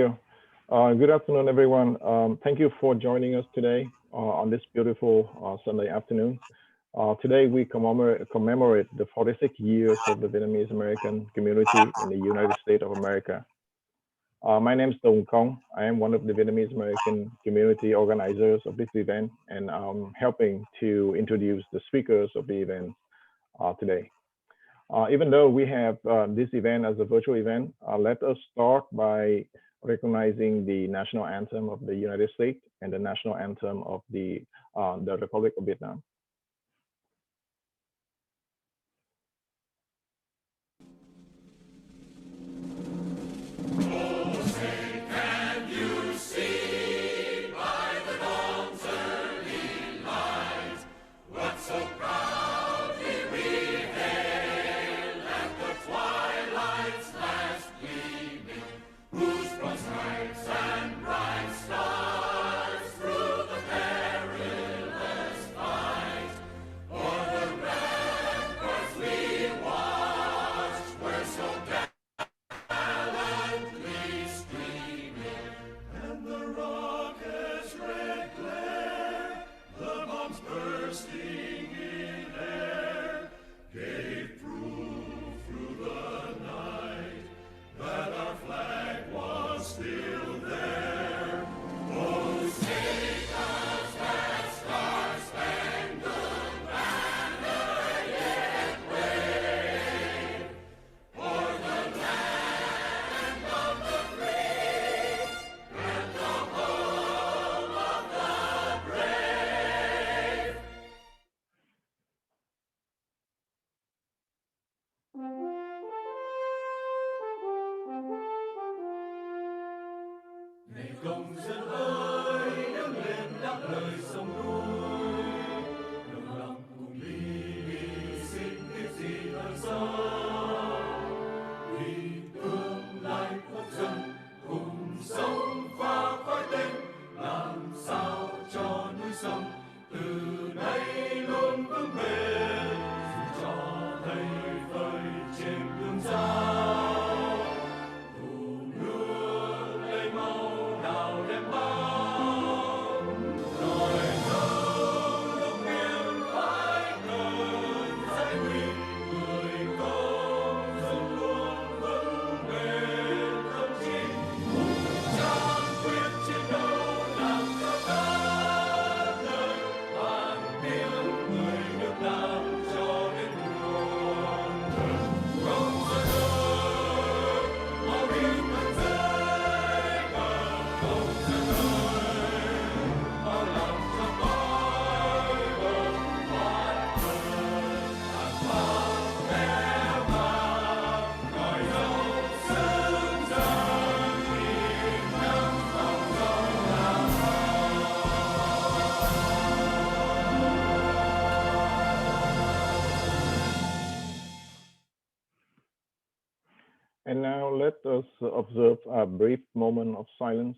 Good afternoon, everyone. Thank you for joining us today on this beautiful Sunday afternoon. Today, we commemorate the 46 years of the Vietnamese American community in the United States of America. My name is Duong. I am one of the Vietnamese American community organizers of this event, and I'm helping to introduce the speakers of the event today. Even though we have this event as a virtual event, let us start by recognizing the national anthem of the United States and the national anthem of the Republic of Vietnam. And now let us observe a brief moment of silence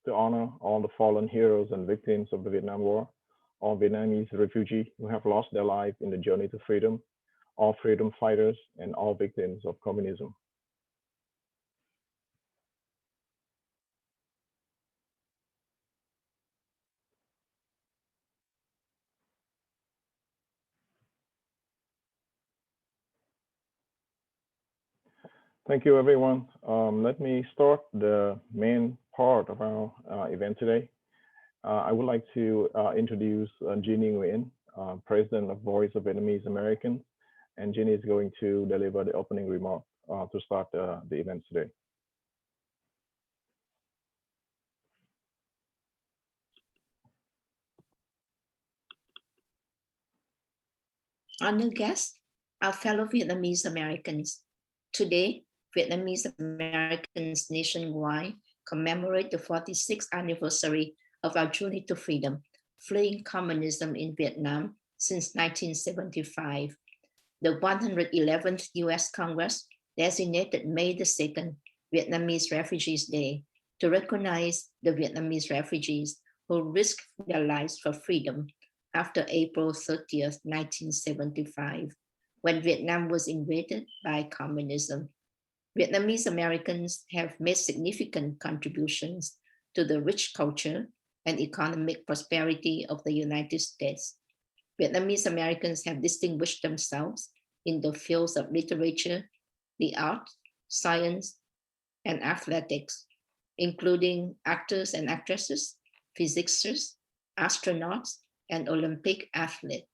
to honor all the fallen heroes and victims of the Vietnam War, all Vietnamese refugees who have lost their life in the journey to freedom, all freedom fighters, and all victims of communism. Thank you, everyone. Let me start the main part of our event today. I would like to introduce Nguyen, President of Voice of Vietnamese Americans, and Ginny is going to deliver the opening remark to start the event today. Honored guests, our fellow Vietnamese Americans. Today, Vietnamese Americans nationwide commemorate the 46th anniversary of our journey to freedom, fleeing communism in Vietnam since 1975. The 111th US Congress designated May the 2nd Vietnamese Refugees Day to recognize the Vietnamese refugees who risked their lives for freedom after April 30th, 1975, when Vietnam was invaded by communism. Vietnamese Americans have made significant contributions to the rich culture and economic prosperity of the United States. Vietnamese Americans have distinguished themselves in the fields of literature, the arts, science, and athletics, including actors and actresses, physicists, astronauts, and Olympic athletes.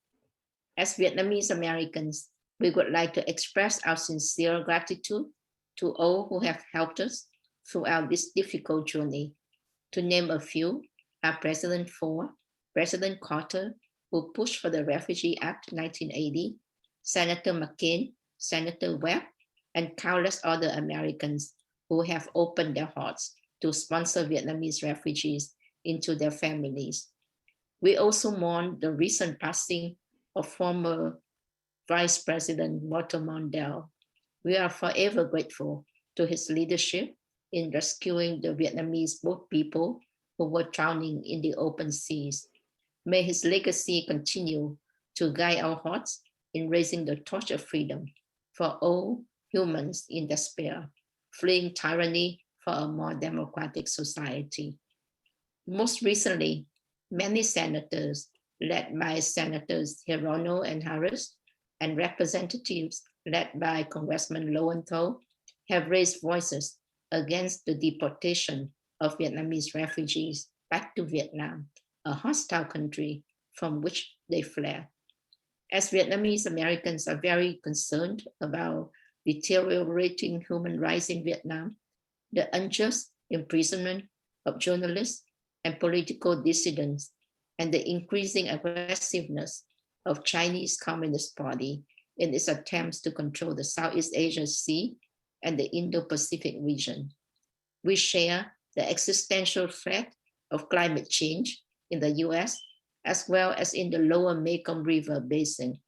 As Vietnamese Americans, we would like to express our sincere gratitude to all who have helped us throughout this difficult journey. To name a few, our President Ford, President Carter, who pushed for the Refugee Act 1980, Senator McCain, Senator Webb, and countless other Americans who have opened their hearts to sponsor Vietnamese refugees into their families. We also mourn the recent passing of former Vice President Walter Mondale. We are forever grateful to his leadership in rescuing the Vietnamese boat people who were drowning in the open seas. May his legacy continue to guide our hearts in raising the torch of freedom for all humans in despair, fleeing tyranny for a more democratic society. Most recently, many senators, led by Senators Hirono and Harris, and representatives led by Congressman Lowenthal, have raised voices against the deportation of Vietnamese refugees back to Vietnam, a hostile country from which they fled. As Vietnamese Americans are very concerned about deteriorating human rights in Vietnam, the unjust imprisonment of journalists and political dissidents, and the increasing aggressiveness of Chinese Communist Party in its attempts to control the Southeast Asia Sea and the Indo-Pacific region. We share the existential threat of climate change in the US, as well as in the lower Mekong River basin.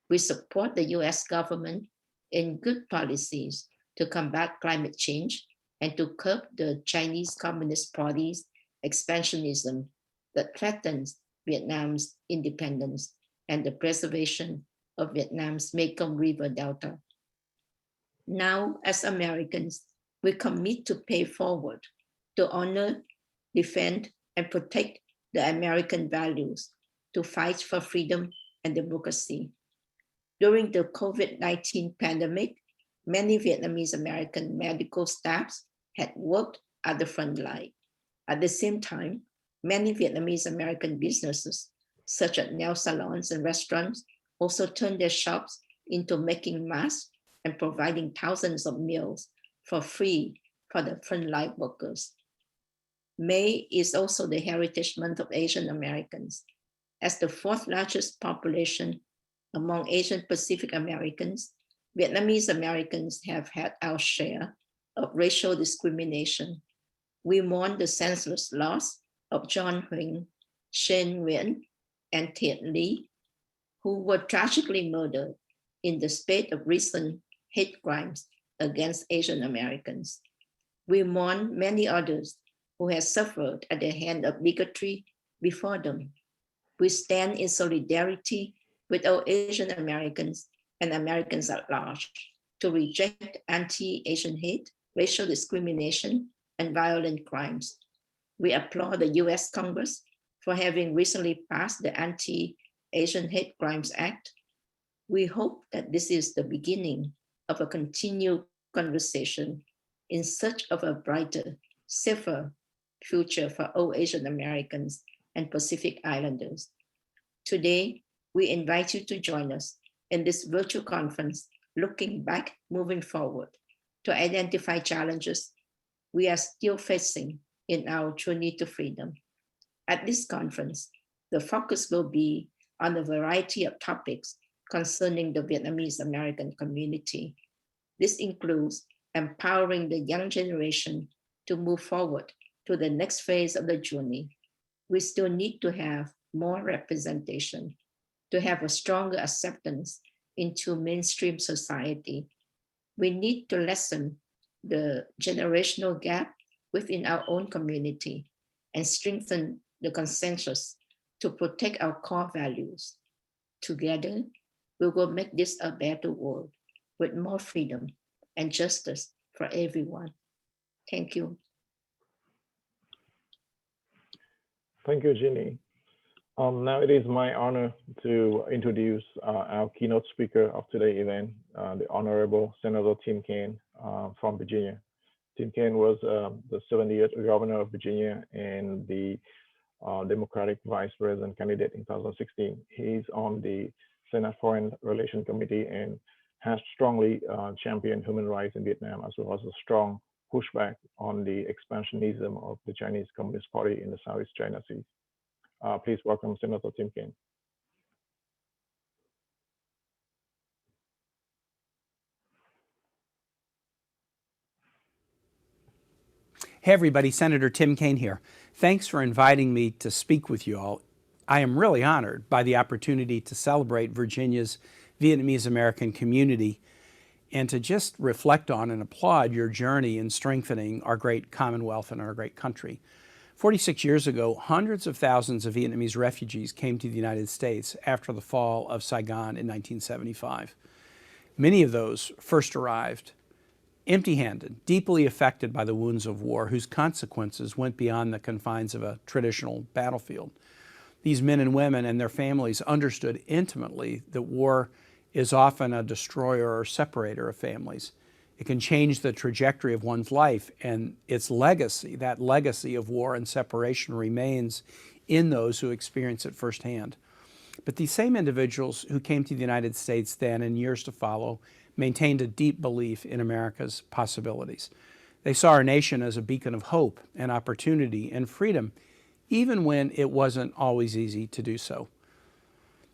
We support the US government in good policies to combat climate change and to curb the Chinese Communist Party's expansionism that threatens Vietnam's independence and the preservation of Vietnam's Mekong River Delta. Now, as Americans, we commit to pay forward, to honor, defend, and protect the American values, to fight for freedom and democracy. During the COVID-19 pandemic, many Vietnamese American medical staffs had worked at the front line. At the same time, many Vietnamese American businesses, such as nail salons and restaurants, also turned their shops into making masks and providing thousands of meals for free for the frontline workers. May is also the Heritage Month of Asian Americans. As the fourth largest population among Asian Pacific Americans, Vietnamese Americans have had our share of racial discrimination. We mourn the senseless loss of John Huang, Shane Nguyen, and Thiện Ly, who were tragically murdered in the spate of recent hate crimes against Asian Americans. We mourn many others who have suffered at the hand of bigotry before them. We stand in solidarity with all Asian Americans and Americans at large to reject anti-Asian hate, racial discrimination, and violent crimes. We applaud the US Congress for having recently passed the Anti-Asian Hate Crimes Act. We hope that this is the beginning of a continued conversation in search of a brighter, safer future for all Asian Americans and Pacific Islanders. Today, we invite you to join us in this virtual conference, looking back, moving forward, to identify challenges we are still facing in our journey to freedom. At this conference, the focus will be on a variety of topics concerning the Vietnamese American community. This includes empowering the young generation to move forward to the next phase of the journey. We still need to have more representation, to have a stronger acceptance into mainstream society. We need to lessen the generational gap within our own community and strengthen the consensus to protect our core values. Together, we will make this a better world with more freedom and justice for everyone. Thank you. Thank you, Ginny. Now it is my honor to introduce our keynote speaker of today's event, the Honorable Senator Tim Kaine from Virginia. Tim Kaine was the 70th governor of Virginia and the Democratic Vice President candidate in 2016. He's on the Senate Foreign Relations Committee and has strongly championed human rights in Vietnam, as well as a strong pushback on the expansionism of the Chinese Communist Party in the Southeast China Sea. Please welcome Senator Tim Kaine. Hey everybody, Senator Tim Kaine here. Thanks for inviting me to speak with you all. I am really honored by the opportunity to celebrate Virginia's Vietnamese American community and to just reflect on and applaud your journey in strengthening our great Commonwealth and our great country. 46 years ago, hundreds of thousands of Vietnamese refugees came to the United States after the fall of Saigon in 1975. Many of those first arrived empty-handed, deeply affected by the wounds of war, whose consequences went beyond the confines of a traditional battlefield. These men and women and their families understood intimately that war is often a destroyer or separator of families. It can change the trajectory of one's life, and its legacy, that legacy of war and separation, remains in those who experience it firsthand. But these same individuals who came to the United States then and years to follow maintained a deep belief in America's possibilities. They saw our nation as a beacon of hope and opportunity and freedom, even when it wasn't always easy to do so.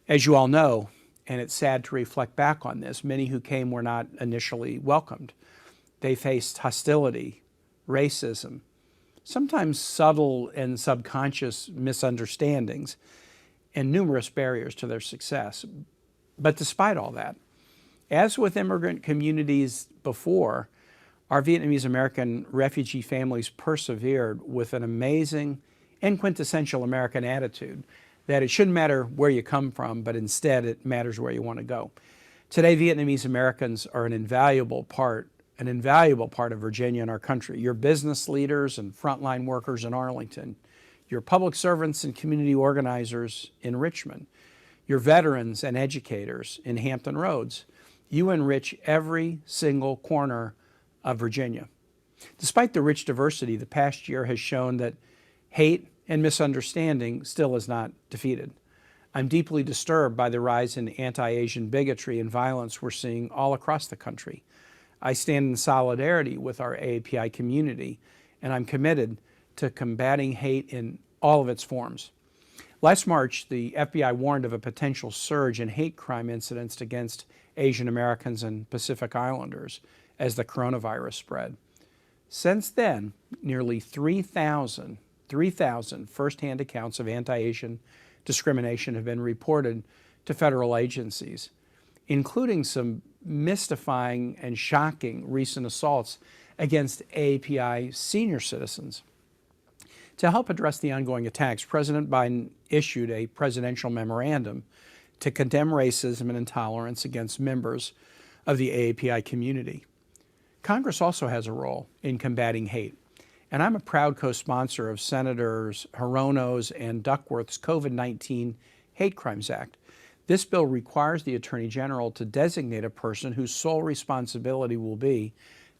As you all know, and it's sad to reflect back on this, many who came were not initially welcomed. They faced hostility, racism, sometimes subtle and subconscious misunderstandings, and numerous barriers to their success. But despite all that, as with immigrant communities before, our Vietnamese American refugee families persevered with an amazing and quintessential American attitude that it shouldn't matter where you come from, but instead it matters where you want to go. Today, Vietnamese Americans are an invaluable part of Virginia and our country. Your business leaders and frontline workers in Arlington, your public servants and community organizers in Richmond, your veterans and educators in Hampton Roads. You enrich every single corner of Virginia. Despite the rich diversity, the past year has shown that hate and misunderstanding still is not defeated. I'm deeply disturbed by the rise in anti-Asian bigotry and violence we're seeing all across the country. I stand in solidarity with our AAPI community, and I'm committed to combating hate in all of its forms. Last March, the FBI warned of a potential surge in hate crime incidents against Asian Americans and Pacific Islanders as the coronavirus spread. Since then, nearly 3,000 firsthand accounts of anti-Asian discrimination have been reported to federal agencies, including some mystifying and shocking recent assaults against AAPI senior citizens. To help address the ongoing attacks, President Biden issued a presidential memorandum to condemn racism and intolerance against members of the AAPI community. Congress also has a role in combating hate, and I'm a proud co-sponsor of Senators Hirono's and Duckworth's COVID-19 Hate Crimes Act. This bill requires the Attorney General to designate a person whose sole responsibility will be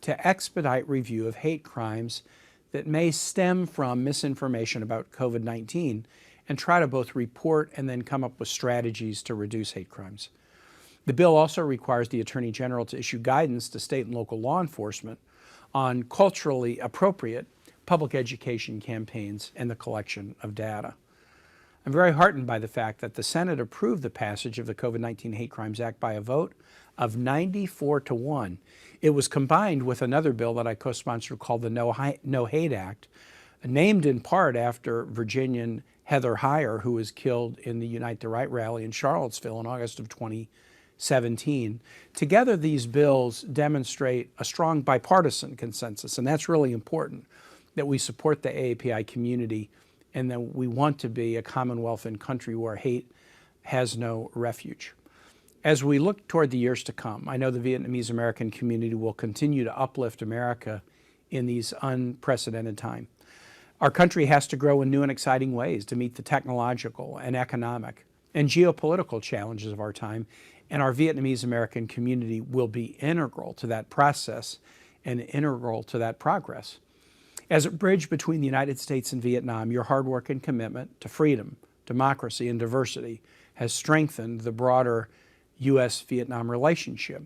to expedite review of hate crimes that may stem from misinformation about COVID-19 and try to both report and then come up with strategies to reduce hate crimes. The bill also requires the Attorney General to issue guidance to state and local law enforcement on culturally appropriate public education campaigns and the collection of data. I'm very heartened by the fact that the Senate approved the passage of the COVID-19 Hate Crimes Act by a vote of 94-1. It was combined with another bill that I co-sponsored called the No Hate Act, named in part after Virginian Heather Heyer, who was killed in the Unite the Right rally in Charlottesville in August of 2017. Together, these bills demonstrate a strong bipartisan consensus, and that's really important, that we support the AAPI community and that we want to be a commonwealth and country where hate has no refuge. As we look toward the years to come, I know the Vietnamese American community will continue to uplift America in these unprecedented times. Our country has to grow in new and exciting ways to meet the technological and economic and geopolitical challenges of our time, and our Vietnamese American community will be integral to that process and integral to that progress. As a bridge between the United States and Vietnam, your hard work and commitment to freedom, democracy, and diversity has strengthened the broader U.S.-Vietnam relationship.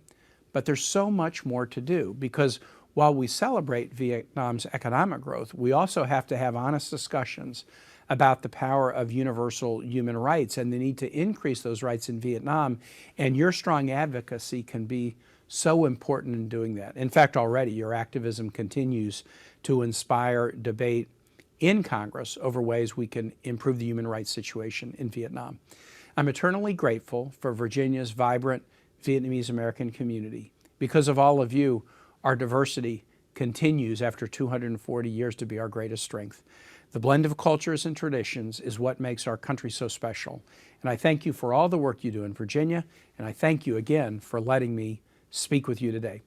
But there's so much more to do, because while we celebrate Vietnam's economic growth, we also have to have honest discussions about the power of universal human rights and the need to increase those rights in Vietnam. And your strong advocacy can be so important in doing that. In fact, already your activism continues to inspire debate in Congress over ways we can improve the human rights situation in Vietnam. I'm eternally grateful for Virginia's vibrant Vietnamese American community. Because of all of you, our diversity continues after 240 years to be our greatest strength. The blend of cultures and traditions is what makes our country so special. And I thank you for all the work you do in Virginia, and I thank you again for letting me speak with you today.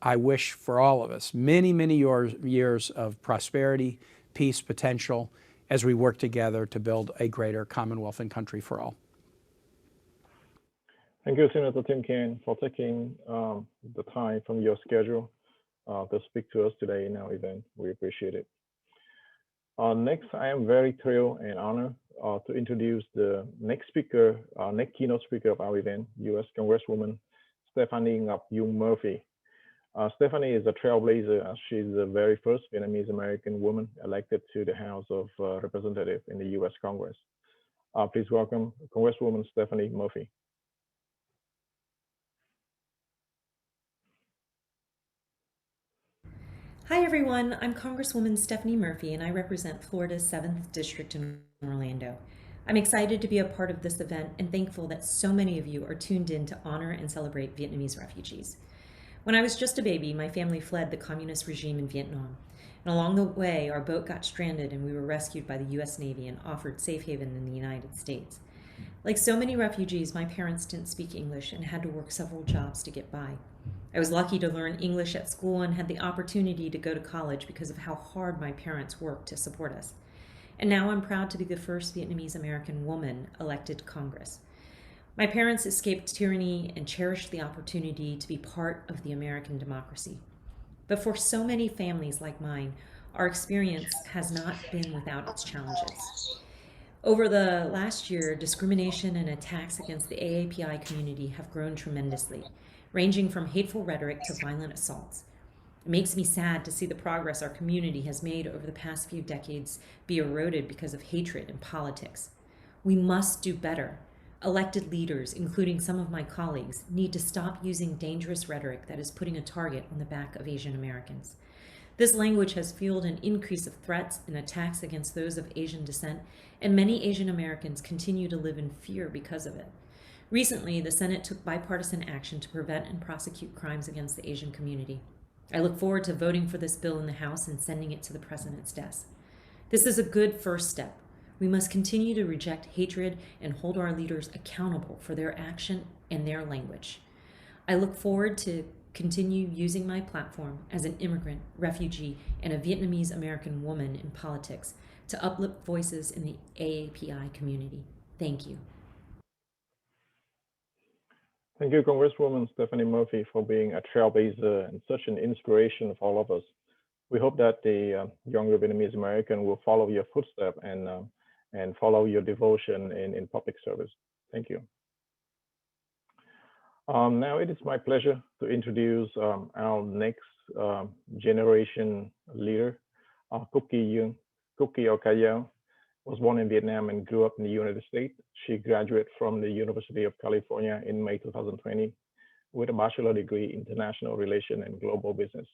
I wish for all of us many, many years of prosperity, peace, potential, as we work together to build a greater Commonwealth and country for all. Thank you, Senator Tim Kaine, for taking the time from your schedule to speak to us today in our event. We appreciate it. Next, I am very thrilled and honored to introduce the next speaker, next keynote speaker of our event, U.S. Congresswoman Stephanie Nguyen Murphy. Stephanie is a trailblazer, as she's the very first Vietnamese American woman elected to the House of Representatives in the U.S. Congress. Please welcome Congresswoman Stephanie Murphy. Hi everyone, I'm Congresswoman Stephanie Murphy and I represent Florida's 7th District in Orlando. I'm excited to be a part of this event and thankful that so many of you are tuned in to honor and celebrate Vietnamese refugees. When I was just a baby, my family fled the communist regime in Vietnam. And along the way, our boat got stranded and we were rescued by the US Navy and offered safe haven in the United States. Like so many refugees, my parents didn't speak English and had to work several jobs to get by. I was lucky to learn English at school and had the opportunity to go to college because of how hard my parents worked to support us. And now I'm proud to be the first Vietnamese American woman elected to Congress. My parents escaped tyranny and cherished the opportunity to be part of the American democracy. But for so many families like mine, our experience has not been without its challenges. Over the last year, discrimination and attacks against the AAPI community have grown tremendously, ranging from hateful rhetoric to violent assaults. It makes me sad to see the progress our community has made over the past few decades be eroded because of hatred and politics. We must do better. Elected leaders, including some of my colleagues, need to stop using dangerous rhetoric that is putting a target on the back of Asian Americans. This language has fueled an increase of threats and attacks against those of Asian descent, and many Asian Americans continue to live in fear because of it. Recently, the Senate took bipartisan action to prevent and prosecute crimes against the Asian community. I look forward to voting for this bill in the House and sending it to the President's desk. This is a good first step. We must continue to reject hatred and hold our leaders accountable for their action and their language. I look forward to continue using my platform as an immigrant, refugee, and a Vietnamese American woman in politics to uplift voices in the AAPI community. Thank you. Thank you, Congresswoman Stephanie Murphy, for being a trailblazer and such an inspiration for all of us. We hope that the younger Vietnamese American will follow your footsteps and follow your devotion in public service. Thank you. Now it is my pleasure to introduce our next generation leader, Nguyen. Nguyen was born in Vietnam and grew up in the United States. She graduated from the University of California in May 2020 with a bachelor degree in international relations and global business.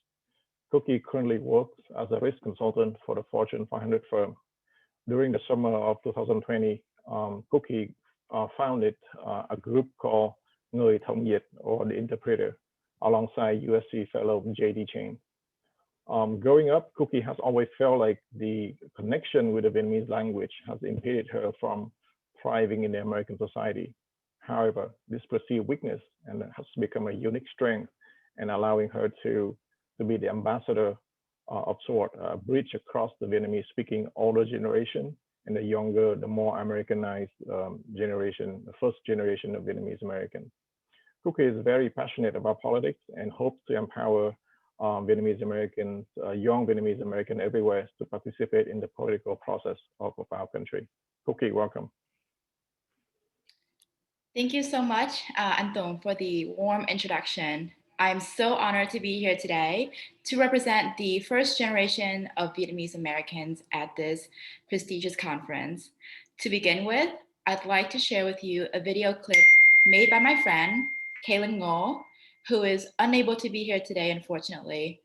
Nguyen currently works as a risk consultant for the Fortune 500 firm. During the summer of 2020, Nguyen founded a group called Người Thông Dịch, or the interpreter, alongside USC fellow J.D. Chen. Growing up, Nguyen has always felt like the connection with the Vietnamese language has impeded her from thriving in the American society. However, this perceived weakness and has become a unique strength and allowing her to be the ambassador of sort, a bridge across the Vietnamese speaking older generation and the younger, the more Americanized generation, the first generation of Vietnamese American. Cookie is very passionate about politics and hopes to empower Vietnamese Americans, young Vietnamese American everywhere to participate in the political process of our country. Cookie, welcome. Thank you so much, Anton, for the warm introduction. I'm so honored to be here today to represent the first generation of Vietnamese Americans at this prestigious conference. To begin with, I'd like to share with you a video clip made by my friend, Kaine, who is unable to be here today, unfortunately.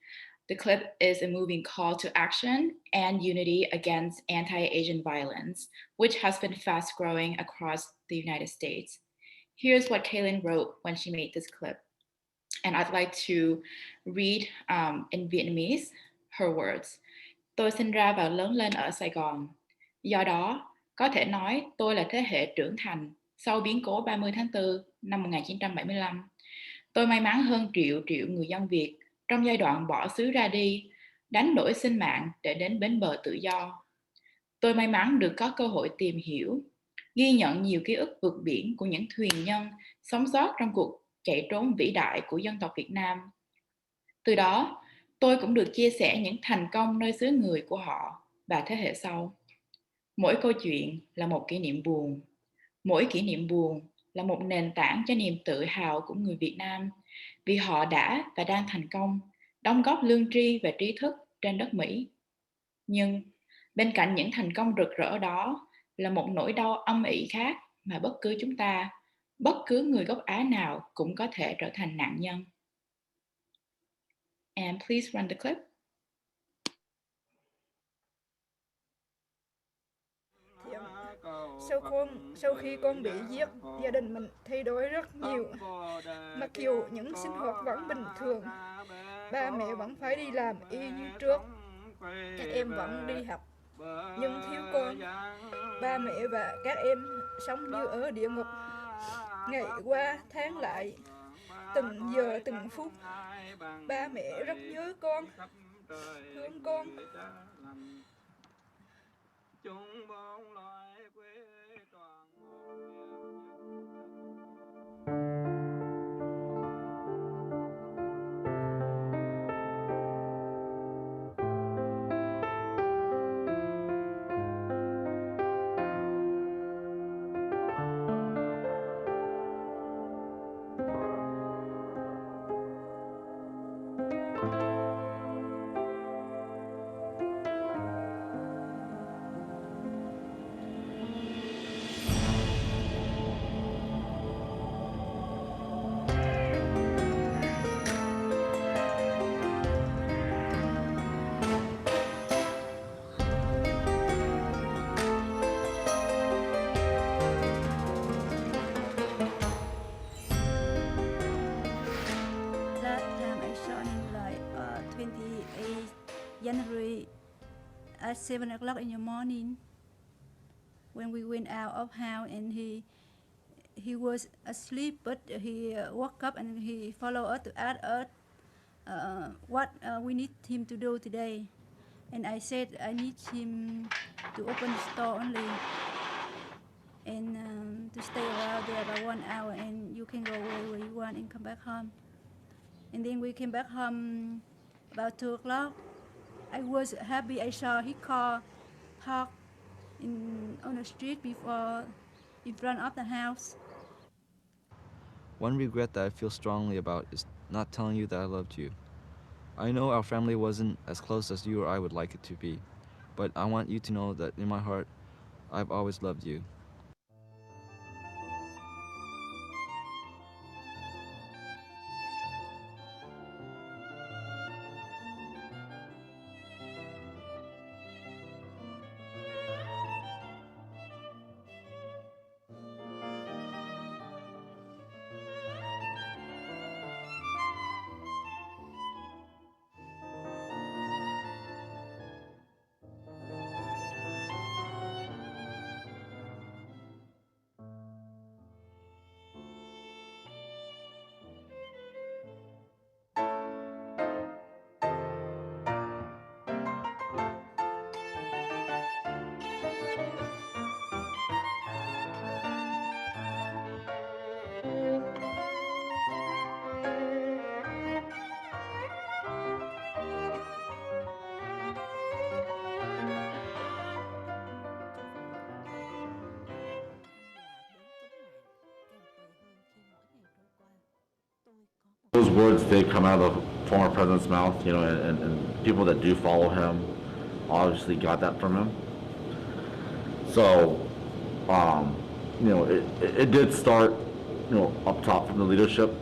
The clip is a moving call to action and unity against anti-Asian violence, which has been fast growing across the United States. Here's what Kaine wrote when she made this clip. And I'd like to read in Vietnamese her words. Tôi sinh ra và lớn lên ở Sài Gòn. Do đó, có thể nói tôi là thế hệ trưởng thành sau biến cố 30 tháng 4 năm 1975. Tôi may mắn hơn triệu triệu người dân Việt trong giai đoạn bỏ xứ ra đi, đánh đổi sinh mạng để đến bến bờ tự do. Tôi may mắn được có cơ hội tìm hiểu, ghi nhận nhiều ký ức vượt biển của những thuyền nhân sống sót trong cuộc chạy trốn vĩ đại của dân tộc Việt Nam. Từ đó, tôi cũng được chia sẻ những thành công nơi xứ người của họ và thế hệ sau. Mỗi câu chuyện là một kỷ niệm buồn. Mỗi kỷ niệm buồn là một nền tảng cho niềm tự hào của người Việt Nam vì họ đã và đang thành công, đóng góp lương tri và trí thức trên đất Mỹ. Nhưng bên cạnh những thành công rực rỡ đó là một nỗi đau âm ỉ khác mà bất cứ chúng ta, bất cứ người gốc Á nào cũng có thể trở thành nạn nhân. And please run the clip. Sau khi con bị giết, gia đình mình thay đổi rất nhiều. Mặc dù những sinh hoạt vẫn bình thường, ba mẹ vẫn phải đi làm y như trước, các em vẫn đi học, nhưng thiếu con. Ba mẹ và các em sống như ở địa ngục, ngày qua tháng lại, từng giờ từng phút. Ba mẹ rất nhớ con, thương con. January at 7 o'clock in the morning when we went out of house, and he was asleep, but he woke up and he followed us to ask us what we need him to do today. And I said I need him to open the store only and to stay around there about 1 hour, and you can go where you want and come back home. And then we came back home about 2 o'clock. I was happy. I saw his car parked on the street before, in front of the house. One regret that I feel strongly about is not telling you that I loved you. I know our family wasn't as close as you or I would like it to be, but I want you to know that in my heart, I've always loved you. those words did come out of the former president's mouth, you know, and people that do follow him obviously got that from him. So, you know, it did start, you know, up top from the leadership,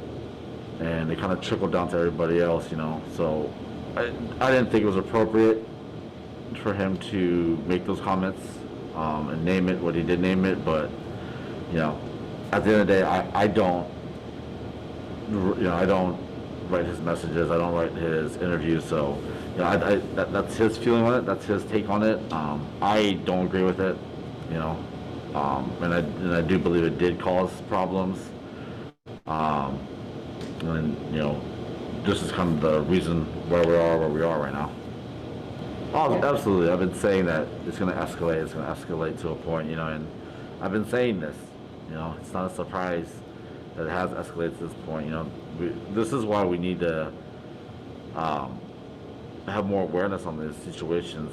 and it kind of trickled down to everybody else, you know. So I didn't think it was appropriate for him to make those comments and name it what he did name it, but, you know, at the end of the day, I don't write his messages, I don't write his interviews, so, you know, that's his feeling on it, that's his take on it. I don't agree with it, you know, and I do believe it did cause problems. And, you know, this is kind of the reason where we are right now. Oh, absolutely. I've been saying that it's going to escalate to a point, you know, and I've been saying this, you know, it's not a surprise that it has escalated to this point, you know. This is why we need to have more awareness on these situations.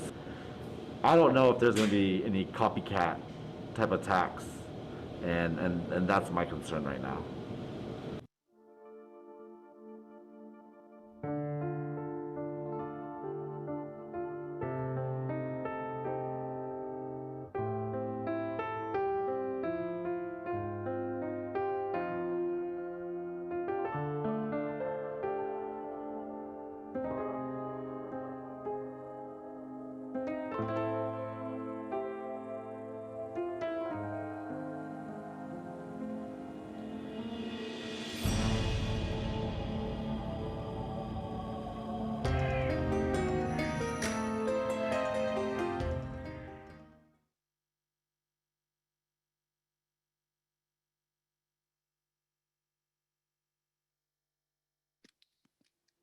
I don't know if there's going to be any copycat type attacks, and that's my concern right now.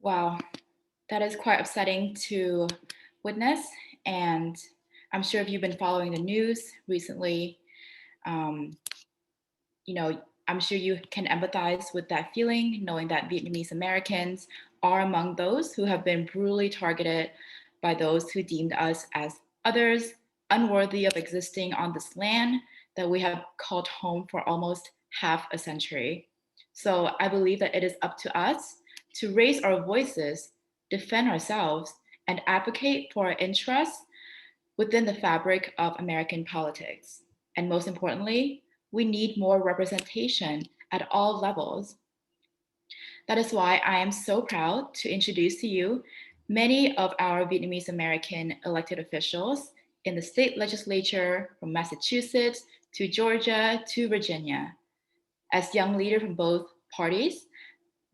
Wow, that is quite upsetting to witness. And I'm sure if you've been following the news recently, you know, I'm sure you can empathize with that feeling, knowing that Vietnamese Americans are among those who have been brutally targeted by those who deemed us as others, unworthy of existing on this land that we have called home for almost half a century. So I believe that it is up to us to raise our voices, defend ourselves, and advocate for our interests within the fabric of American politics. And most importantly, we need more representation at all levels. That is why I am so proud to introduce to you many of our Vietnamese American elected officials in the state legislature from Massachusetts to Georgia to Virginia. As young leaders from both parties,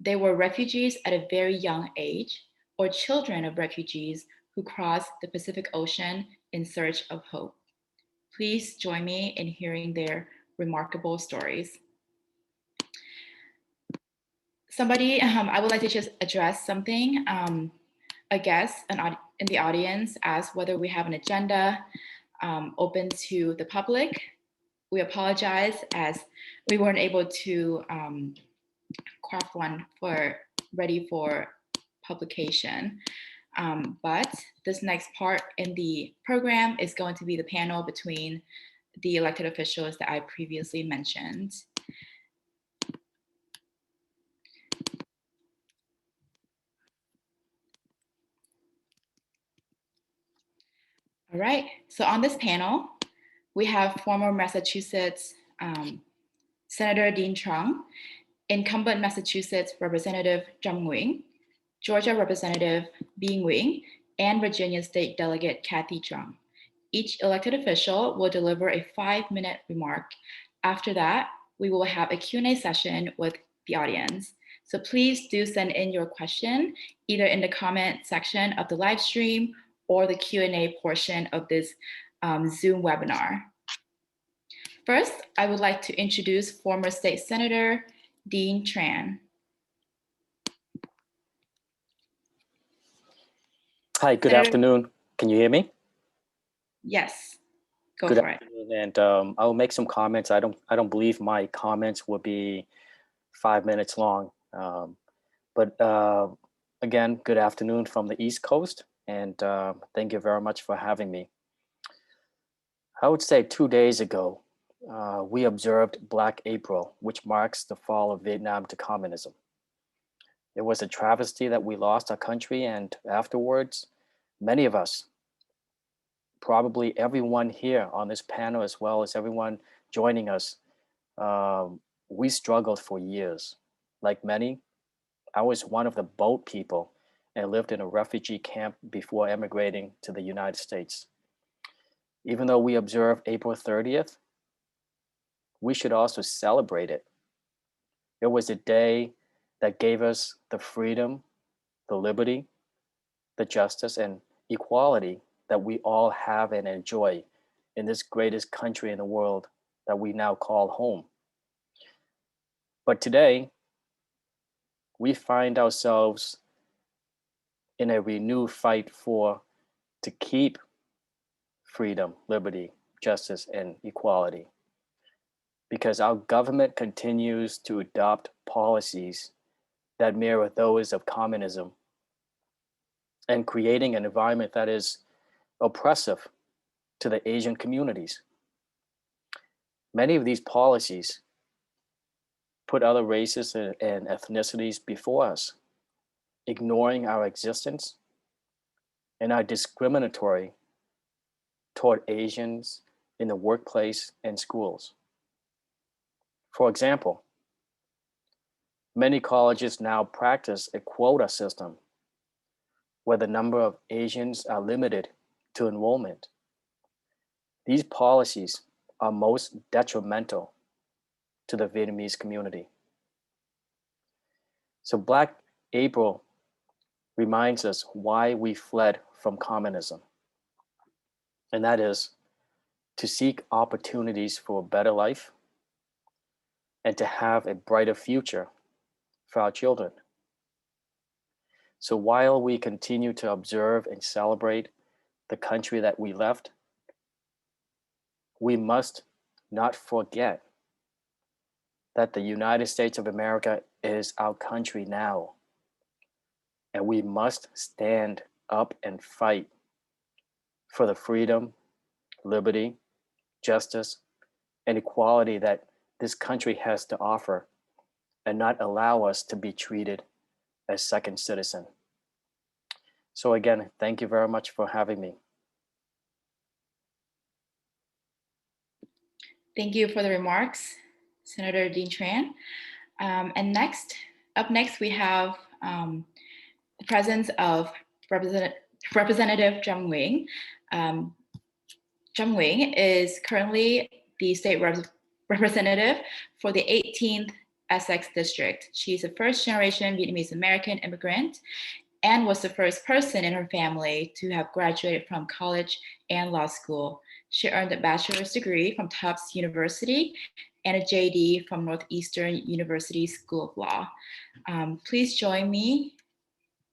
they were refugees at a very young age or children of refugees who crossed the Pacific Ocean in search of hope. Please join me in hearing their remarkable stories. I would like to just address something. A guest in the audience asked whether we have an agenda open to the public. We apologize as we weren't able to craft one ready for publication. But this next part in the program is going to be the panel between the elected officials that I previously mentioned. All right, so on this panel, we have former Massachusetts Senator Dean Tran, incumbent Massachusetts Representative Nguyen, Georgia Representative Nguyen, and Virginia State Delegate Kathy Tram. Each elected official will deliver a 5-minute remark. After that, we will have a Q&A session with the audience. So please do send in your question either in the comment section of the live stream or the Q&A portion of this Zoom webinar. First, I would like to introduce former State Senator Dean Tran. Hi, good afternoon. Can you hear me? Yes, go good for it. And I will make some comments. I don't believe my comments will be 5 minutes long. But again, good afternoon from the East Coast, and thank you very much for having me. I would say 2 days ago, we observed Black April, which marks the fall of Vietnam to communism. It was a travesty that we lost our country, and afterwards, many of us, probably everyone here on this panel, as well as everyone joining us, we struggled for years. Like many, I was one of the boat people and lived in a refugee camp before emigrating to the United States. Even though we observe April 30th, we should also celebrate it. It was a day that gave us the freedom, the liberty, the justice, and equality that we all have and enjoy in this greatest country in the world that we now call home. But today, we find ourselves in a renewed fight to keep freedom, liberty, justice, and equality, because our government continues to adopt policies that mirror those of communism and creating an environment that is oppressive to the Asian communities. Many of these policies put other races and ethnicities before us, ignoring our existence, and are discriminatory toward Asians in the workplace and schools. For example, many colleges now practice a quota system where the number of Asians are limited to enrollment. These policies are most detrimental to the Vietnamese community. So Black April reminds us why we fled from communism, and that is to seek opportunities for a better life and to have a brighter future for our children. So while we continue to observe and celebrate the country that we left, we must not forget that the United States of America is our country now. And we must stand up and fight for the freedom, liberty, justice, and equality that this country has to offer, and not allow us to be treated as second citizen. So again, thank you very much for having me. Thank you for the remarks, Senator Dean Tran. And up next, we have the presence of Representative Nguyen. Nguyen is currently the state representative for the 18th Essex District. She's a first-generation Vietnamese American immigrant and was the first person in her family to have graduated from college and law school. She earned a bachelor's degree from Tufts University and a JD from Northeastern University School of Law. Please join me,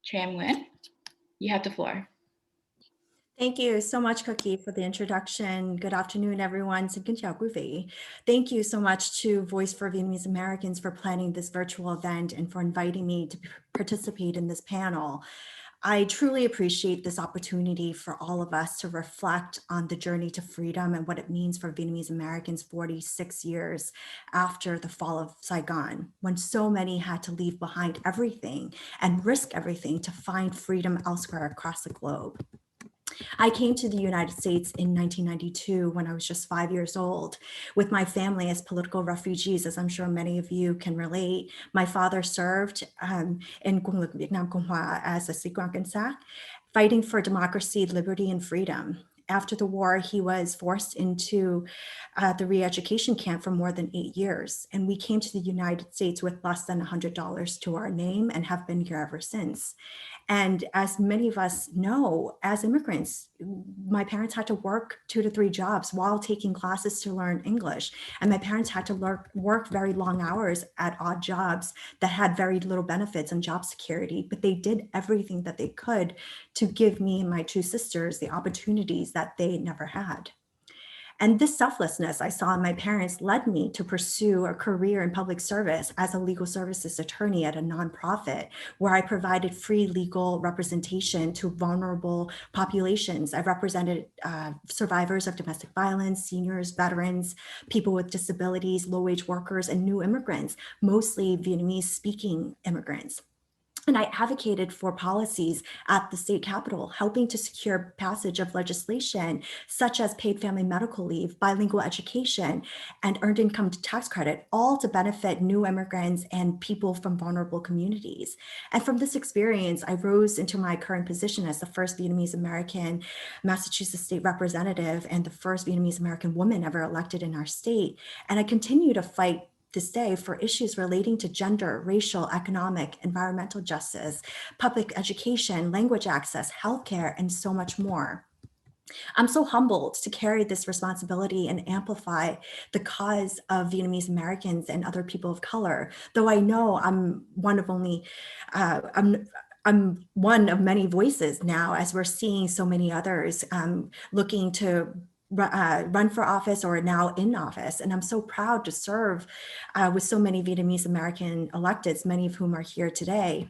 Tram Nguyen. You have the floor. Thank you so much, Cookie, for the introduction. Good afternoon, everyone. Xin kính chào quý vị. Thank you so much to Voice for Vietnamese Americans for planning this virtual event and for inviting me to participate in this panel. I truly appreciate this opportunity for all of us to reflect on the journey to freedom and what it means for Vietnamese Americans 46 years after the fall of Saigon, when so many had to leave behind everything and risk everything to find freedom elsewhere across the globe. I came to the United States in 1992 when I was just 5 years old with my family as political refugees, as I'm sure many of you can relate. My father served in Quân lực Việt Nam Cộng hòa as a sĩ quan cảnh sát, fighting for democracy, liberty, and freedom. After the war, he was forced into the re-education camp for more than 8 years. And we came to the United States with less than $100 to our name and have been here ever since. And as many of us know, as immigrants, my parents had to work 2 to 3 jobs while taking classes to learn English. And my parents had to work very long hours at odd jobs that had very little benefits and job security, but they did everything that they could to give me and my 2 sisters the opportunities that they never had. And this selflessness I saw in my parents led me to pursue a career in public service as a legal services attorney at a nonprofit where I provided free legal representation to vulnerable populations. I represented survivors of domestic violence, seniors, veterans, people with disabilities, low-wage workers, and new immigrants, mostly Vietnamese-speaking immigrants. And I advocated for policies at the state capitol, helping to secure passage of legislation such as paid family medical leave, bilingual education, and earned income tax credit, all to benefit new immigrants and people from vulnerable communities. And from this experience, I rose into my current position as the first Vietnamese American Massachusetts state representative and the first Vietnamese American woman ever elected in our state. And I continue to fight this day for issues relating to gender, racial, economic, environmental justice, public education, language access, healthcare, and so much more. I'm so humbled to carry this responsibility and amplify the cause of Vietnamese Americans and other people of color, though I know I'm one of only, I'm one of many voices now, as we're seeing so many others looking to run for office or now in office. And I'm so proud to serve with so many Vietnamese American electeds, many of whom are here today.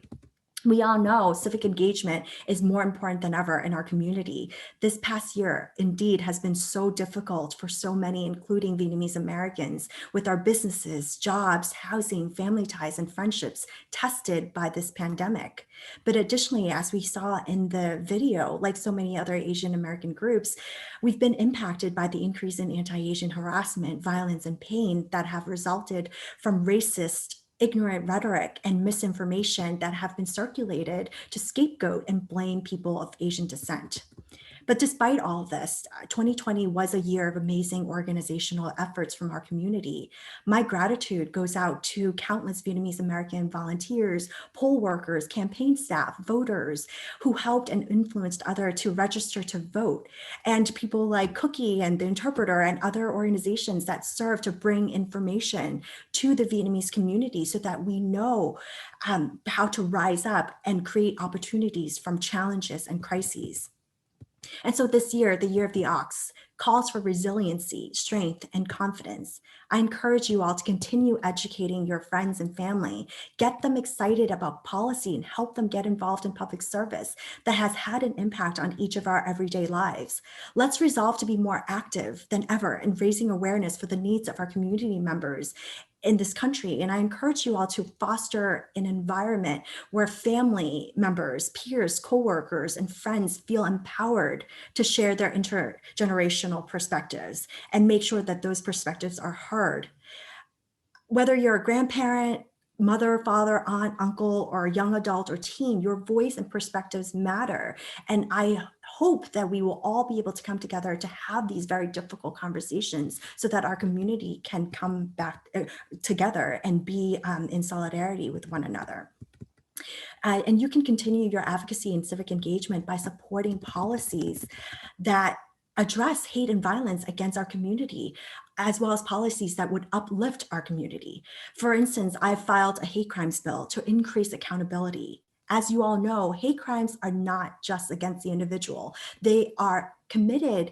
We all know civic engagement is more important than ever in our community. This past year, indeed, has been so difficult for so many, including Vietnamese Americans, with our businesses, jobs, housing, family ties, and friendships tested by this pandemic. But additionally, as we saw in the video, like so many other Asian American groups, we've been impacted by the increase in anti-Asian harassment, violence, and pain that have resulted from racist, ignorant rhetoric and misinformation that have been circulated to scapegoat and blame people of Asian descent. But despite all of this, 2020 was a year of amazing organizational efforts from our community. My gratitude goes out to countless Vietnamese American volunteers, poll workers, campaign staff, voters who helped and influenced others to register to vote, and people like Cookie and the Interpreter and other organizations that serve to bring information to the Vietnamese community so that we know how to rise up and create opportunities from challenges and crises. And so this year, the year of the ox, calls for resiliency, strength, and confidence. I encourage you all to continue educating your friends and family, get them excited about policy and help them get involved in public service that has had an impact on each of our everyday lives. Let's resolve to be more active than ever in raising awareness for the needs of our community members in this country. And I encourage you all to foster an environment where family members, peers, coworkers, and friends feel empowered to share their intergenerational perspectives and make sure that those perspectives are heard. Whether you're a grandparent, mother, father, aunt, uncle, or young adult or teen, your voice and perspectives matter. And I hope that we will all be able to come together to have these very difficult conversations so that our community can come back together and be in solidarity with one another. And you can continue your advocacy and civic engagement by supporting policies that address hate and violence against our community, as well as policies that would uplift our community. For instance, I've filed a hate crimes bill to increase accountability. As you all know, hate crimes are not just against the individual. They are committed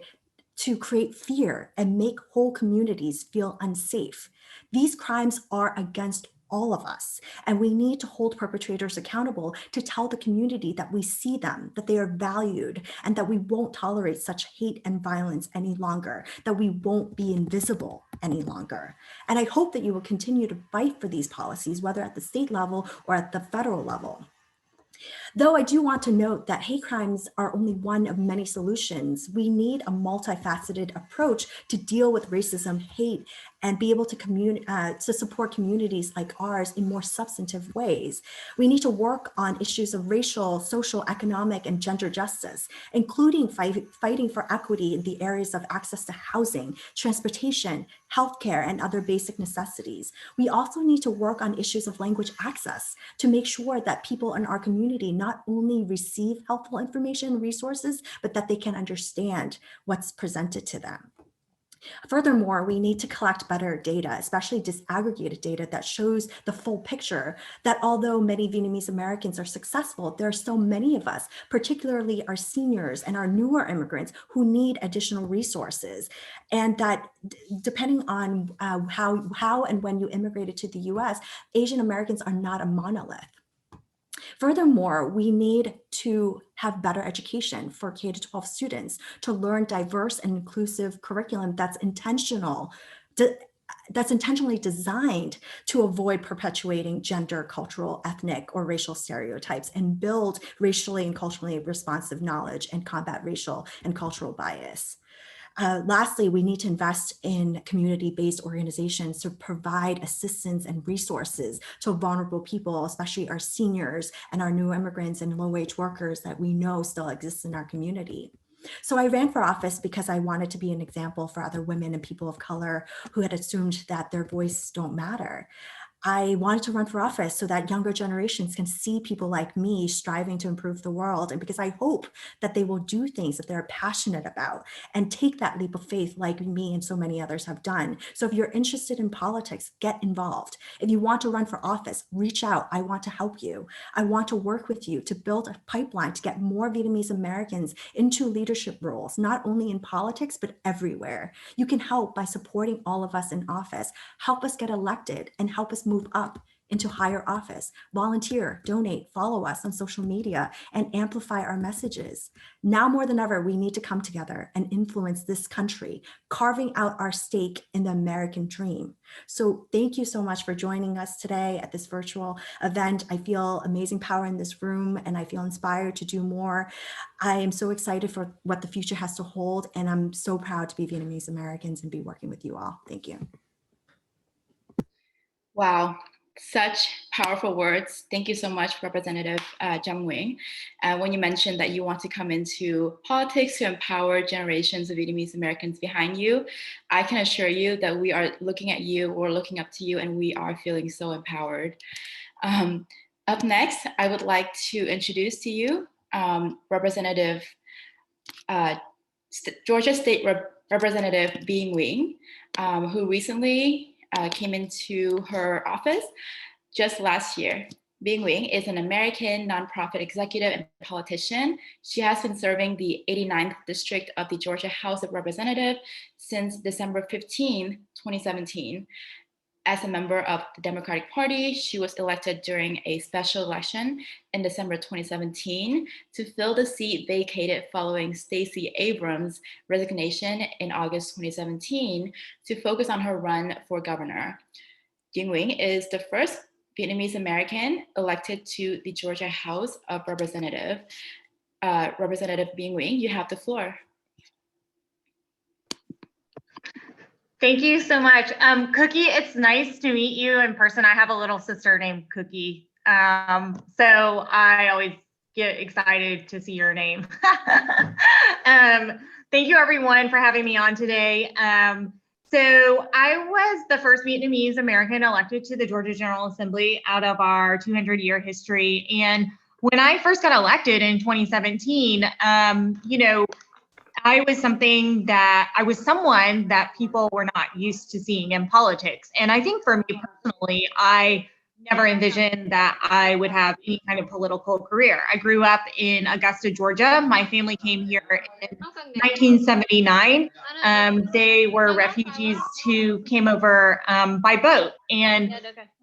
to create fear and make whole communities feel unsafe. These crimes are against all of us, and we need to hold perpetrators accountable to tell the community that we see them, that they are valued, and that we won't tolerate such hate and violence any longer, that we won't be invisible any longer. And I hope that you will continue to fight for these policies, whether at the state level or at the federal level. Though I do want to note that hate crimes are only one of many solutions. We need a multifaceted approach to deal with racism, hate, and be able to support communities like ours in more substantive ways. We need to work on issues of racial, social, economic, and gender justice, including fighting for equity in the areas of access to housing, transportation, healthcare, and other basic necessities. We also need to work on issues of language access to make sure that people in our community not only receive helpful information and resources, but that they can understand what's presented to them. Furthermore, we need to collect better data, especially disaggregated data that shows the full picture, that although many Vietnamese Americans are successful, there are still many of us, particularly our seniors and our newer immigrants, who need additional resources. And that depending on how and when you immigrated to the US, Asian Americans are not a monolith. Furthermore, we need to have better education for K-12 students to learn diverse and inclusive curriculum that's intentional that's intentionally designed to avoid perpetuating gender, cultural, ethnic, or racial stereotypes and build racially and culturally responsive knowledge and combat racial and cultural bias. Lastly, we need to invest in community-based organizations to provide assistance and resources to vulnerable people, especially our seniors and our new immigrants and low-wage workers that we know still exist in our community. So I ran for office because I wanted to be an example for other women and people of color who had assumed that their voice don't matter. I wanted to run for office so that younger generations can see people like me striving to improve the world, and because I hope that they will do things that they're passionate about and take that leap of faith like me and so many others have done. So if you're interested in politics, get involved. If you want to run for office, reach out. I want to help you. I want to work with you to build a pipeline to get more Vietnamese Americans into leadership roles, not only in politics, but everywhere. You can help by supporting all of us in office. Help us get elected and help us move up into higher office. Volunteer, donate, follow us on social media, and amplify our messages. Now more than ever, we need to come together and influence this country, carving out our stake in the American dream. So thank you so much for joining us today at this virtual event. I feel amazing power in this room, and I feel inspired to do more. I am so excited for what the future has to hold, and I'm so proud to be Vietnamese Americans and be working with you all. Thank you. Wow, such powerful words. Thank you so much, Representative Nguyen. When you mentioned that you want to come into politics to empower generations of Vietnamese Americans behind you, I can assure you that we are looking at you, we're looking up to you, and we are feeling so empowered. Up next, I would like to introduce to you Representative Georgia State Representative Nguyen, who recently came into her office just last year. Nguyen is an American nonprofit executive and politician. She has been serving the 89th District of the Georgia House of Representatives since December 15, 2017. As a member of the Democratic Party, she was elected during a special election in December 2017 to fill the seat vacated following Stacey Abrams' resignation in August 2017 to focus on her run for governor. Nguyen is the first Vietnamese American elected to the Georgia House of Representatives. Representative Nguyen, you have the floor. Thank you so much. Cookie, it's nice to meet you in person. I have a little sister named Cookie. So I always get excited to see your name. Thank you everyone for having me on today. So I was the first Vietnamese American elected to the Georgia General Assembly out of our 200-year history. And when I first got elected in 2017, you know, I was someone that people were not used to seeing in politics. And I think for me personally, I never envisioned that I would have any kind of political career. I grew up in Augusta, Georgia. My family came here in 1979. They were refugees who came over by boat. And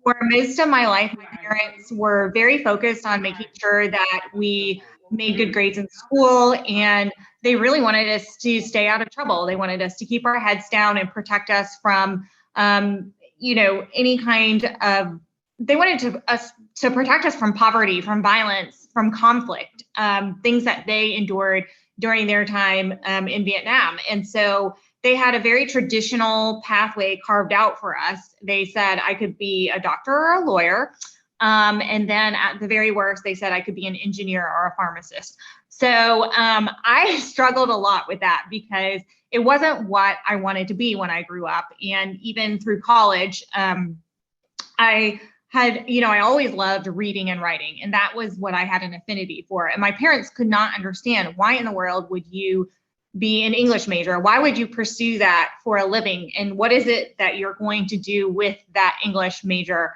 for most of my life, my parents were very focused on making sure that we made good grades in school, and they really wanted us to stay out of trouble. They wanted us to keep our heads down and protect us from, you know, any kind of, they wanted us to protect us from poverty, from violence, from conflict, things that they endured during their time in Vietnam. And so they had a very traditional pathway carved out for us. They said I could be a doctor or a lawyer. And then at the very worst, they said I could be an engineer or a pharmacist. So I struggled a lot with that because it wasn't what I wanted to be when I grew up. And even through college, I had, you know, I always loved reading and writing, and that was what I had an affinity for. And my parents could not understand, why in the world would you be an English major? Why would you pursue that for a living? And what is it that you're going to do with that English major?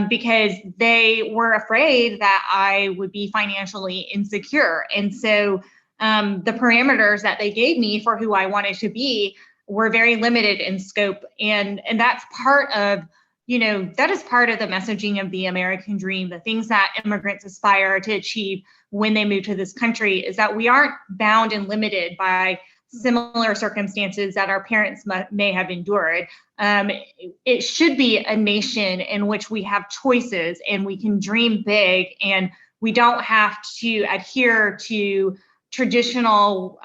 Because they were afraid that I would be financially insecure. And so the parameters that they gave me for who I wanted to be were very limited in scope. And that's part of, you know, that is part of the messaging of the American dream. The things that immigrants aspire to achieve when they move to this country is that we aren't bound and limited by similar circumstances that our parents may have endured. It should be a nation in which we have choices and we can dream big, and we don't have to adhere to traditional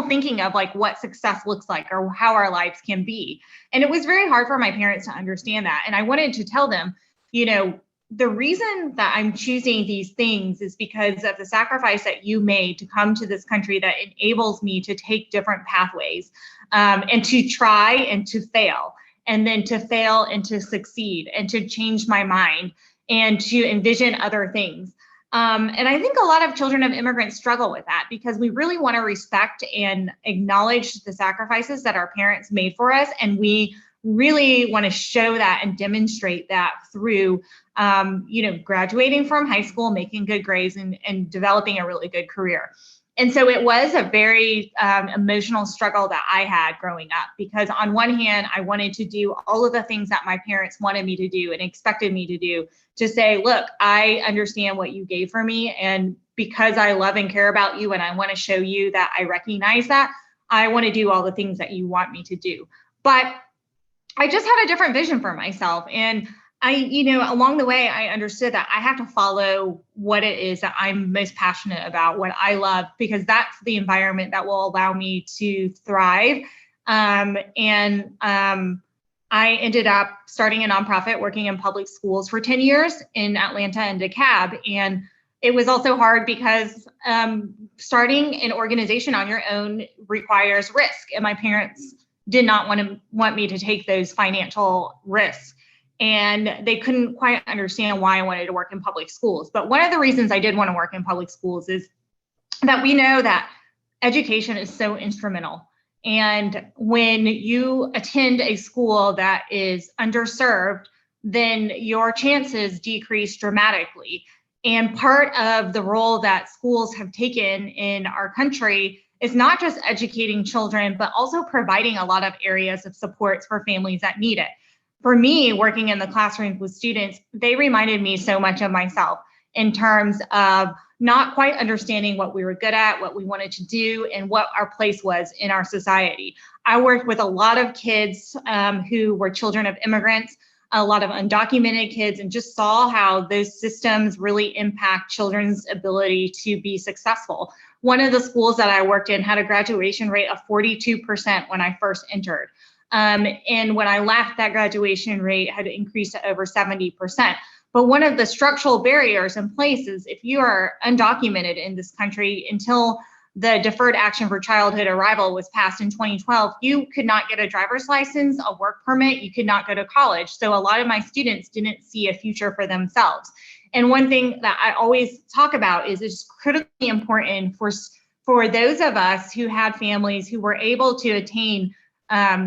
thinking of like what success looks like or how our lives can be. And it was very hard for my parents to understand that. And I wanted to tell them, you know, the reason that I'm choosing these things is because of the sacrifice that you made to come to this country that enables me to take different pathways, and to try and to fail, and then to fail and to succeed, and to change my mind and to envision other things. And I think a lot of children of immigrants struggle with that because we really want to respect and acknowledge the sacrifices that our parents made for us. And we really want to show that and demonstrate that through, you know, graduating from high school, making good grades, and developing a really good career. And so it was a very emotional struggle that I had growing up, because on one hand, I wanted to do all of the things that my parents wanted me to do and expected me to do, to say, look, I understand what you gave for me. And because I love and care about you and I want to show you that I recognize that, I want to do all the things that you want me to do. But I just had a different vision for myself. And I, you know, along the way, I understood that I have to follow what it is that I'm most passionate about, what I love, because that's the environment that will allow me to thrive. I ended up starting a nonprofit, working in public schools for 10 years in Atlanta and DeKalb. And it was also hard because starting an organization on your own requires risk. And my parents did not want me to take those financial risks. And they couldn't quite understand why I wanted to work in public schools. But one of the reasons I did want to work in public schools is that we know that education is so instrumental. And when you attend a school that is underserved, then your chances decrease dramatically. And part of the role that schools have taken in our country is not just educating children, but also providing a lot of areas of supports for families that need it. For me, working in the classrooms with students, they reminded me so much of myself in terms of not quite understanding what we were good at, what we wanted to do, and what our place was in our society. I worked with a lot of kids who were children of immigrants, a lot of undocumented kids, and just saw how those systems really impact children's ability to be successful. One of the schools that I worked in had a graduation rate of 42% when I first entered. And when I left, that graduation rate had increased to over 70%. But one of the structural barriers in place is if you are undocumented in this country, until the Deferred Action for Childhood Arrival was passed in 2012, you could not get a driver's license, a work permit, you could not go to college. So a lot of my students didn't see a future for themselves. And one thing that I always talk about is it's critically important for those of us who had families who were able to attain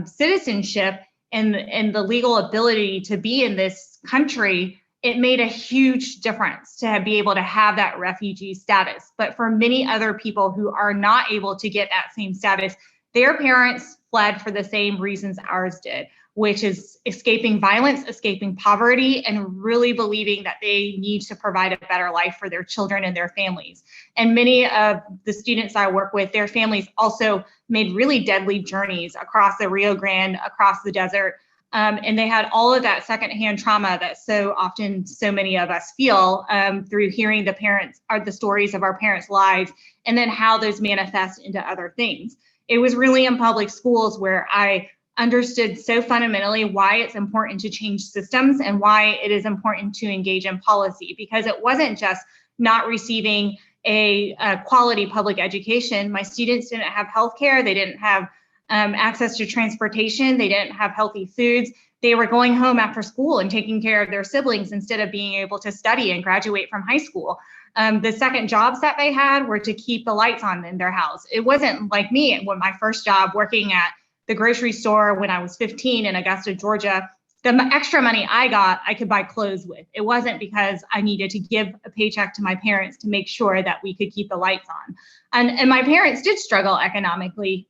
citizenship and the legal ability to be in this country. It made a huge difference to be able to have that refugee status. But for many other people who are not able to get that same status, their parents fled for the same reasons ours did, which is escaping violence, escaping poverty, and really believing that they need to provide a better life for their children and their families. And many of the students I work with, their families also made really deadly journeys across the Rio Grande, across the desert. And they had all of that secondhand trauma that so often so many of us feel through hearing the stories of our parents' lives, and then how those manifest into other things. It was really in public schools where I understood so fundamentally why it's important to change systems and why it is important to engage in policy, because it wasn't just not receiving a quality public education. My students didn't have healthcare, they didn't have access to transportation, they didn't have healthy foods. They were going home after school and taking care of their siblings instead of being able to study and graduate from high school. The second jobs that they had were to keep the lights on in their house. It wasn't like me when my first job working at the grocery store when I was 15 in Augusta, Georgia. The extra money I got, I could buy clothes with. It wasn't because I needed to give a paycheck to my parents to make sure that we could keep the lights on. And my parents did struggle economically.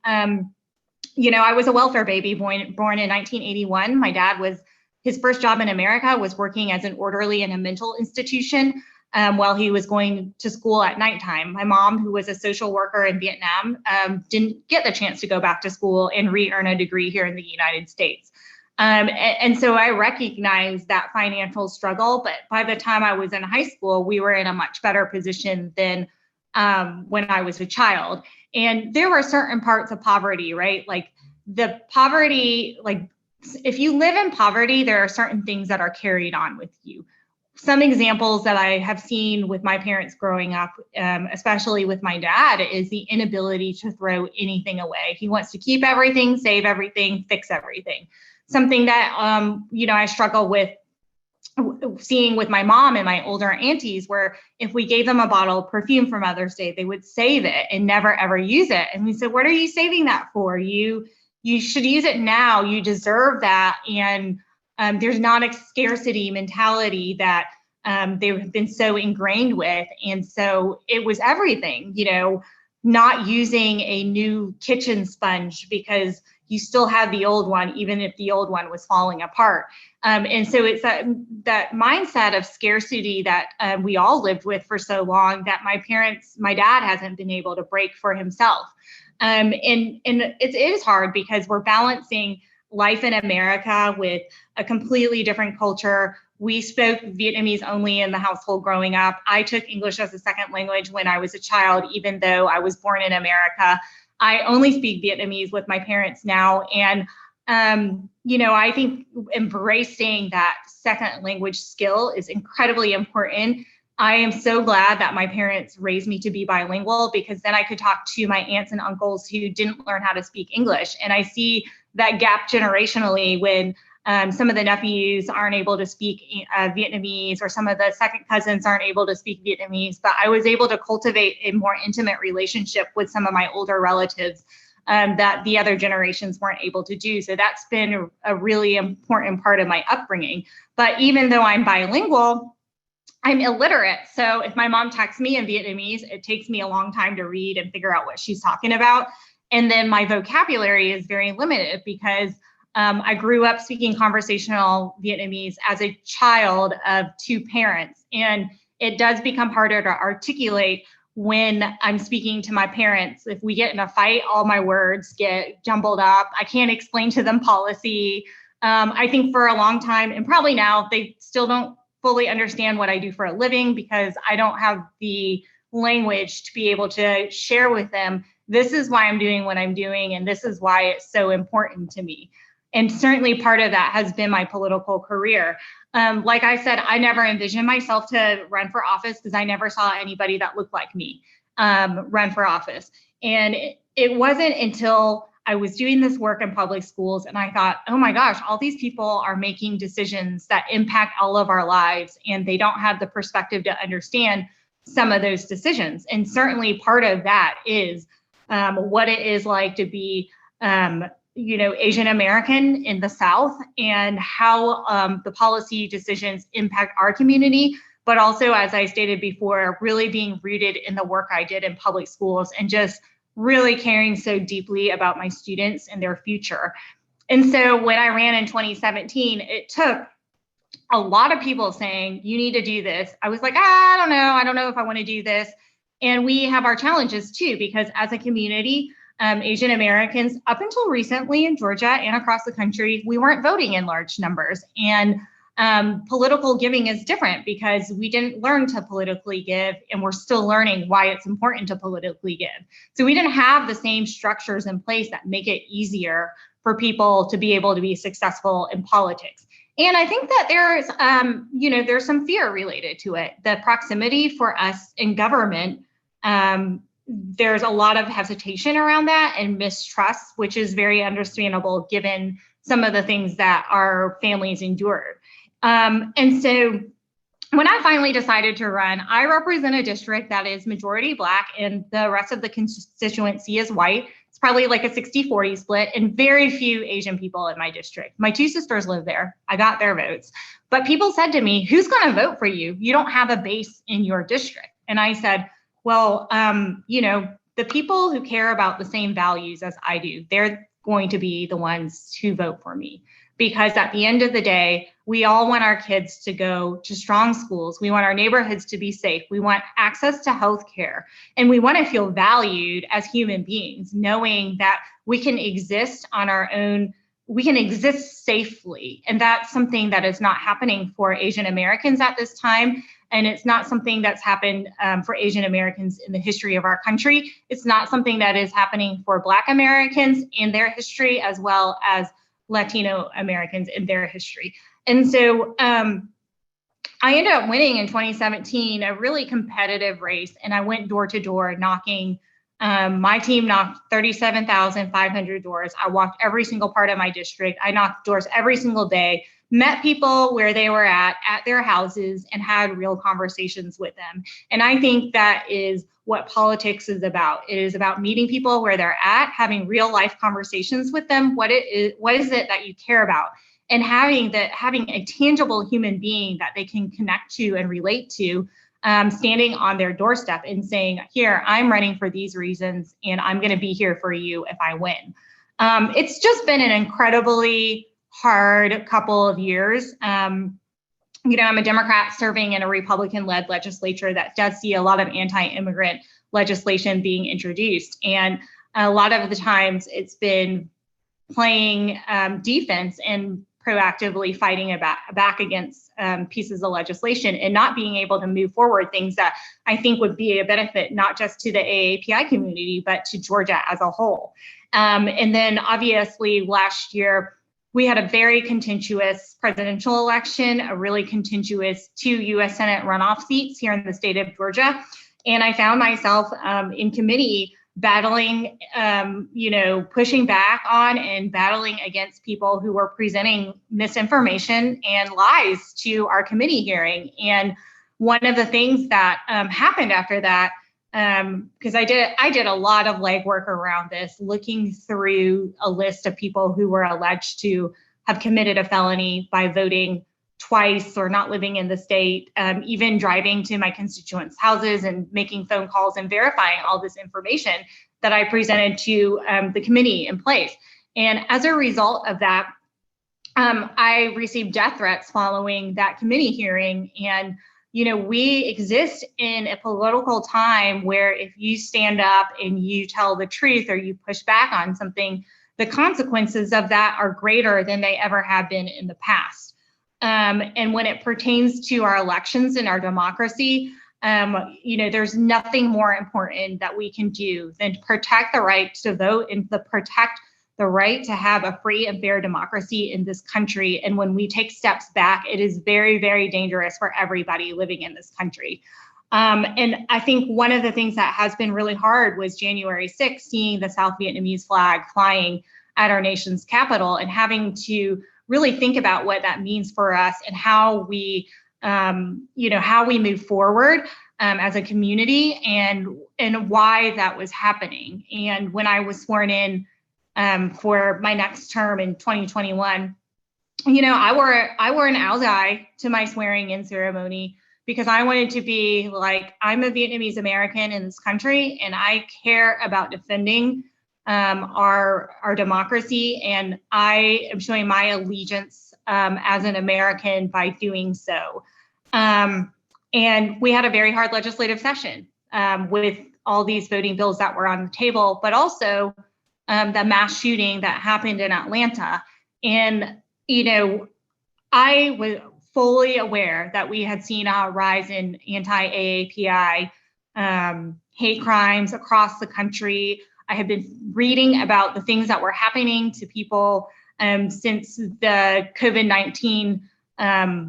You know, I was a welfare baby born in 1981. My dad his first job in America was working as an orderly in a mental institution. while he was going to school at nighttime. My mom, who was a social worker in Vietnam, didn't get the chance to go back to school and re-earn a degree here in the United States. And so I recognized that financial struggle, but by the time I was in high school, we were in a much better position than when I was a child. And there were certain parts of poverty, right? Like the poverty, like if you live in poverty, there are certain things that are carried on with you. Some examples that I have seen with my parents growing up, especially with my dad, is the inability to throw anything away. He wants to keep everything, save everything, fix everything. Something that, I struggle with seeing with my mom and my older aunties, where if we gave them a bottle of perfume for Mother's Day, they would save it and never ever use it. And we said, what are you saving that for? You should use it now. You deserve that. And there's not a scarcity mentality that they've been so ingrained with. And so it was everything, not using a new kitchen sponge because you still have the old one, even if the old one was falling apart. And so it's that mindset of scarcity that we all lived with for so long that my dad hasn't been able to break for himself. And it is hard because we're balancing life in America with a completely different culture. We spoke Vietnamese only in the household growing up. I took English as a second language when I was a child, even though I was born in America. I only speak Vietnamese with my parents now. And, I think embracing that second language skill is incredibly important. I am so glad that my parents raised me to be bilingual, because then I could talk to my aunts and uncles who didn't learn how to speak English. And I see that gap generationally when some of the nephews aren't able to speak Vietnamese, or some of the second cousins aren't able to speak Vietnamese, but I was able to cultivate a more intimate relationship with some of my older relatives that the other generations weren't able to do. So that's been a really important part of my upbringing. But even though I'm bilingual, I'm illiterate. So if my mom texts me in Vietnamese, it takes me a long time to read and figure out what she's talking about. And then my vocabulary is very limited because I grew up speaking conversational Vietnamese as a child of two parents. And it does become harder to articulate when I'm speaking to my parents. If we get in a fight, all my words get jumbled up. I can't explain to them policy. I think for a long time, and probably now, they still don't fully understand what I do for a living because I don't have the language to be able to share with them, this is why I'm doing what I'm doing, and this is why it's so important to me. And certainly part of that has been my political career. Like I said, I never envisioned myself to run for office because I never saw anybody that looked like me run for office. And it wasn't until I was doing this work in public schools and I thought, oh my gosh, all these people are making decisions that impact all of our lives, and they don't have the perspective to understand some of those decisions. And certainly part of that is what it is like to be Asian American in the South, and how the policy decisions impact our community, but also, as I stated before, really being rooted in the work I did in public schools and just really caring so deeply about my students and their future. And so when I ran in 2017, it took a lot of people saying, you need to do this. I was like, I don't know if I want to do this. And we have our challenges too, because as a community, Asian Americans, up until recently in Georgia and across the country, we weren't voting in large numbers. And political giving is different because we didn't learn to politically give, and we're still learning why it's important to politically give. So we didn't have the same structures in place that make it easier for people to be able to be successful in politics. And I think that there's some fear related to it. The proximity for us in government, there's a lot of hesitation around that and mistrust, which is very understandable given some of the things that our families endured. And so when I finally decided to run, I represent a district that is majority Black and the rest of the constituency is white. It's probably like a 60-40 split, and very few Asian people in my district. My two sisters live there. I got their votes. But people said to me, who's going to vote for you? You don't have a base in your district. And I said, well, the people who care about the same values as I do, they're going to be the ones who vote for me. because at the end of the day, we all want our kids to go to strong schools. We want our neighborhoods to be safe. We want access to healthcare, and we want to feel valued as human beings, knowing that we can exist on our own. We can exist safely. And that's something that is not happening for Asian Americans at this time. And it's not something that's happened for Asian Americans in the history of our country. It's not something that is happening for Black Americans in their history, as well as Latino Americans in their history. And so I ended up winning in 2017, a really competitive race. And I went door to door knocking. My team knocked 37,500 doors. I walked every single part of my district. I knocked doors every single day, met people where they were at their houses, and had real conversations with them. And I think that is what politics is about. It is about meeting people where they're at, having real life conversations with them. What is it that you care about? And having a tangible human being that they can connect to and relate to, standing on their doorstep and saying, here, I'm running for these reasons, and I'm going to be here for you if I win. It's just been an incredibly hard couple of years. I'm a Democrat serving in a Republican-led legislature that does see a lot of anti-immigrant legislation being introduced. And a lot of the times it's been playing defense and proactively fighting back against pieces of legislation, and not being able to move forward things that I think would be a benefit, not just to the AAPI community, but to Georgia as a whole. And then obviously last year, we had a very contentious presidential election, a really contentious 2 U.S. Senate runoff seats here in the state of Georgia. And I found myself in committee battling, pushing back on and battling against people who were presenting misinformation and lies to our committee hearing. And one of the things that happened after that, because I did a lot of legwork around this, looking through a list of people who were alleged to have committed a felony by voting twice or not living in the state, even driving to my constituents' houses and making phone calls and verifying all this information that I presented to the committee in place. And as a result of that, I received death threats following that committee hearing. And we exist in a political time where if you stand up and you tell the truth or you push back on something, the consequences of that are greater than they ever have been in the past. And when it pertains to our elections and our democracy, there's nothing more important that we can do than to protect the right to vote and to protect the right to have a free and fair democracy in this country. And when we take steps back, it is very, very dangerous for everybody living in this country. And I think one of the things that has been really hard was January 6th, seeing the South Vietnamese flag flying at our nation's capital and having to really think about what that means for us and how we, how we move forward as a community and why that was happening. And when I was sworn in for my next term in 2021, I wore an owl tie to my swearing in ceremony because I wanted to be like, I'm a Vietnamese American in this country, and I care about defending our democracy, and I am showing my allegiance as an American by doing so. And we had a very hard legislative session with all these voting bills that were on the table, but also the mass shooting that happened in Atlanta. And, I was fully aware that we had seen a rise in anti-AAPI hate crimes across the country. I have been reading about the things that were happening to people since the COVID-19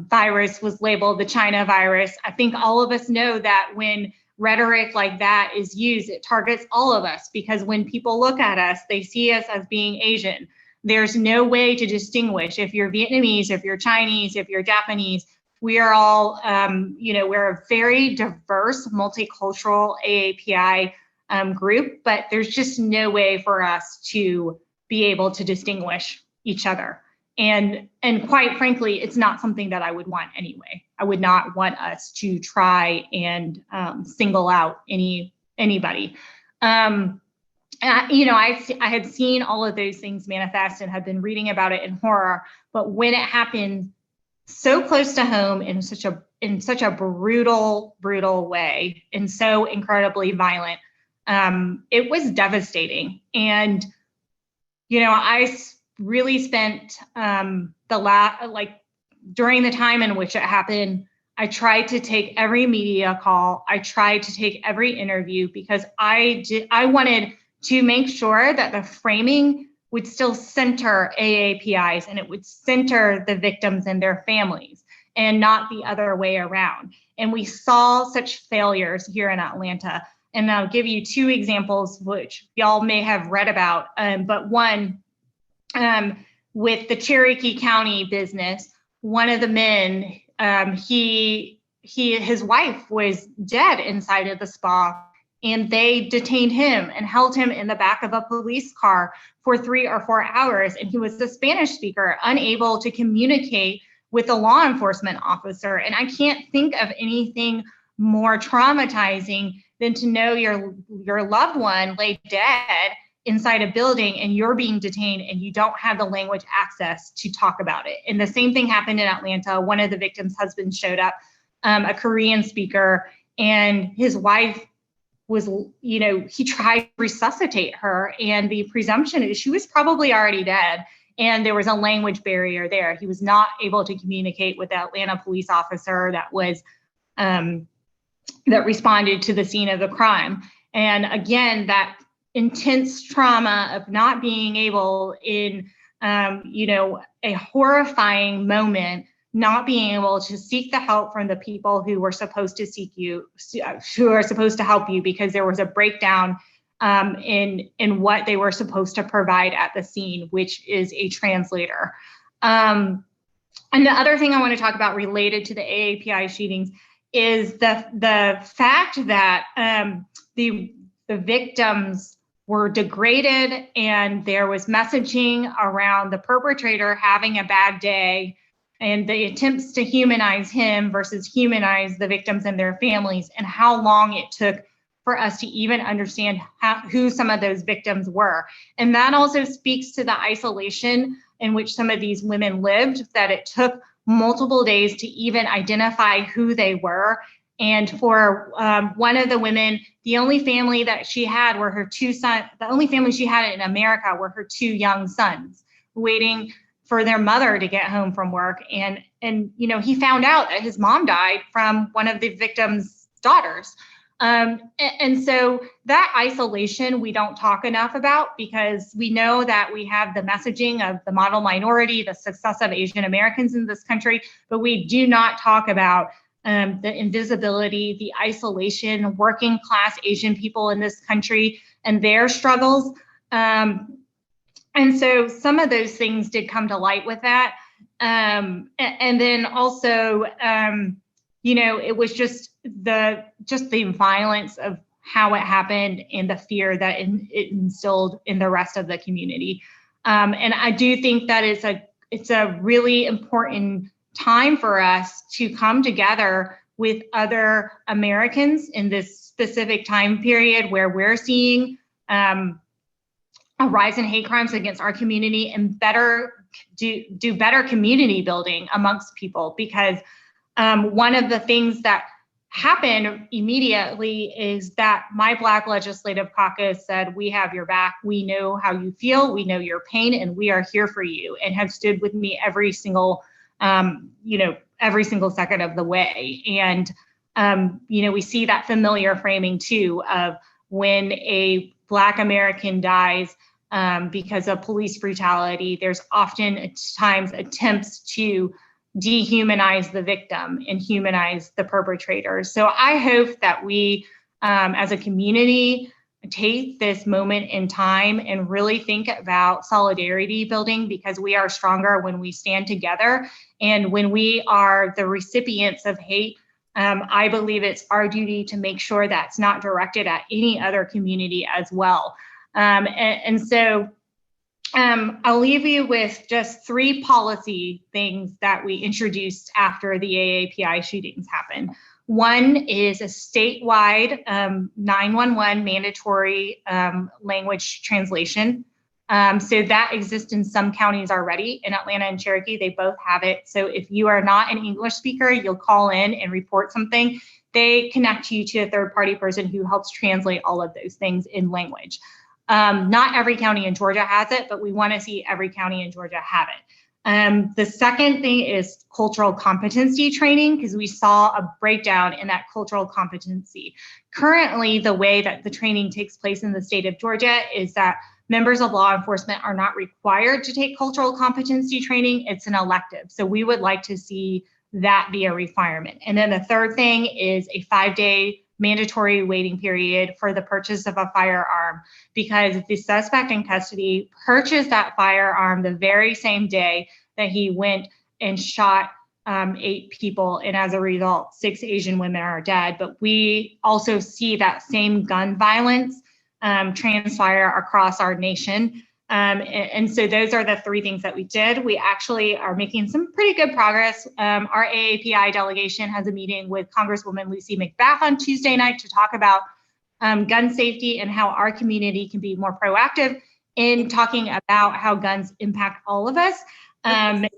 virus was labeled the China virus. I think all of us know that when rhetoric like that is used, it targets all of us, because when people look at us, they see us as being Asian. There's no way to distinguish if you're Vietnamese, if you're Chinese, if you're Japanese. We are all, we're a very diverse, multicultural AAPI group, but there's just no way for us to be able to distinguish each other. And quite frankly, it's not something that I would want anyway. I would not want us to try and single out anybody. And I had seen all of those things manifest and had been reading about it in horror, but when it happened so close to home in such a brutal way and so incredibly violent, it was devastating. And I really spent during the time in which it happened, I tried to take every media call. I tried to take every interview because I wanted to make sure that the framing would still center AAPIs and it would center the victims and their families and not the other way around. And we saw such failures here in Atlanta. And I'll give you two examples, which y'all may have read about, but one, with the Cherokee County business, one of the men, his wife was dead inside of the spa, and they detained him and held him in the back of a police car for 3 or 4 hours. And he was a Spanish speaker, unable to communicate with a law enforcement officer. And I can't think of anything more traumatizing than to know your loved one lay dead inside a building and you're being detained and you don't have the language access to talk about it. And the same thing happened in Atlanta. One of the victims' husbands showed up, a Korean speaker, and his wife was, he tried to resuscitate her, and the presumption is she was probably already dead. And there was a language barrier there. He was not able to communicate with the Atlanta police officer that was, that responded to the scene of the crime. And again, that intense trauma of not being able in, a horrifying moment, not being able to seek the help from the people who were supposed to seek you, who are supposed to help you, because there was a breakdown in what they were supposed to provide at the scene, which is a translator. And the other thing I want to talk about related to the AAPI shootings is the fact that the victims were degraded, and there was messaging around the perpetrator having a bad day and the attempts to humanize him versus humanize the victims and their families, and how long it took for us to even understand who some of those victims were. And that also speaks to the isolation in which some of these women lived, that it took multiple days to even identify who they were. And for one of the women, the only family that she had were her two sons. The only family she had in America were her two young sons, waiting for their mother to get home from work. And he found out that his mom died from one of the victims' daughters. And so that isolation we don't talk enough about, because we know that we have the messaging of the model minority, the success of Asian Americans in this country, but we do not talk about the invisibility, the isolation, working class Asian people in this country and their struggles. And so some of those things did come to light with that. And then also, it was just the violence of how it happened and the fear that it instilled in the rest of the community. And I do think that it's a really important time for us to come together with other Americans in this specific time period where we're seeing a rise in hate crimes against our community, and do better community building amongst people. Because one of the things that happened immediately is that my Black Legislative Caucus said, we have your back, we know how you feel, we know your pain, and we are here for you, and have stood with me every single second of the way. And, we see that familiar framing too of when a Black American dies because of police brutality, there's often times attempts to dehumanize the victim and humanize the perpetrator. So I hope that we, as a community, take this moment in time and really think about solidarity building, because we are stronger when we stand together. And when we are the recipients of hate, I believe it's our duty to make sure that's not directed at any other community as well. So I'll leave you with just 3 policy things that we introduced after the AAPI shootings happened. One is a statewide 911 mandatory language translation. So that exists in some counties already. In Atlanta and Cherokee, they both have it. So if you are not an English speaker, you'll call in and report something. They connect you to a third-party person who helps translate all of those things in language. Not every county in Georgia has it, but we want to see every county in Georgia have it. The second thing is cultural competency training, because we saw a breakdown in that cultural competency. Currently, the way that the training takes place in the state of Georgia is that members of law enforcement are not required to take cultural competency training. It's an elective. So we would like to see that be a requirement. And then the third thing is a 5-day mandatory waiting period for the purchase of a firearm, because if the suspect in custody purchased that firearm the very same day that he went and shot 8 people, and as a result, 6 Asian women are dead. But we also see that same gun violence transpire across our nation. And so those are the 3 things that we did. We actually are making some pretty good progress. Our AAPI delegation has a meeting with Congresswoman Lucy McBath on Tuesday night to talk about gun safety and how our community can be more proactive in talking about how guns impact all of us. Thank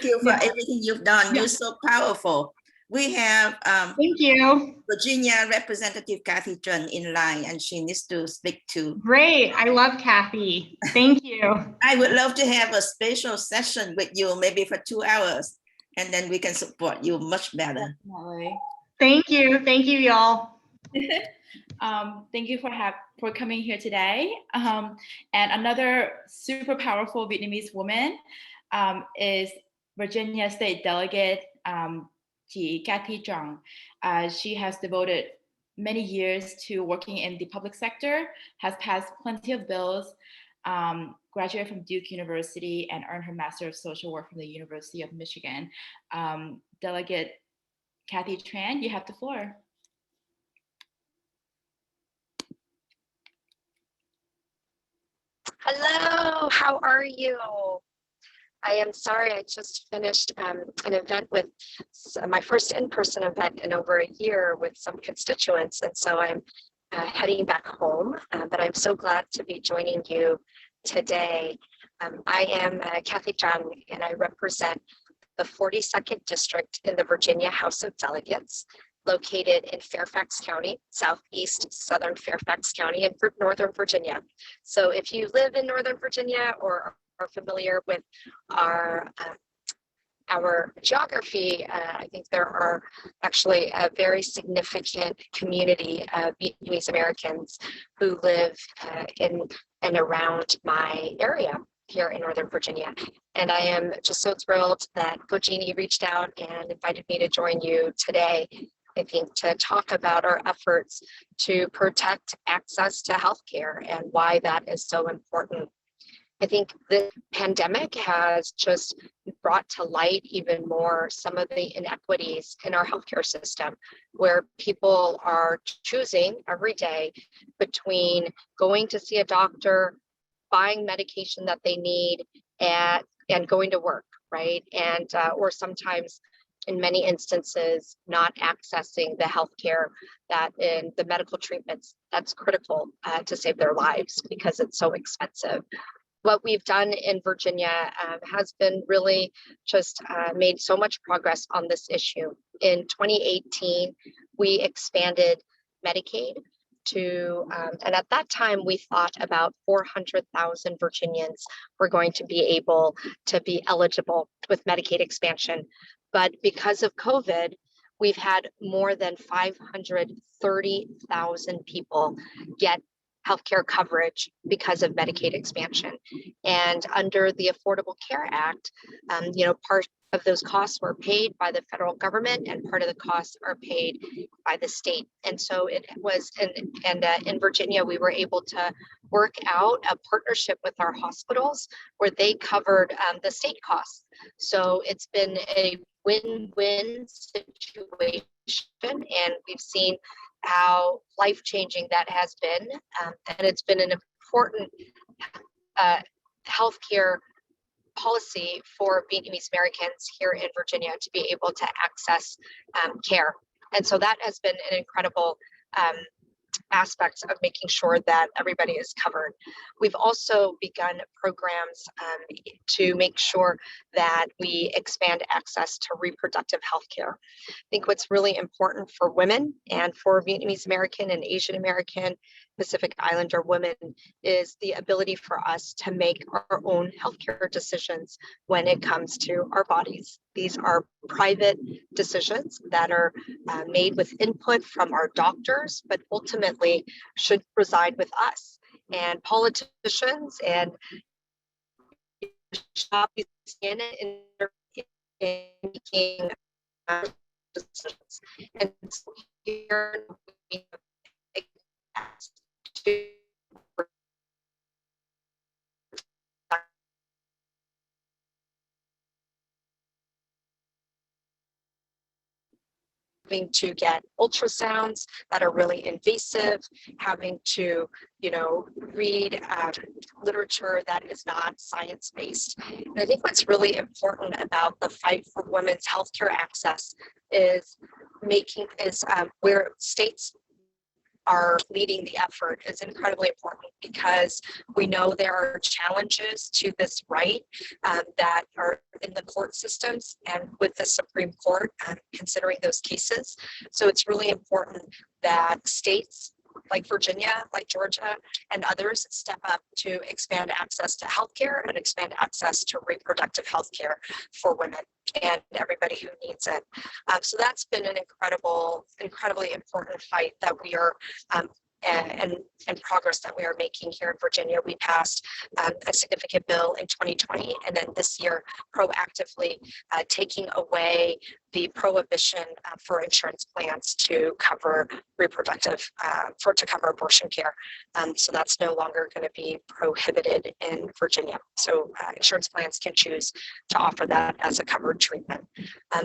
you for everything you've done. You're so powerful. We have thank you, Virginia Representative Kathy Tran in line, and she needs to speak too. Great, I love Kathy. Thank you. I would love to have a special session with you, maybe for 2 hours, and then we can support you much better. Definitely. Thank you, y'all. Thank you for coming here today. And another super powerful Vietnamese woman is Virginia State Delegate chị Kathy Duong. She has devoted many years to working in the public sector, has passed plenty of bills, graduated from Duke University, and earned her Master of Social Work from the University of Michigan. Delegate Kathy Tran, you have the floor. Hello, how are you? I am sorry, I just finished an event with my first in-person event in over a year with some constituents, and so I'm heading back home, but I'm so glad to be joining you today. I am Kathy Tran, and I represent the 42nd District in the Virginia House of Delegates, located in Fairfax County, southeast southern Fairfax County in Northern Virginia. So if you live in Northern Virginia or are familiar with our geography, I think there are actually a very significant community of Vietnamese Americans who live in and around my area here in Northern Virginia. And I am just so thrilled that Gojini reached out and invited me to join you today, I think, to talk about our efforts to protect access to healthcare and why that is so important. I think the pandemic has just brought to light even more some of the inequities in our healthcare system, where people are choosing every day between going to see a doctor, buying medication that they need, and going to work, right? And or sometimes, in many instances, not accessing the healthcare that in the medical treatments that's critical to save their lives because it's so expensive. What we've done in Virginia has been really just made so much progress on this issue. In 2018, we expanded Medicaid to, and at that time we thought about 400,000 Virginians were going to be able to be eligible with Medicaid expansion. But because of COVID, we've had more than 530,000 people get healthcare coverage because of Medicaid expansion. And under the Affordable Care Act, part of those costs were paid by the federal government and part of the costs are paid by the state. And so it was, in Virginia, we were able to work out a partnership with our hospitals where they covered the state costs. So it's been a win-win situation, and we've seen how life-changing that has been, and it's been an important healthcare policy for Vietnamese Americans here in Virginia to be able to access care. And so that has been an incredible aspects of making sure that everybody is covered. We've also begun programs to make sure that we expand access to reproductive health care. I think what's really important for women and for Vietnamese American and Asian American Pacific Islander women is the ability for us to make our own healthcare decisions when it comes to our bodies. These are private decisions that are made with input from our doctors, but ultimately should reside with us. And politicians and in making decisions. And so here we to having to get ultrasounds that are really invasive, having to, read literature that is not science-based. And I think what's really important about the fight for women's healthcare access is where states are leading the effort is incredibly important, because we know there are challenges to this right that are in the court systems and with the Supreme Court considering those cases. So it's really important that states like Virginia, like Georgia, and others step up to expand access to healthcare and expand access to reproductive healthcare for women and everybody who needs it. So that's been an incredibly important fight that we are and progress that we are making here in Virginia. We passed a significant bill in 2020, and then this year proactively taking away the prohibition for insurance plans to cover to cover abortion care. So that's no longer going to be prohibited in Virginia. So insurance plans can choose to offer that as a covered treatment.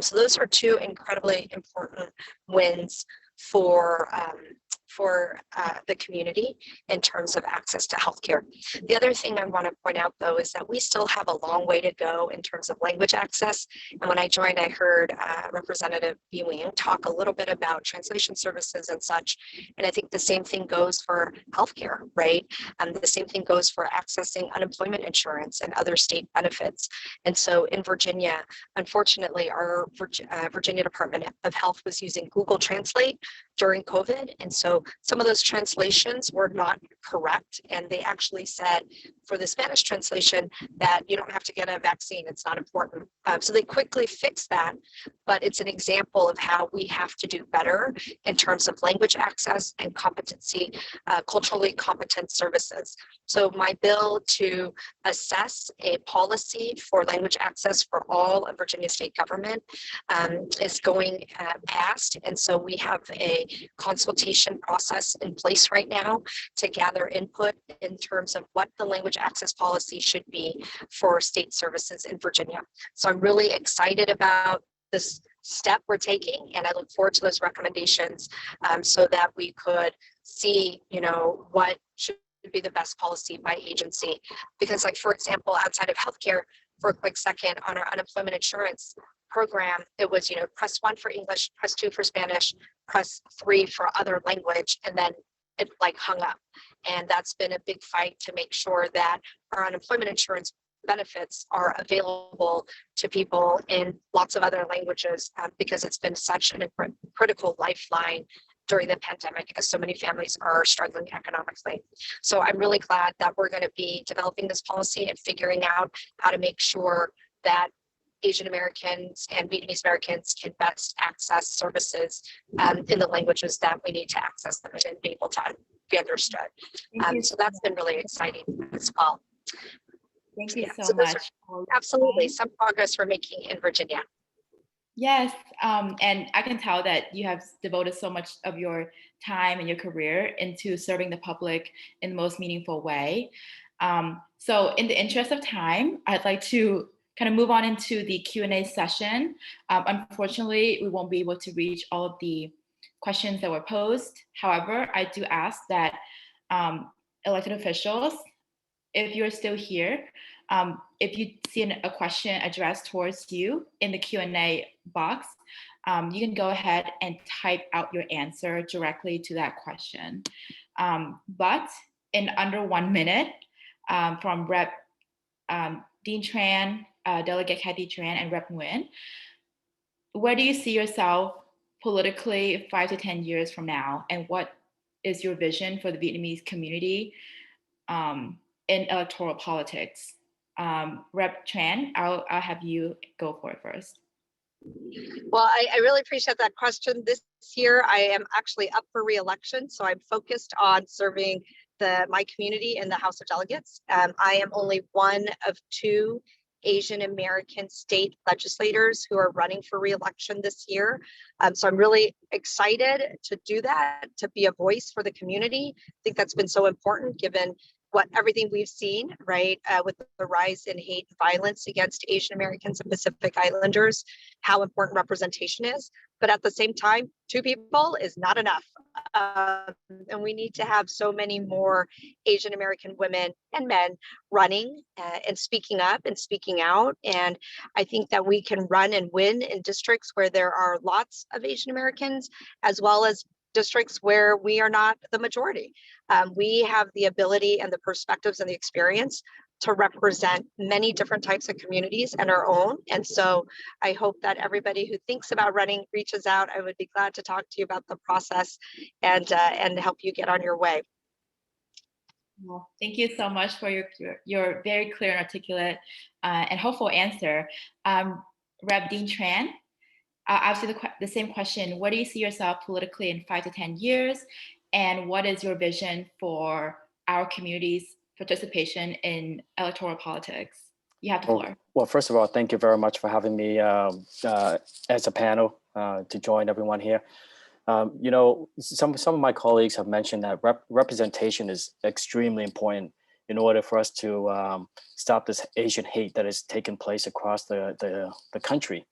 So those are two incredibly important wins for the community in terms of access to healthcare. The other thing I want to point out, though, is that we still have a long way to go in terms of language access. And when I joined, I heard Representative Nguyen talk a little bit about translation services and such. And I think the same thing goes for healthcare, right? The same thing goes for accessing unemployment insurance and other state benefits. And so in Virginia, unfortunately, our Virginia Department of Health was using Google Translate during COVID. And so some of those translations were not correct. And they actually said for the Spanish translation that you don't have to get a vaccine, it's not important. So they quickly fixed that, but it's an example of how we have to do better in terms of language access and competency, culturally competent services. So my bill to assess a policy for language access for all of Virginia state government is going past. And so we have a consultation process in place right now to gather input in terms of what the language access policy should be for state services in Virginia. So I'm really excited about this step we're taking, and I look forward to those recommendations so that we could see, what should be the best policy by agency. Because, like, for example, outside of healthcare, for a quick second, on our unemployment insurance program, it was, press 1 for English, press 2 for Spanish, press 3 for other language, and then it hung up. And that's been a big fight to make sure that our unemployment insurance benefits are available to people in lots of other languages because it's been such a critical lifeline during the pandemic, as so many families are struggling economically. So I'm really glad that we're going to be developing this policy and figuring out how to make sure that Asian Americans and Vietnamese Americans can best access services in the languages that we need to access them and be able to be understood. So that's been really exciting as well. Thank you so much. Absolutely, some progress we're making in Virginia. Yes, and I can tell that you have devoted so much of your time and your career into serving the public in the most meaningful way. So in the interest of time, I'd like to kind of move on into the Q&A session. Unfortunately, we won't be able to reach all of the questions that were posed. However, I do ask that elected officials, if you're still here, If you see a question addressed towards you in the Q&A box, you can go ahead and type out your answer directly to that question. But in under 1 minute, from Rep. Dean Tran, Delegate Kathy Tran, and Rep. Nguyen, where do you see yourself politically 5 to 10 years from now? And what is your vision for the Vietnamese community in electoral politics? Rep. Tran, I'll have you go for it first. Well, I really appreciate that question. This year, I am actually up for re-election, so I'm focused on serving my community in the House of Delegates. I am only one of 2 Asian American state legislators who are running for re-election this year. So I'm really excited to do that, to be a voice for the community. I think that's been so important given everything we've seen, right, with the rise in hate and violence against Asian Americans and Pacific Islanders, how important representation is. But at the same time, 2 people is not enough. And we need to have so many more Asian American women and men running and speaking up and speaking out. And I think that we can run and win in districts where there are lots of Asian Americans, as well as districts where we are not the majority. We have the ability and the perspectives and the experience to represent many different types of communities and our own. And so I hope that everybody who thinks about running reaches out. I would be glad to talk to you about the process and help you get on your way. Well, thank you so much for your very clear and articulate and hopeful answer. Rep. Dean Tran, I'll ask you the same question. Where do you see yourself politically in 5 to 10 years? And what is your vision for our community's participation in electoral politics? You have the floor. Well, first of all, thank you very much for having me as a panel to join everyone here. You know, some of my colleagues have mentioned that representation is extremely important in order for us to stop this Asian hate that is taking place across the country.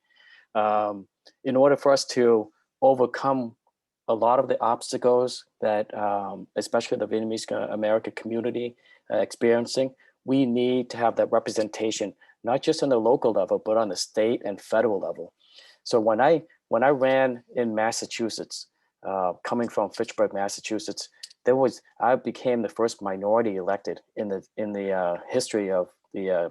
In order for us to overcome a lot of the obstacles that especially the Vietnamese American community experiencing, we need to have that representation, not just on the local level, but on the state and federal level. So when I ran in Massachusetts, coming from Fitchburg, Massachusetts, I became the first minority elected in the history of the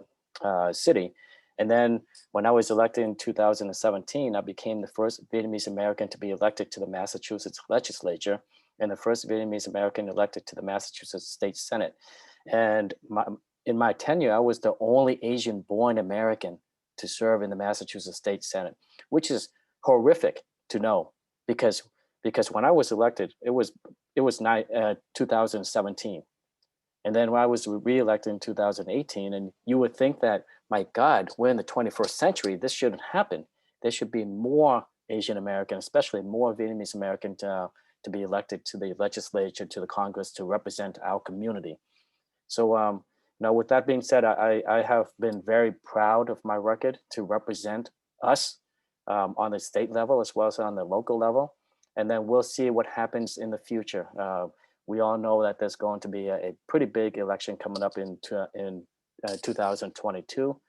city. And then when I was elected in 2017, I became the first Vietnamese American to be elected to the Massachusetts legislature and the first Vietnamese American elected to the Massachusetts State Senate. And in my tenure, I was the only Asian born American to serve in the Massachusetts State Senate, which is horrific to know because when I was elected, it was 2017. And then when I was reelected in 2018, and you would think that, my God, we're in the 21st century, this shouldn't happen. There should be more Asian American, especially more Vietnamese American to be elected to the legislature, to the Congress, to represent our community. So now with that being said, I have been very proud of my record to represent us on the state level as well as on the local level. And then we'll see what happens in the future. We all know that there's going to be a pretty big election coming up in 2022,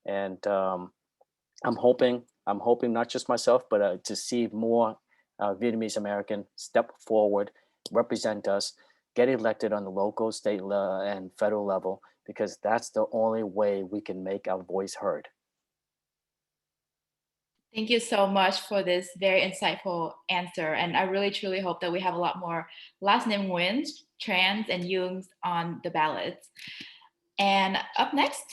and I'm hoping not just myself, but to see more Vietnamese American step forward, represent us, get elected on the local, state, and federal level, because that's the only way we can make our voice heard. Thank you so much for this very insightful answer. And I really, truly hope that we have a lot more last name Nguyen, Trans, and Yungs on the ballots. And up next,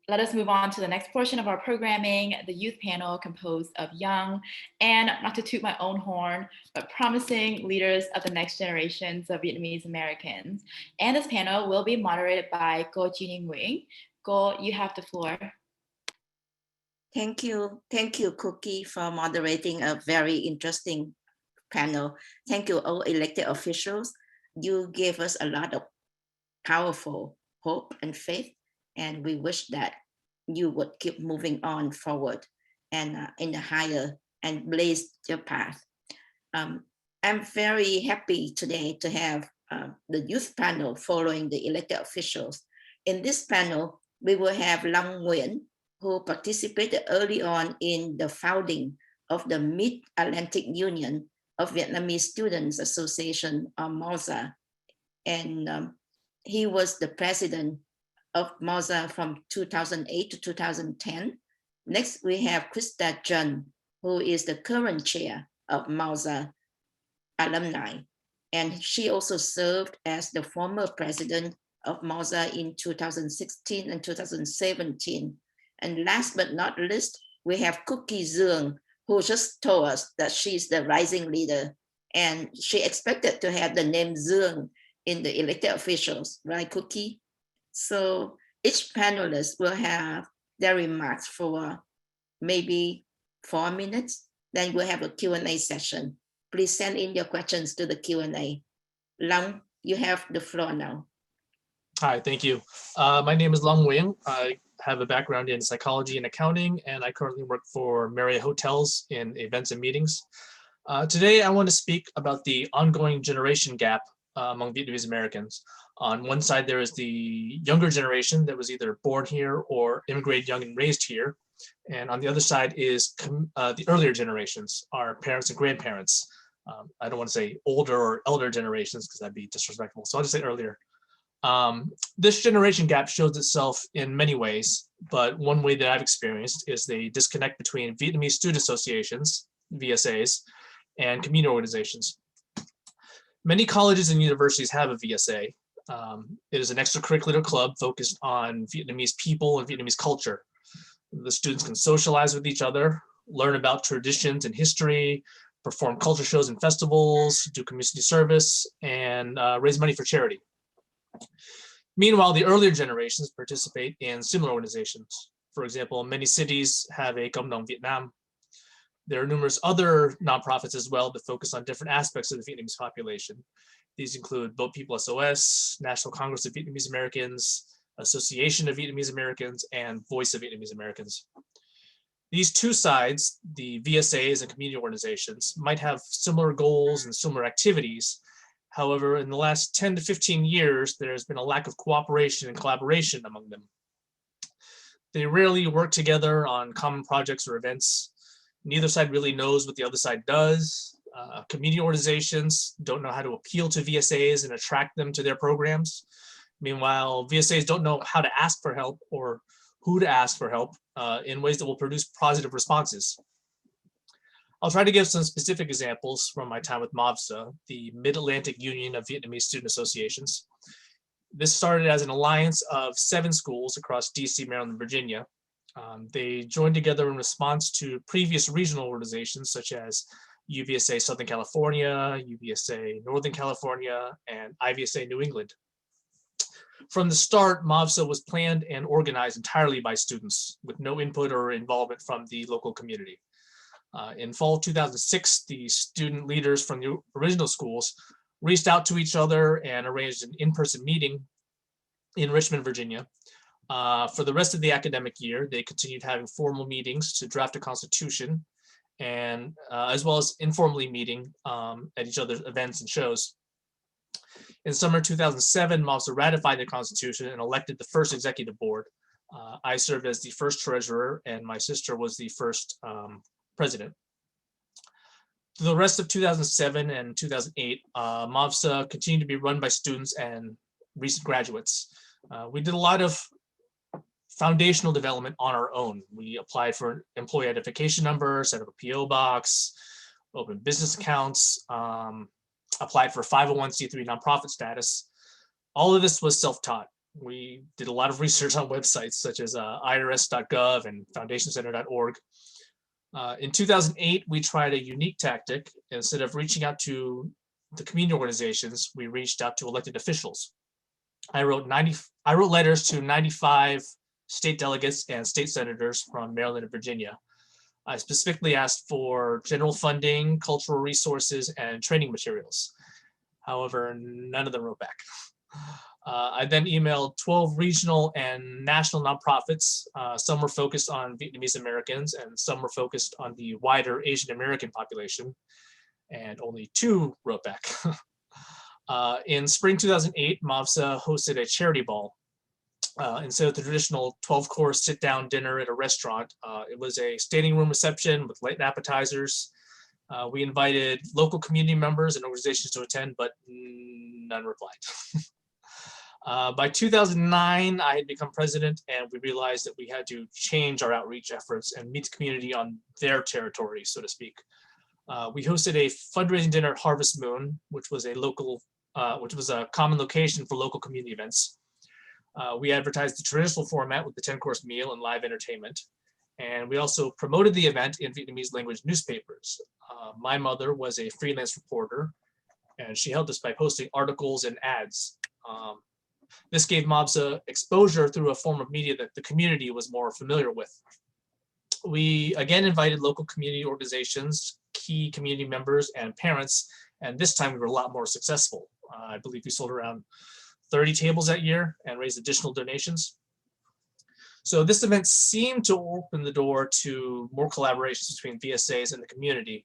let us move on to the next portion of our programming, the youth panel composed of young and, not to toot my own horn, but promising leaders of the next generations of Vietnamese Americans. And this panel will be moderated by Cô Nguyen. Cô, you have the floor. Thank you, Cookie, for moderating a very interesting panel. Thank you, all elected officials. You gave us a lot of powerful hope and faith, and we wish that you would keep moving on forward and in the higher and blaze your path. I'm very happy today to have the youth panel following the elected officials. In this panel, we will have Nguyen, who participated early on in the founding of the Mid-Atlantic Union of Vietnamese Students Association, or MAUVSA. And he was the president of MAUVSA from 2008 to 2010. Next, we have Crysta, who is the current chair of MAUVSA Alumni. And she also served as the former president of MAUVSA in 2016 and 2017. And last but not least, we have Cookie Duong, who just told us that she's the rising leader. And she expected to have the name Duong in the elected officials, right, Cookie? So each panelist will have their remarks for maybe 4 minutes. Then we'll have a Q&A session. Please send in your questions to the Q&A. Long, you have the floor now. Hi, thank you. My name is Nguyen. I have a background in psychology and accounting, and I currently work for Marriott Hotels in events and meetings. Today, I want to speak about the ongoing generation gap among Vietnamese Americans. On one side, there is the younger generation that was either born here or immigrated young and raised here. And on the other side is the earlier generations, our parents and grandparents. I don't want to say older or elder generations because that'd be disrespectful. So I'll just say earlier. This generation gap shows itself in many ways, but one way that I've experienced is the disconnect between Vietnamese student associations, VSAs, and community organizations. Many colleges and universities have a VSA. It is an extracurricular club focused on Vietnamese people and Vietnamese culture. The students can socialize with each other, learn about traditions and history, perform culture shows and festivals, do community service, and raise money for charity. Meanwhile, the earlier generations participate in similar organizations. For example, many cities have a Cộng đồng Việt Nam. There are numerous other nonprofits as well that focus on different aspects of the Vietnamese population. These include Boat People SOS, National Congress of Vietnamese Americans, Association of Vietnamese Americans, and Voice of Vietnamese Americans. These two sides, the VSAs and community organizations, might have similar goals and similar activities. However, in the last 10 to 15 years, there's been a lack of cooperation and collaboration among them. They rarely work together on common projects or events. Neither side really knows what the other side does. Community organizations don't know how to appeal to VSAs and attract them to their programs. Meanwhile, VSAs don't know how to ask for help or who to ask for help in ways that will produce positive responses. I'll try to give some specific examples from my time with MAUVSA, the Mid-Atlantic Union of Vietnamese Student Associations. This started as an alliance of 7 schools across DC, Maryland, and Virginia. They joined together in response to previous regional organizations such as UVSA Southern California, UVSA Northern California, and IVSA New England. From the start, MAUVSA was planned and organized entirely by students with no input or involvement from the local community. In fall 2006, the student leaders from the original schools reached out to each other and arranged an in-person meeting in Richmond, Virginia. For the rest of the academic year, they continued having formal meetings to draft a constitution, and as well as informally meeting at each other's events and shows. In summer 2007, MAUVSA ratified the constitution and elected the first executive board. I served as the first treasurer, and my sister was the first president. Through the rest of 2007 and 2008, MAUVSA continued to be run by students and recent graduates. We did a lot of foundational development on our own. We applied for an employee identification number, set up a PO box, opened business accounts, applied for 501c3 nonprofit status. All of this was self-taught. We did a lot of research on websites such as irs.gov and foundationcenter.org. In 2008, we tried a unique tactic. Instead of reaching out to the community organizations, we reached out to elected officials. I wrote letters to 95 state delegates and state senators from Maryland and Virginia. I specifically asked for general funding, cultural resources, and training materials. However, none of them wrote back. I then emailed 12 regional and national nonprofits. Some were focused on Vietnamese Americans and some were focused on the wider Asian American population, and only 2 wrote back. In spring 2008, MAUVSA hosted a charity ball. Instead of the traditional 12-course sit-down dinner at a restaurant, it was a standing room reception with light appetizers. We invited local community members and organizations to attend, but none replied. By 2009, I had become president, and we realized that we had to change our outreach efforts and meet the community on their territory, so to speak. We hosted a fundraising dinner at Harvest Moon, which was a common location for local community events. We advertised the traditional format with the 10-course meal and live entertainment. And we also promoted the event in Vietnamese language newspapers. My mother was a freelance reporter, and she helped us by posting articles and ads. This gave MAUVSA exposure through a form of media that the community was more familiar with. We again invited local community organizations, key community members, and parents, and this time we were a lot more successful. I believe we sold around 30 tables that year and raised additional donations. So this event seemed to open the door to more collaborations between VSAs and the community.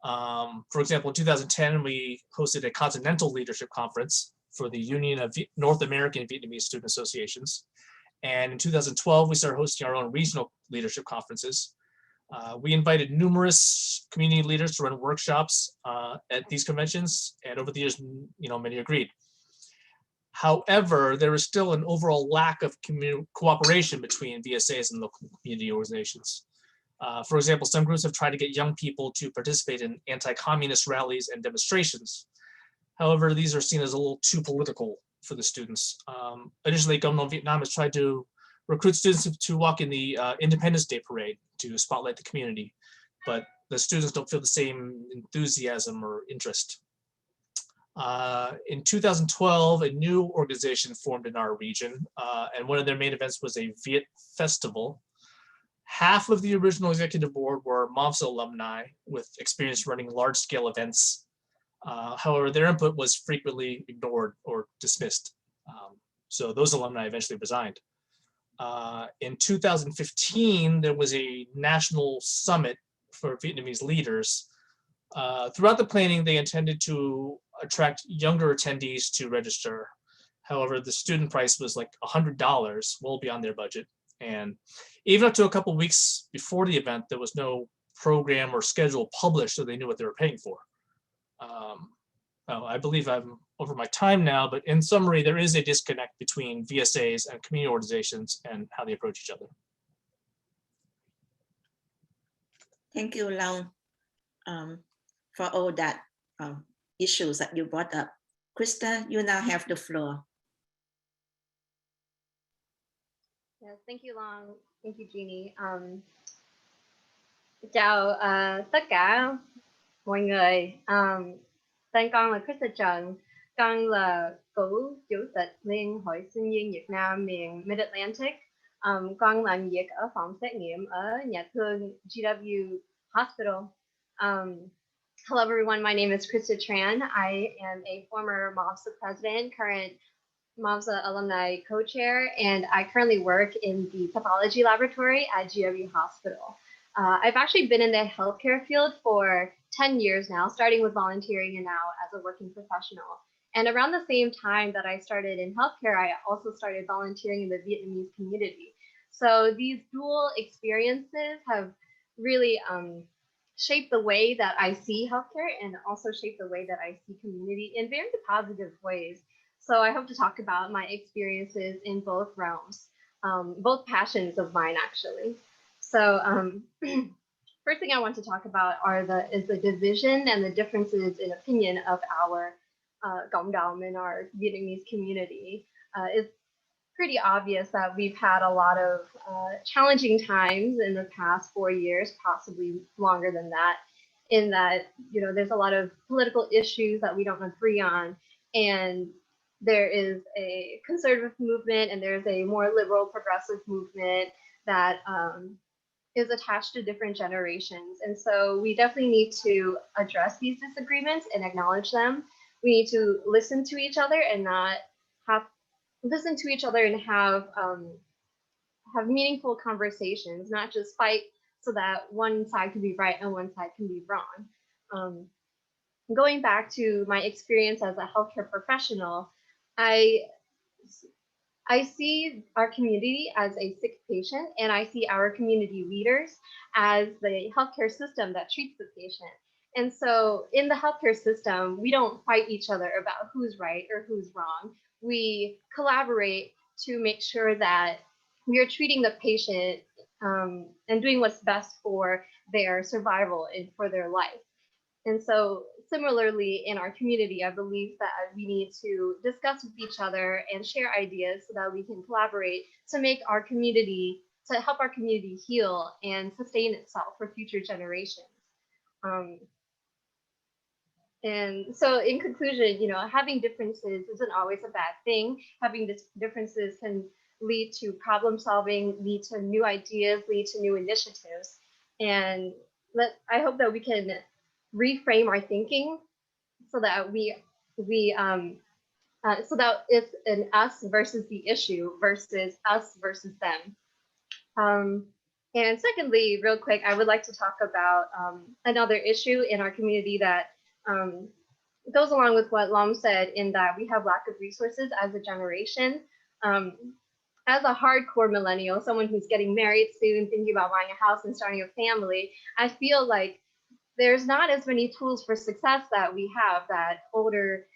For example, in 2010, we hosted a continental leadership conference for the Union of North American Vietnamese Student Associations. And in 2012, we started hosting our own regional leadership conferences. We invited numerous community leaders to run workshops at these conventions, and over the years, many agreed. However, there is still an overall lack of cooperation between VSAs and local community organizations. For example, some groups have tried to get young people to participate in anti-communist rallies and demonstrations. However, these are seen as a little too political for the students. Additionally, Government of Vietnam has tried to recruit students to walk in the Independence Day parade to spotlight the community, but the students don't feel the same enthusiasm or interest. In 2012, a new organization formed in our region, and one of their main events was a Viet Festival. Half of the original executive board were MAUVSA alumni with experience running large-scale events. However, their input was frequently ignored or dismissed. So those alumni eventually resigned. In 2015, there was a national summit for Vietnamese leaders. Throughout the planning, they intended to attract younger attendees to register. However, the student price was like $100, well beyond their budget. And even up to a couple of weeks before the event, there was no program or schedule published, so they knew what they were paying for. I believe I'm over my time now, but in summary, there is a disconnect between VSAs and community organizations and how they approach each other. Thank you, Long, for all that issues that you brought up. Crysta, you now have the floor. Yes, thank you, Long. Thank you, Jeannie. Chào tất cả mọi người. Tên con là Crysta Trần. Con là cựu chủ tịch Liên hội sinh viên Việt Nam miền Mid-Atlantic. Con làm việc ở phòng xét nghiệm ở nhà thương GW Hospital. Hello, everyone. My name is Crysta Tran. I am a former MAUVSA president, current MAUVSA alumni co-chair, and I currently work in the pathology laboratory at GW Hospital. I've actually been in the healthcare field for 10 years now, starting with volunteering and now as a working professional. And around the same time that I started in healthcare, I also started volunteering in the Vietnamese community. So these dual experiences have really shaped the way that I see healthcare and also shaped the way that I see community in very positive ways. So I hope to talk about my experiences in both realms, both passions of mine, actually. So first thing I want to talk about is the division and the differences in opinion of our Cộng đồng in our Vietnamese community. It's pretty obvious that we've had a lot of challenging times in the past 4 years, possibly longer than that, in that, there's a lot of political issues that we don't agree on. And there is a conservative movement and there's a more liberal progressive movement that is attached to different generations. And so we definitely need to address these disagreements and acknowledge them. We need to listen to each other and not have meaningful conversations, not just fight so that one side can be right and one side can be wrong. Going back to my experience as a healthcare professional, I I see our community as a sick patient, and I see our community leaders as the healthcare system that treats the patient. And so in the healthcare system, we don't fight each other about who's right or who's wrong. We collaborate to make sure that we are treating the patient and doing what's best for their survival and for their life. And so similarly in our community, I believe that we need to discuss with each other and share ideas so that we can collaborate to make our community, to help our community heal and sustain itself for future generations. And so in conclusion, you know, having differences isn't always a bad thing. Having differences can lead to problem solving, lead to new ideas, lead to new initiatives. And I hope that we can reframe our thinking so that so that it's an us versus the issue versus us versus them. And secondly, real quick, I would like to talk about another issue in our community that goes along with what Lom said, in that we have lack of resources as a generation. As a hardcore millennial, someone who's getting married soon, thinking about buying a house and starting a family, I feel like there's not as many tools for success that we have that older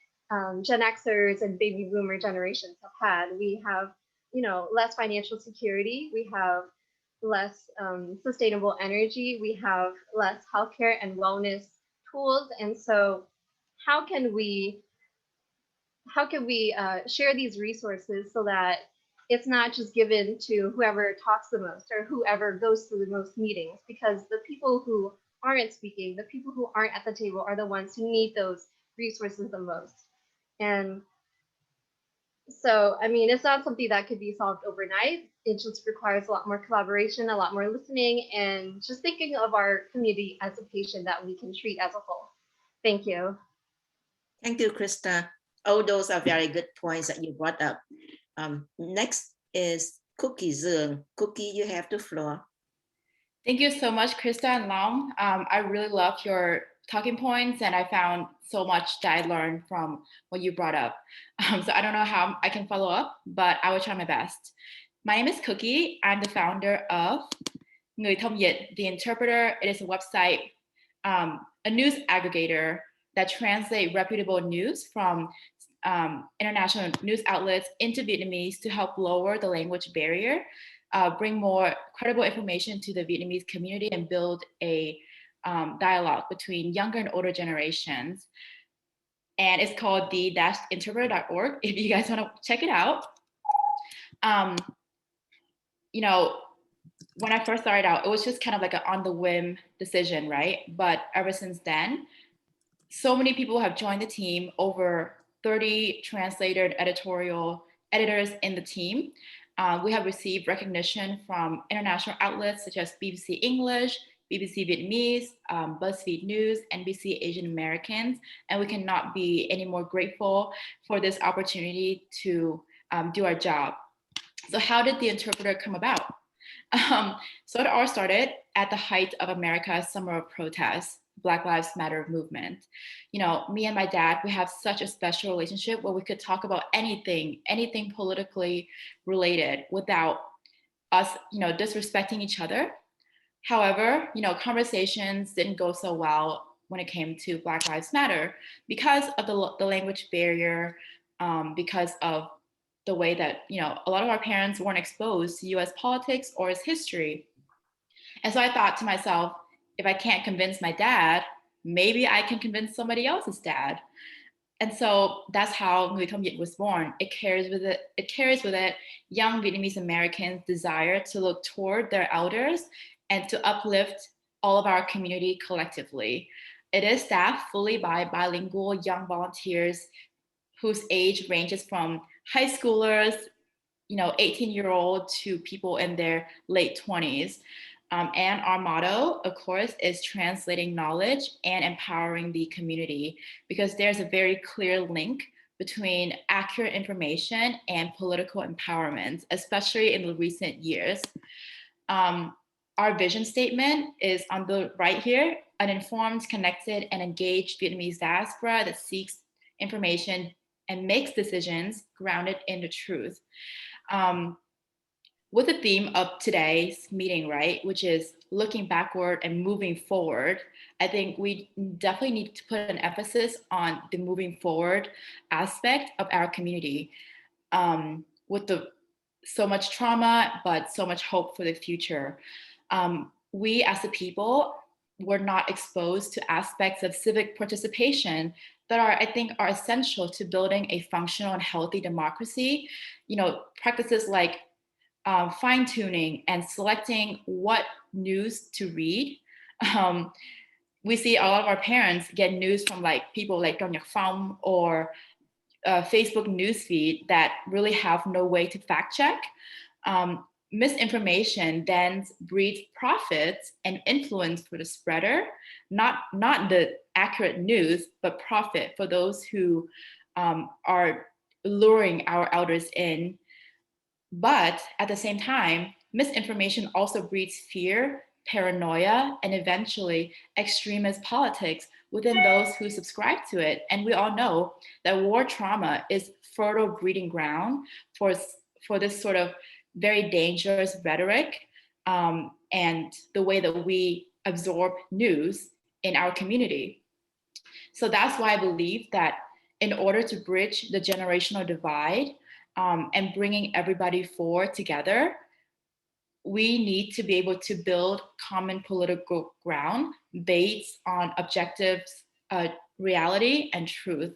Gen Xers and baby boomer generations have had. We have, you know, less financial security. We have less sustainable energy. We have less healthcare and wellness tools. And so how can we share these resources so that it's not just given to whoever talks the most or whoever goes to the most meetings, because the people who aren't speaking, the people who aren't at the table are the ones who need those resources the most. And so, I mean, it's not something that could be solved overnight. It just requires a lot more collaboration, a lot more listening, and just thinking of our community as a patient that we can treat as a whole. Thank you. Thank you, Crysta. All those are very good points that you brought up. Next is Cookie Zung. Cookie, you have the floor. Thank you so much, Crysta and Long. I really loved your talking points, and I found so much that I learned from what you brought up. So I don't know how I can follow up, but I will try my best. My name is Cookie. I'm the founder of Người Thông Dịch, The Interpreter. It is a website, a news aggregator that translates reputable news from international news outlets into Vietnamese to help lower the language barrier, bring more credible information to the Vietnamese community, and build a dialogue between younger and older generations. And it's called the-interpreter.org if you guys want to check it out. You know, when I first started out, it was just kind of like an on the whim decision, right? But ever since then, so many people have joined the team, over 30 translator and editorial editors in the team. We have received recognition from international outlets such as BBC English, BBC Vietnamese, BuzzFeed News, NBC Asian Americans, and we cannot be any more grateful for this opportunity to do our job. So how did The Interpreter come about? So it all started at the height of America's summer of protests, Black Lives Matter movement. You know, me and my dad, we have such a special relationship where we could talk about anything politically related without us, you know, disrespecting each other. However, you know, conversations didn't go so well when it came to Black Lives Matter because of the language barrier, because of the way that, you know, a lot of our parents weren't exposed to US politics or its history. And so I thought to myself, if I can't convince my dad, maybe I can convince somebody else's dad. And so that's how Người Thông Dịch was born. It carries with it young Vietnamese Americans' desire to look toward their elders and to uplift all of our community collectively. It is staffed fully by bilingual young volunteers whose age ranges from high schoolers, you know, 18-year-old to people in their late 20s. And our motto, of course, is translating knowledge and empowering the community, because there's a very clear link between accurate information and political empowerment, especially in the recent years. Our vision statement is on the right here: an informed, connected, and engaged Vietnamese diaspora that seeks information and makes decisions grounded in the truth. With the theme of today's meeting, right, which is looking backward and moving forward, I think we definitely need to put an emphasis on the moving forward aspect of our community. With so much trauma, but so much hope for the future. We as a people were not exposed to aspects of civic participation that I think are essential to building a functional and healthy democracy. Practices like fine tuning and selecting what news to read. We see a lot of our parents get news from people like Dong Nhạc Phong or Facebook newsfeed that really have no way to fact check. Misinformation then breeds profits and influence for the spreader, not the accurate news, but profit for those who are luring our elders in. But at the same time, misinformation also breeds fear, paranoia, and eventually extremist politics within those who subscribe to it. And we all know that war trauma is fertile breeding ground for this sort of very dangerous rhetoric and the way that we absorb news in our community. So that's why I believe that in order to bridge the generational divide and bringing everybody forward together, we need to be able to build common political ground based on objective reality and truth.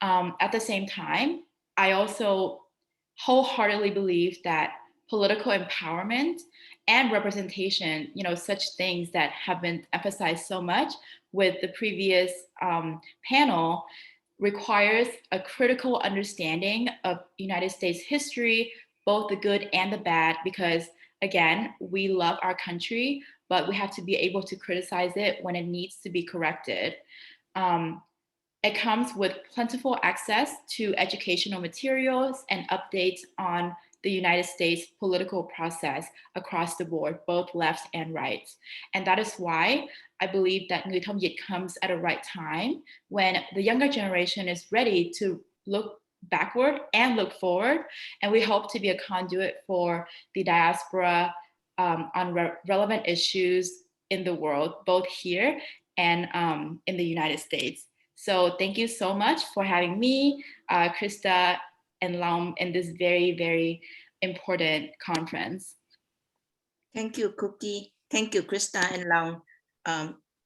At the same time, I also wholeheartedly believe that political empowerment and representation, such things that have been emphasized so much with the previous panel, requires a critical understanding of United States history, both the good and the bad, because again, we love our country, but we have to be able to criticize it when it needs to be corrected. It comes with plentiful access to educational materials and updates on the United States political process across the board, both left and right. And that is why I believe that Người Thông Dịch comes at a right time when the younger generation is ready to look backward and look forward. And we hope to be a conduit for the diaspora on relevant issues in the world, both here and in the United States. So thank you so much for having me, Crysta and Long, in this very, very important conference. Thank you, Cookie. Thank you, Crysta and Long.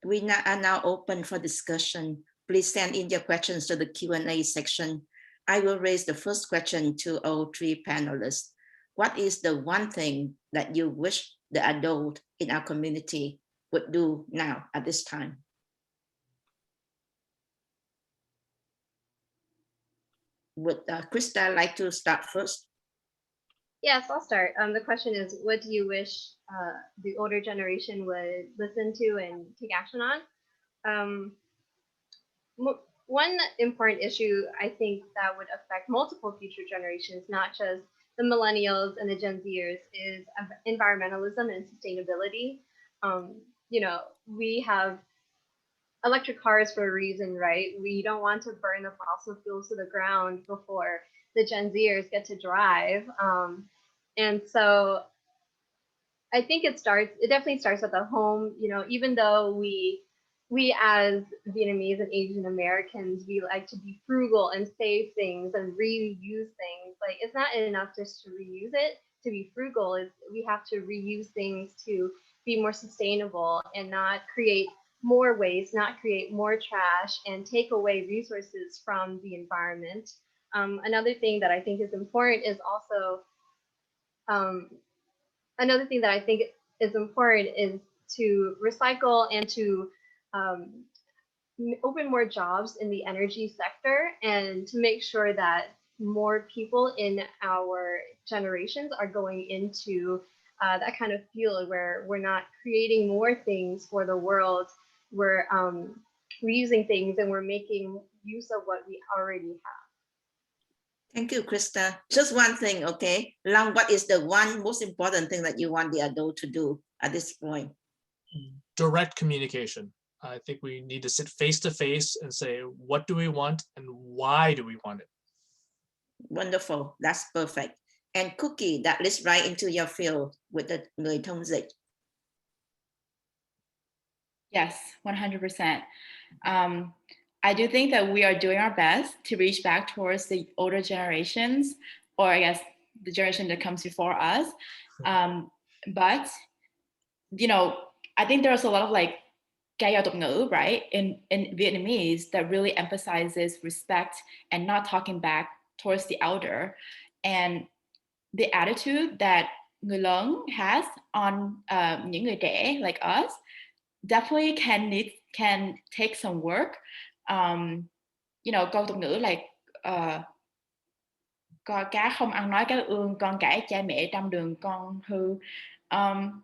We are now open for discussion. Please send in your questions to the Q&A section. I will raise the first question to all three panelists. What is the one thing that you wish the adult in our community would do now at this time? Would Crysta like to start first? Yes, I'll start. The question is, what do you wish the older generation would listen to and take action on? One important issue I think that would affect multiple future generations, not just the millennials and the Gen Zers, is environmentalism and sustainability. We have electric cars for a reason, right? We don't want to burn the fossil fuels to the ground before the Gen Zers get to drive. And so I think it definitely starts at the home. Even though we as Vietnamese and Asian Americans, we like to be frugal and save things and reuse things. Like, it's not enough just to reuse it. To be frugal is we have to reuse things to be more sustainable and not create more waste, not create more trash, and take away resources from the environment. Another thing that I think is important is to recycle and to open more jobs in the energy sector, and to make sure that more people in our generations are going into that kind of field where we're not creating more things for the world. We're reusing things and we're making use of what we already have. Thank you, Crysta. Just one thing, okay? Long, what is the one most important thing that you want the adult to do at this point? Direct communication. I think we need to sit face to face and say, what do we want and why do we want it? Wonderful. That's perfect. And Cookie, that leads right into your field with the người thông dịch. Yes, 100%. I do think that we are doing our best to reach back towards the older generations, or I guess the generation that comes before us. But, you know, I think there's a lot of like cái giao tục ngữ, right, in Vietnamese that really emphasizes respect and not talking back towards the elder. And the attitude that người lớn has on những người trẻ like us definitely can take some work. You know, câu tục ngữ like con cá không ăn nói cá ương, con cãi cha mẹ trong đường con hư.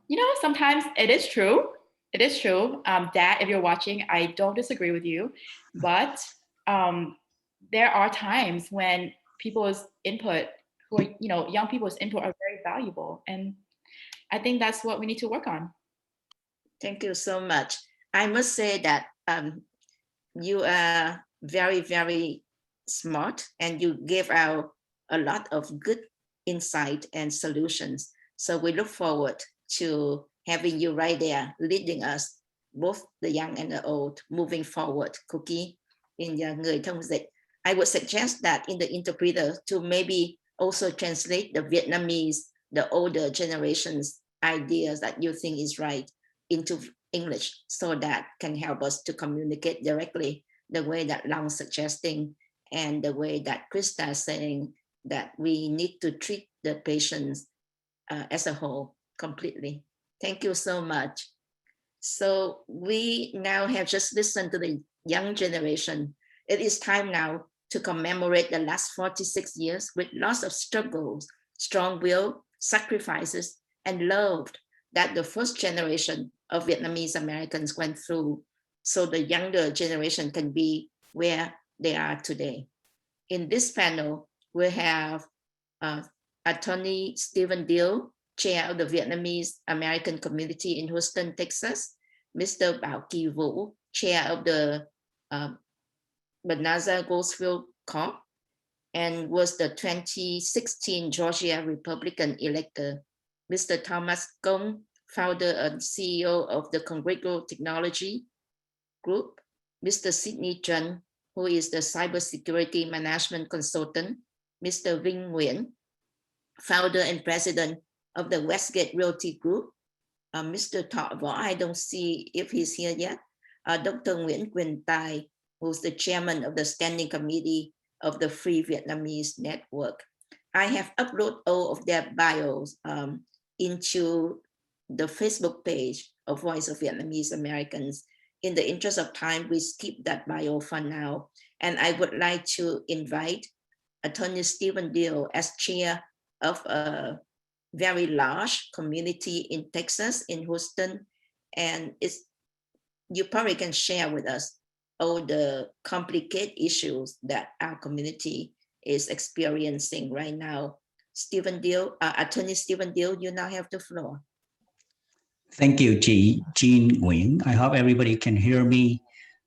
You know, sometimes it is true. It is true. Dad, if you're watching, I don't disagree with you, but there are times when people's input, who are, you know, young people's input are very valuable, and I think that's what we need to work on. Thank you so much. I must say that you are very, very smart, and you gave out a lot of good insight and solutions. So we look forward to having you right there, leading us, both the young and the old, moving forward. Cookie, in your người thông dịch. I would suggest that in the interpreter to maybe also translate the Vietnamese, the older generations ideas that you think is right into English, so that can help us to communicate directly the way that Long suggesting, and the way that Crysta is saying that we need to treat the patients as a whole completely. Thank you so much. So we now have just listened to the young generation. It is time now to commemorate the last 46 years with lots of struggles, strong will, sacrifices, and love that the first generation of Vietnamese Americans went through, so the younger generation can be where they are today. In this panel, we have Attorney Stephen Deal, Chair of the Vietnamese American Community in Houston, Texas, Mr. Bảo Kỳ Vũ, Chair of the Bonanza Goldsfield Corp, and was the 2016 Georgia Republican elector, Mr. Thomas Kong, founder and CEO of the Congressional Technology Group, Mr. Sidney Tran, who is the cybersecurity management consultant, Mr. Vinh Nguyen, founder and president of the Westgate Realty Group, Mr. Thọ Võ, I don't see if he's here yet, Dr. Nguyen Quỳnh Tài, who's the chairman of the Standing Committee of the Free Vietnamese Network. I have uploaded all of their bios into the Facebook page of Voice of Vietnamese Americans. In the interest of time, we skip that bio for now. And I would like to invite Attorney Stephen Deal as chair of a very large community in Texas, in Houston. And you probably can share with us all the complicated issues that our community is experiencing right now. Stephen Deal, Attorney Stephen Deal, you now have the floor. Thank you, Jean Nguyen. I hope everybody can hear me.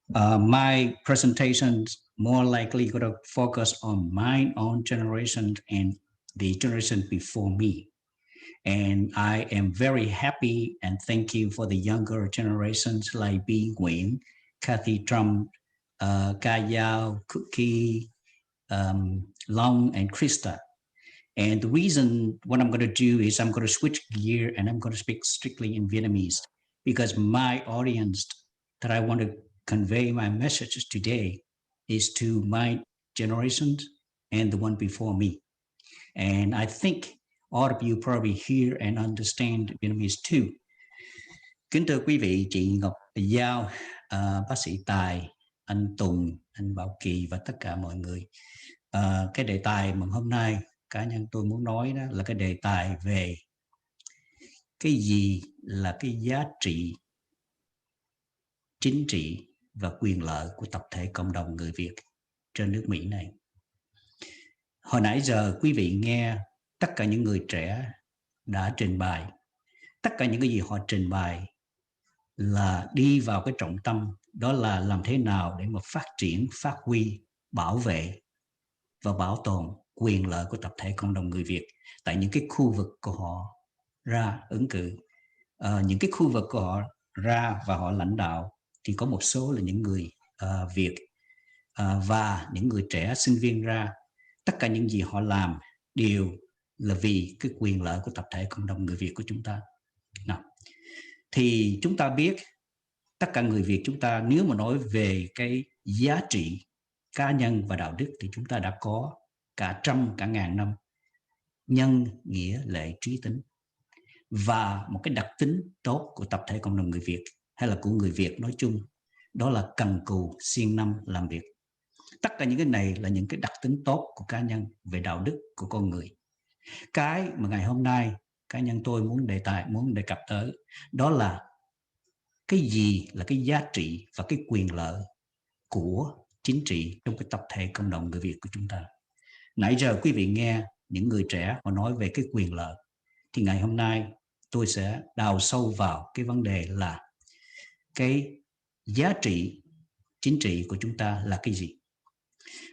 My presentation is more likely going to focus on my own generation and the generation before me. And I am very happy and thank you for the younger generations like B. Nguyen, Kathy Tram, Ca Giao, Cookie, Long, and Crysta. And the reason what I'm going to do is I'm going to switch gear and I'm going to speak strictly in Vietnamese, because my audience that I want to convey my messages today is to my generation and the one before me. And I think all of you probably hear and understand Vietnamese too. Kính thưa quý vị, chị Ngọc Giao, bác sĩ Tài, anh Tùng, anh Bảo Kỳ và tất cả mọi người. Cái đề tài mà hôm nay cá nhân tôi muốn nói đó là cái đề tài về cái gì là cái giá trị chính trị và quyền lợi của tập thể cộng đồng người Việt trên nước Mỹ này. Hồi nãy giờ quý vị nghe tất cả những người trẻ đã trình bày, tất cả những cái gì họ trình bày là đi vào cái trọng tâm, đó là làm thế nào để mà phát triển, phát huy, bảo vệ và bảo tồn quyền lợi của tập thể cộng đồng người Việt tại những cái khu vực của họ ra ứng cử. Những cái khu vực của họ ra và họ lãnh đạo thì có một số là những người Việt và những người trẻ sinh viên ra. Tất cả những gì họ làm đều là vì cái quyền lợi của tập thể cộng đồng người Việt của chúng ta. Nào, thì chúng ta biết tất cả người Việt chúng ta, nếu mà nói về cái giá trị cá nhân và đạo đức thì chúng ta đã có cả trăm cả ngàn năm nhân nghĩa lệ trí tính. Và một cái đặc tính tốt của tập thể cộng đồng người Việt hay là của người Việt nói chung, đó là cần cù siêng năng làm việc. Tất cả những cái này là những cái đặc tính tốt của cá nhân về đạo đức của con người. Cái mà ngày hôm nay cá nhân tôi muốn đề cập tới đó là cái gì là cái giá trị và cái quyền lợi của chính trị trong cái tập thể cộng đồng người Việt của chúng ta. Nãy giờ quý vị nghe những người trẻ họ nói về cái quyền lợi, thì ngày hôm nay tôi sẽ đào sâu vào cái vấn đề là cái giá trị chính trị của chúng ta là cái gì.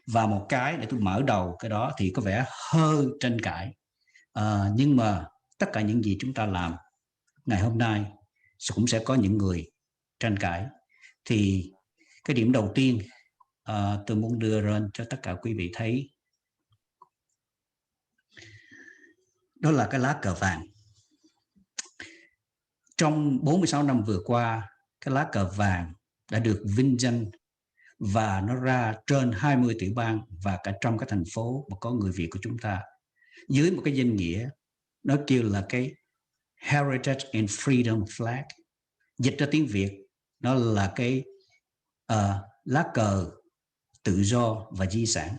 Và một cái để tôi mở đầu cái đó thì có vẻ hơi tranh cãi, nhưng mà tất cả những gì chúng ta làm ngày hôm nay cũng sẽ có những người tranh cãi. Thì cái điểm đầu tiên tôi muốn đưa ra cho tất cả quý vị thấy, đó là cái lá cờ vàng. Trong 46 năm vừa qua, cái lá cờ vàng đã được vinh danh và nó ra trên 20 tiểu bang và cả trong các thành phố mà có người Việt của chúng ta, dưới một cái danh nghĩa nó kêu là cái Heritage and Freedom Flag. Dịch ra tiếng Việt nó là cái lá cờ tự do và di sản.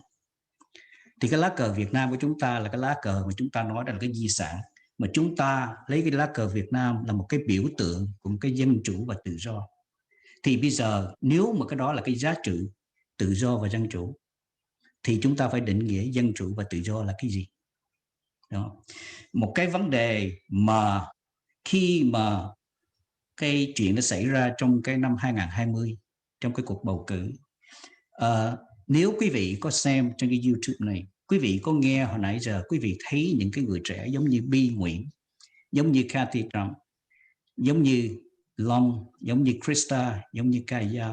Thì cái lá cờ Việt Nam của chúng ta là cái lá cờ mà chúng ta nói là cái di sản, mà chúng ta lấy cái lá cờ Việt Nam là một cái biểu tượng của một cái dân chủ và tự do. Thì bây giờ nếu mà cái đó là cái giá trị tự do và dân chủ, thì chúng ta phải định nghĩa dân chủ và tự do là cái gì. Đó. Một cái vấn đề mà khi mà cái chuyện nó xảy ra trong cái năm 2020, trong cái cuộc bầu cử, nếu quý vị có xem trên cái YouTube này, quý vị có nghe hồi nãy giờ, quý vị thấy những cái người trẻ giống như Nguyen, giống như Tram, giống như Long, giống như Crysta, giống như Kaine.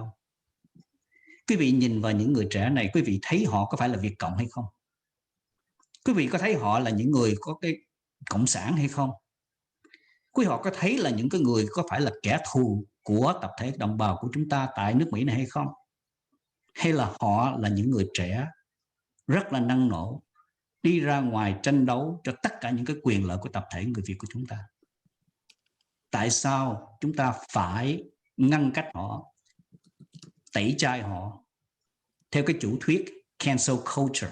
Quý vị nhìn vào những người trẻ này, quý vị thấy họ có phải là Việt Cộng hay không? Quý vị có thấy họ là những người có cái cộng sản hay không? Quý họ có thấy là những cái người có phải là kẻ thù của tập thể đồng bào của chúng ta tại nước Mỹ này hay không? Hay là họ là những người trẻ rất là năng nổ, đi ra ngoài tranh đấu cho tất cả những cái quyền lợi của tập thể người Việt của chúng ta? Tại sao chúng ta phải ngăn cách họ, tẩy chay họ theo cái chủ thuyết cancel culture?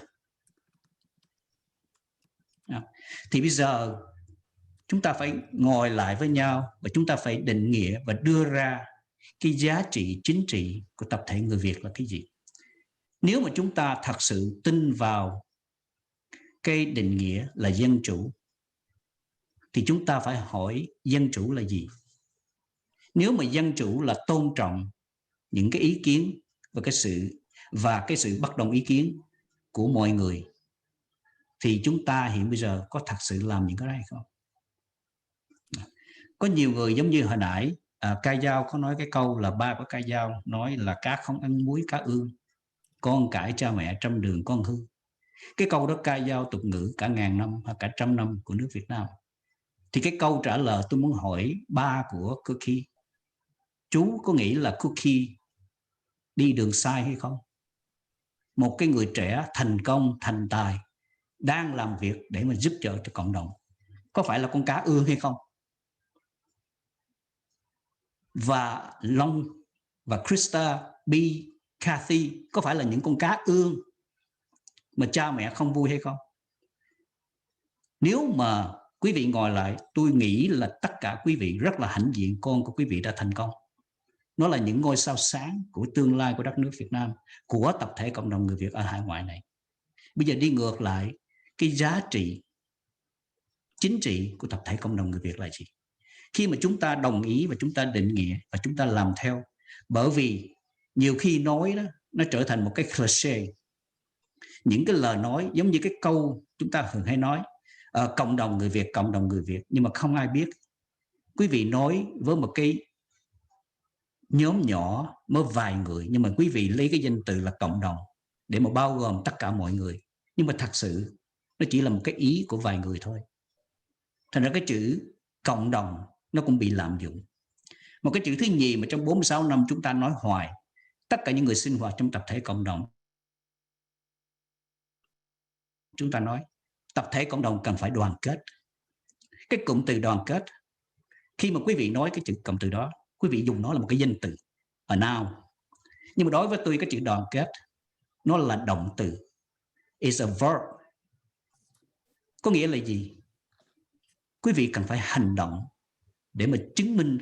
Thì bây giờ chúng ta phải ngồi lại với nhau và chúng ta phải định nghĩa và đưa ra cái giá trị chính trị của tập thể người Việt là cái gì. Nếu mà chúng ta thật sự tin vào cái định nghĩa là dân chủ, thì chúng ta phải hỏi dân chủ là gì. Nếu mà dân chủ là tôn trọng những cái ý kiến và cái sự bất đồng ý kiến của mọi người, thì chúng ta hiện bây giờ có thật sự làm những cái đó hay không? Có nhiều người giống như hồi nãy Ca Dao có nói cái câu là ba của Ca Dao nói là cá không ăn muối cá ương, con cãi cha mẹ trăm đường con hư. Cái câu đó Ca Dao tục ngữ cả ngàn năm hoặc cả trăm năm của nước Việt Nam. Thì cái câu trả lời tôi muốn hỏi ba của Cookie, chú có nghĩ là Cookie đi đường sai hay không? Một cái người trẻ thành công, thành tài, đang làm việc để mà giúp cho cộng đồng, có phải là con cá ương hay không? Và Long và Crysta, Bi, Kathy có phải là những con cá ương mà cha mẹ không vui hay không? Nếu mà quý vị ngồi lại, tôi nghĩ là tất cả quý vị rất là hãnh diện con của quý vị đã thành công. Nó là những ngôi sao sáng của tương lai của đất nước Việt Nam, của tập thể cộng đồng người Việt ở hải ngoại này. Bây giờ đi ngược lại, cái giá trị chính trị của tập thể cộng đồng người Việt là gì? Khi mà chúng ta đồng ý và chúng ta định nghĩa và chúng ta làm theo, bởi vì nhiều khi nói đó nó trở thành một cái cliché. những cái lời nói giống như cái câu chúng ta thường hay nói cộng đồng người Việt, cộng đồng người Việt, nhưng mà không ai biết. Quý vị nói với một cái nhóm nhỏ mới vài người, nhưng mà quý vị lấy cái danh từ là cộng đồng để mà bao gồm tất cả mọi người, nhưng mà thật sự nó chỉ là một cái ý của vài người thôi. Thành ra cái chữ cộng đồng nó cũng bị lạm dụng. Một cái chữ thứ nhì mà trong 46 năm chúng ta nói hoài, tất cả những người sinh hoạt trong tập thể cộng đồng, chúng ta nói tập thể cộng đồng cần phải đoàn kết. Cái cụm từ đoàn kết, khi mà quý vị nói cái chữ cụm từ đó, quý vị dùng nó là một cái danh từ, a noun. Nhưng mà đối với tôi cái chữ đoàn kết nó là động từ, is a verb. Có nghĩa là gì? Quý vị cần phải hành động để mà chứng minh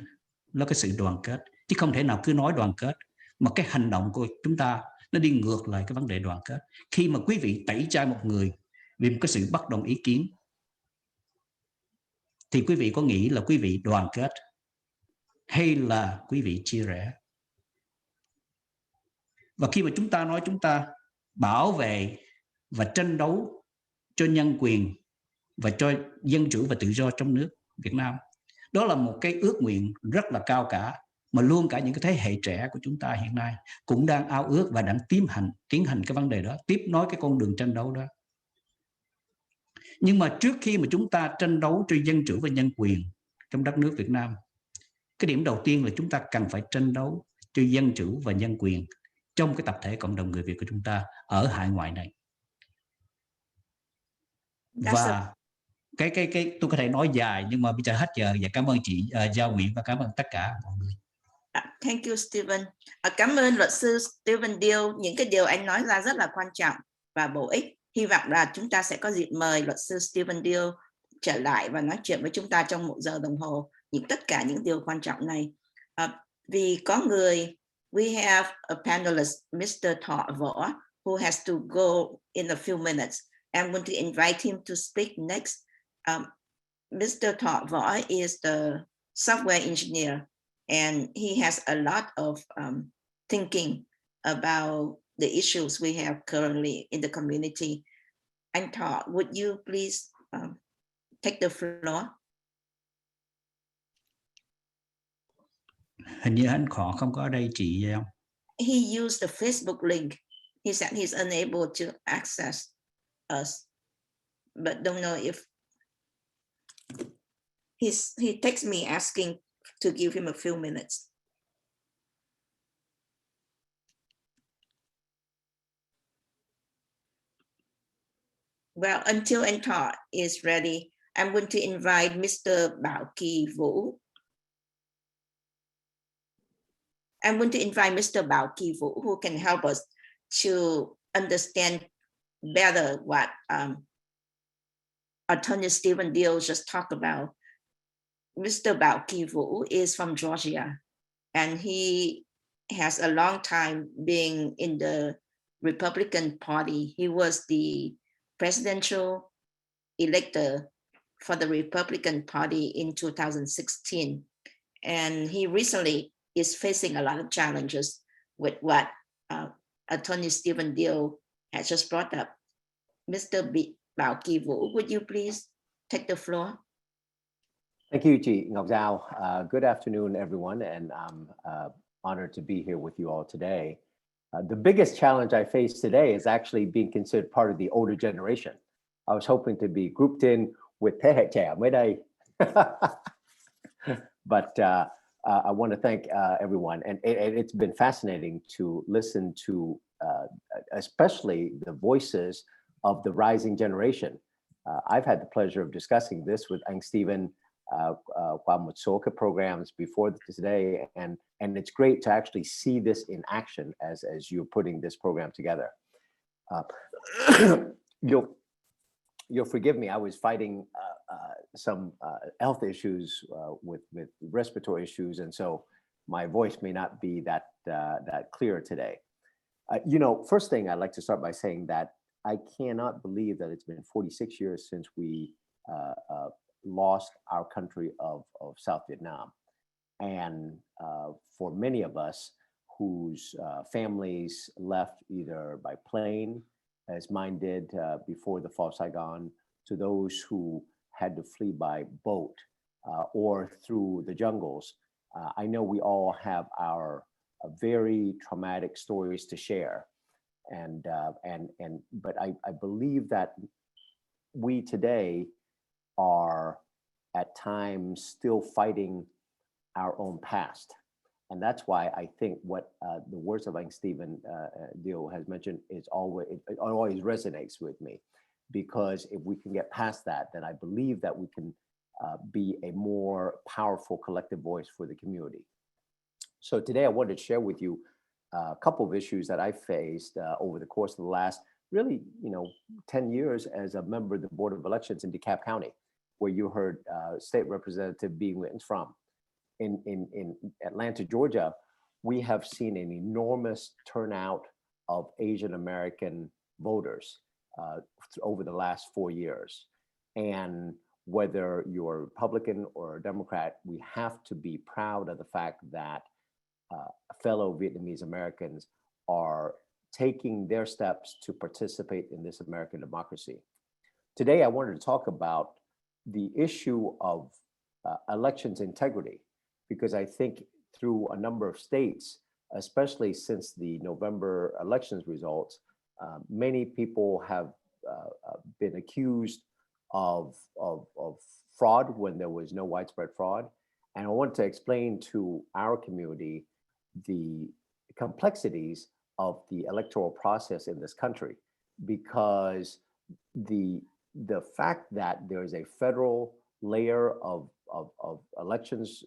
nó cái sự đoàn kết, chứ không thể nào cứ nói đoàn kết mà cái hành động của chúng ta nó đi ngược lại cái vấn đề đoàn kết. Khi mà quý vị tẩy chay một người vì một cái sự bất đồng ý kiến, thì quý vị có nghĩ là quý vị đoàn kết hay là quý vị chia rẽ? Và khi mà chúng ta nói chúng ta bảo vệ và tranh đấu cho nhân quyền và cho dân chủ và tự do trong nước Việt Nam, đó là một cái ước nguyện rất là cao cả, mà luôn cả những cái thế hệ trẻ của chúng ta hiện nay cũng đang ao ước và đang tiến hành cái vấn đề đó, tiếp nối cái con đường tranh đấu đó. Nhưng mà trước khi mà chúng ta tranh đấu cho dân chủ và nhân quyền trong đất nước Việt Nam, cái điểm đầu tiên là chúng ta cần phải tranh đấu cho dân chủ và nhân quyền trong cái tập thể cộng đồng người Việt của chúng ta ở hải ngoại này. Và cái tôi có thể nói dài, nhưng mà bây giờ hết giờ, và cảm ơn chị Giao Nguyễn và cảm ơn tất cả mọi người. Thank you, Stephen. Cảm ơn luật sư Stephen Deal. Những cái điều anh nói ra rất là quan trọng và bổ ích. Hy vọng là chúng ta sẽ có dịp mời luật sư Stephen Deal trở lại và nói chuyện với chúng ta trong 1 giờ đồng hồ tất cả những điều quan trọng này. Vì có người, we have a panelist, Mr. Thọ Võ, who has to go in a few minutes. I'm going to invite him to speak next. Mr. Thọ Võ is the software engineer, and he has a lot of thinking about the issues we have currently in the community. Anh Thọ, would you please take the floor? Hình như anh Thọ không có ở đây chị không? He used the Facebook link. He said he's unable to access us, but don't know if he texted me asking to give him a few minutes. Well, until anh Thọ is ready, I'm going to invite Mr. Bảo Kỳ Vũ. I'm going to invite Mr. Bảo Kỳ Vũ, who can help us to understand better what Attorney Stephen Deal just talked about. Mr. Bảo Kỳ Vũ is from Georgia, and he has a long time being in the Republican Party. He was the presidential elector for the Republican Party in 2016. And he recently is facing a lot of challenges with what Attorney Stephen Deal has just brought up. Mr. Bảo Kỳ Vũ, would you please take the floor? Thank you, chị Ngọc Giao. Good afternoon, everyone, and I'm honored to be here with you all today. The biggest challenge I face today is actually being considered part of the older generation. I was hoping to be grouped in with thế hệ trẻ mới đây. But I want to thank everyone, and it's been fascinating to listen to especially the voices of the rising generation. I've had the pleasure of discussing this with anh Stephen qua một số cái programs before today, and it's great to actually see this in action as you're putting this program together. You'll forgive me, I was fighting some health issues with respiratory issues, and so my voice may not be that clear today. First thing I'd like to start by saying that I cannot believe that it's been 46 years since we lost our country of South Vietnam. And for many of us whose families left either by plane as mine did before the fall of Saigon, to those who had to flee by boat or through the jungles. I know we all have our very traumatic stories to share, but I believe that we today are at times still fighting our own past. And that's why I think what the words of Stephen Dio has mentioned is it always resonates with me, because if we can get past that, then I believe that we can be a more powerful collective voice for the community. So today I wanted to share with you a couple of issues that I faced over the course of the last, really, 10 years as a member of the Board of Elections in DeKalb County, where you heard State Representative Nguyen from. In Atlanta, Georgia, we have seen an enormous turnout of Asian American voters over the last 4 years. And whether you're a Republican or a Democrat, we have to be proud of the fact that fellow Vietnamese Americans are taking their steps to participate in this American democracy. Today, I wanted to talk about the issue of elections integrity, because I think through a number of states, especially since the November elections results, many people have been accused of fraud when there was no widespread fraud. And I want to explain to our community the complexities of the electoral process in this country, because the fact that there is a federal layer of elections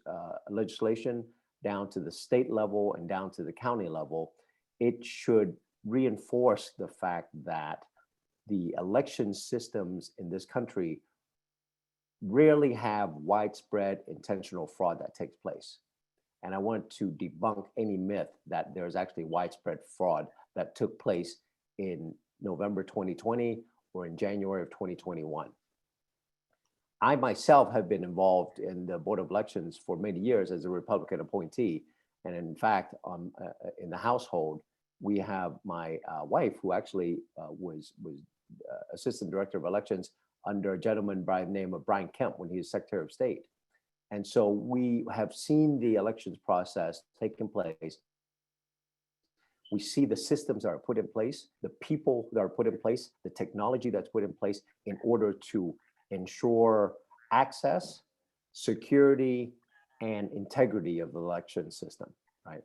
legislation down to the state level and down to the county level, it should reinforce the fact that the election systems in this country rarely have widespread intentional fraud that takes place. And I want to debunk any myth that there's actually widespread fraud that took place in November 2020 or in January of 2021. I myself have been involved in the Board of Elections for many years as a Republican appointee. And in fact, in the household, we have my wife, who actually was Assistant Director of Elections under a gentleman by the name of Brian Kemp when he was Secretary of State. And so we have seen the elections process taking place. We see the systems that are put in place, the people that are put in place, the technology that's put in place in order to ensure access, security, and integrity of the election system, right?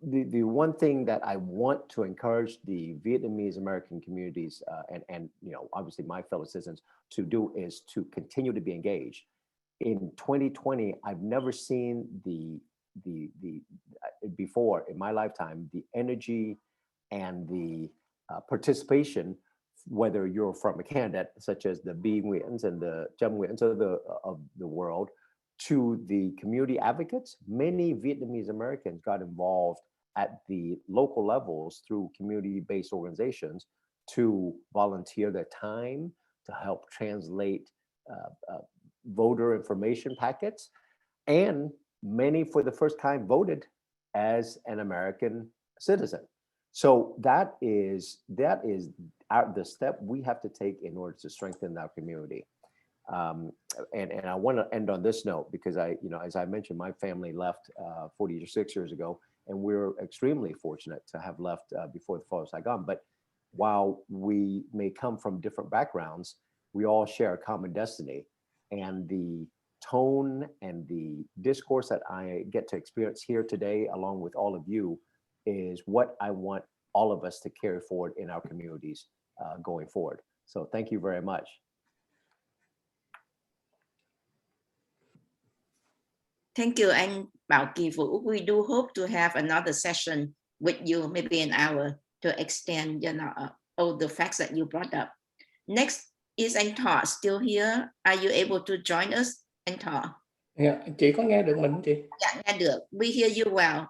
The one thing that I want to encourage the Vietnamese American communities and obviously my fellow citizens to do is to continue to be engaged. In 2020, I've never seen before in my lifetime, the energy and the participation, whether you're from a candidate such as the B. Nguyens and the Cham Nguyens of the world, to the community advocates. Many Vietnamese Americans got involved at the local levels through community-based organizations to volunteer their time to help translate voter information packets. And many for the first time voted as an American citizen. So that is the step we have to take in order to strengthen our community. And I want to end on this note, because as I mentioned, my family left 46 years ago, and we're extremely fortunate to have left before the fall of Saigon. But while we may come from different backgrounds, we all share a common destiny. And the tone and the discourse that I get to experience here today, along with all of you, is what I want all of us to carry forward in our communities going forward. So thank you very much. Thank you, anh Bảo Kỳ Vũ. We do hope to have another session with you, maybe an hour, to extend all the facts that you brought up. Next is anh Thọ still here. Are you able to join us, anh Thọ? Yeah, chị có nghe được mình không chị? Dạ, nghe được. We hear you well.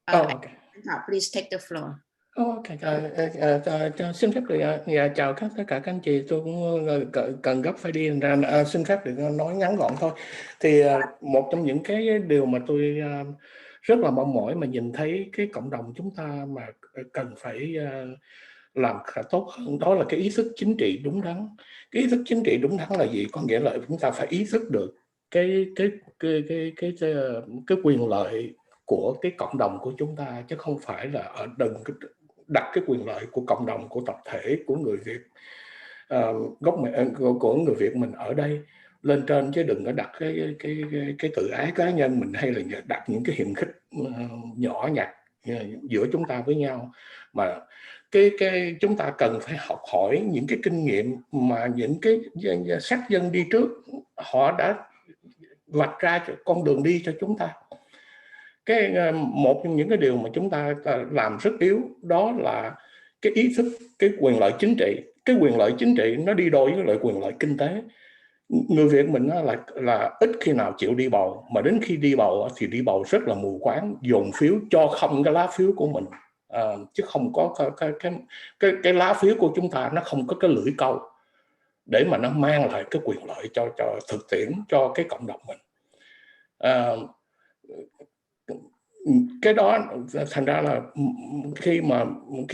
Okay. Anh Thọ, please take the floor. Okay, xin phép được chào tất cả các anh chị. Tôi cũng cần gấp phải đi, ra xin phép được nói ngắn gọn thôi. Thì một trong những cái điều mà tôi rất là mong mỏi mà nhìn thấy cái cộng đồng chúng ta mà cần phải làm tốt hơn, đó là cái ý thức chính trị đúng đắn. Cái ý thức chính trị đúng đắn là gì? Có nghĩa là chúng ta phải ý thức được cái quyền lợi của cái cộng đồng của chúng ta, chứ không phải là đừng đặt cái quyền lợi của cộng đồng, của tập thể, của người Việt gốc mẹ của người Việt mình ở đây lên trên, chứ đừng có đặt cái tự ái cá nhân mình, hay là đặt những cái hiềm khích nhỏ nhặt giữa chúng ta với nhau. Mà cái chúng ta cần phải học hỏi những cái kinh nghiệm mà những cái sắc dân đi trước họ đã vạch ra con đường đi cho chúng ta. Một trong những cái điều mà chúng ta làm rất yếu đó là cái ý thức cái quyền lợi chính trị. Cái quyền lợi chính trị nó đi đôi với lại quyền lợi kinh tế. Người Việt mình là ít khi nào chịu đi bầu, mà đến khi đi bầu thì đi bầu rất là mù quáng, dồn phiếu cho không cái lá phiếu của mình, chứ không có cái lá phiếu của chúng ta nó không có cái lưỡi câu để mà nó mang lại cái quyền lợi cho thực tiễn cho cái cộng đồng mình. Cái đó thành ra là khi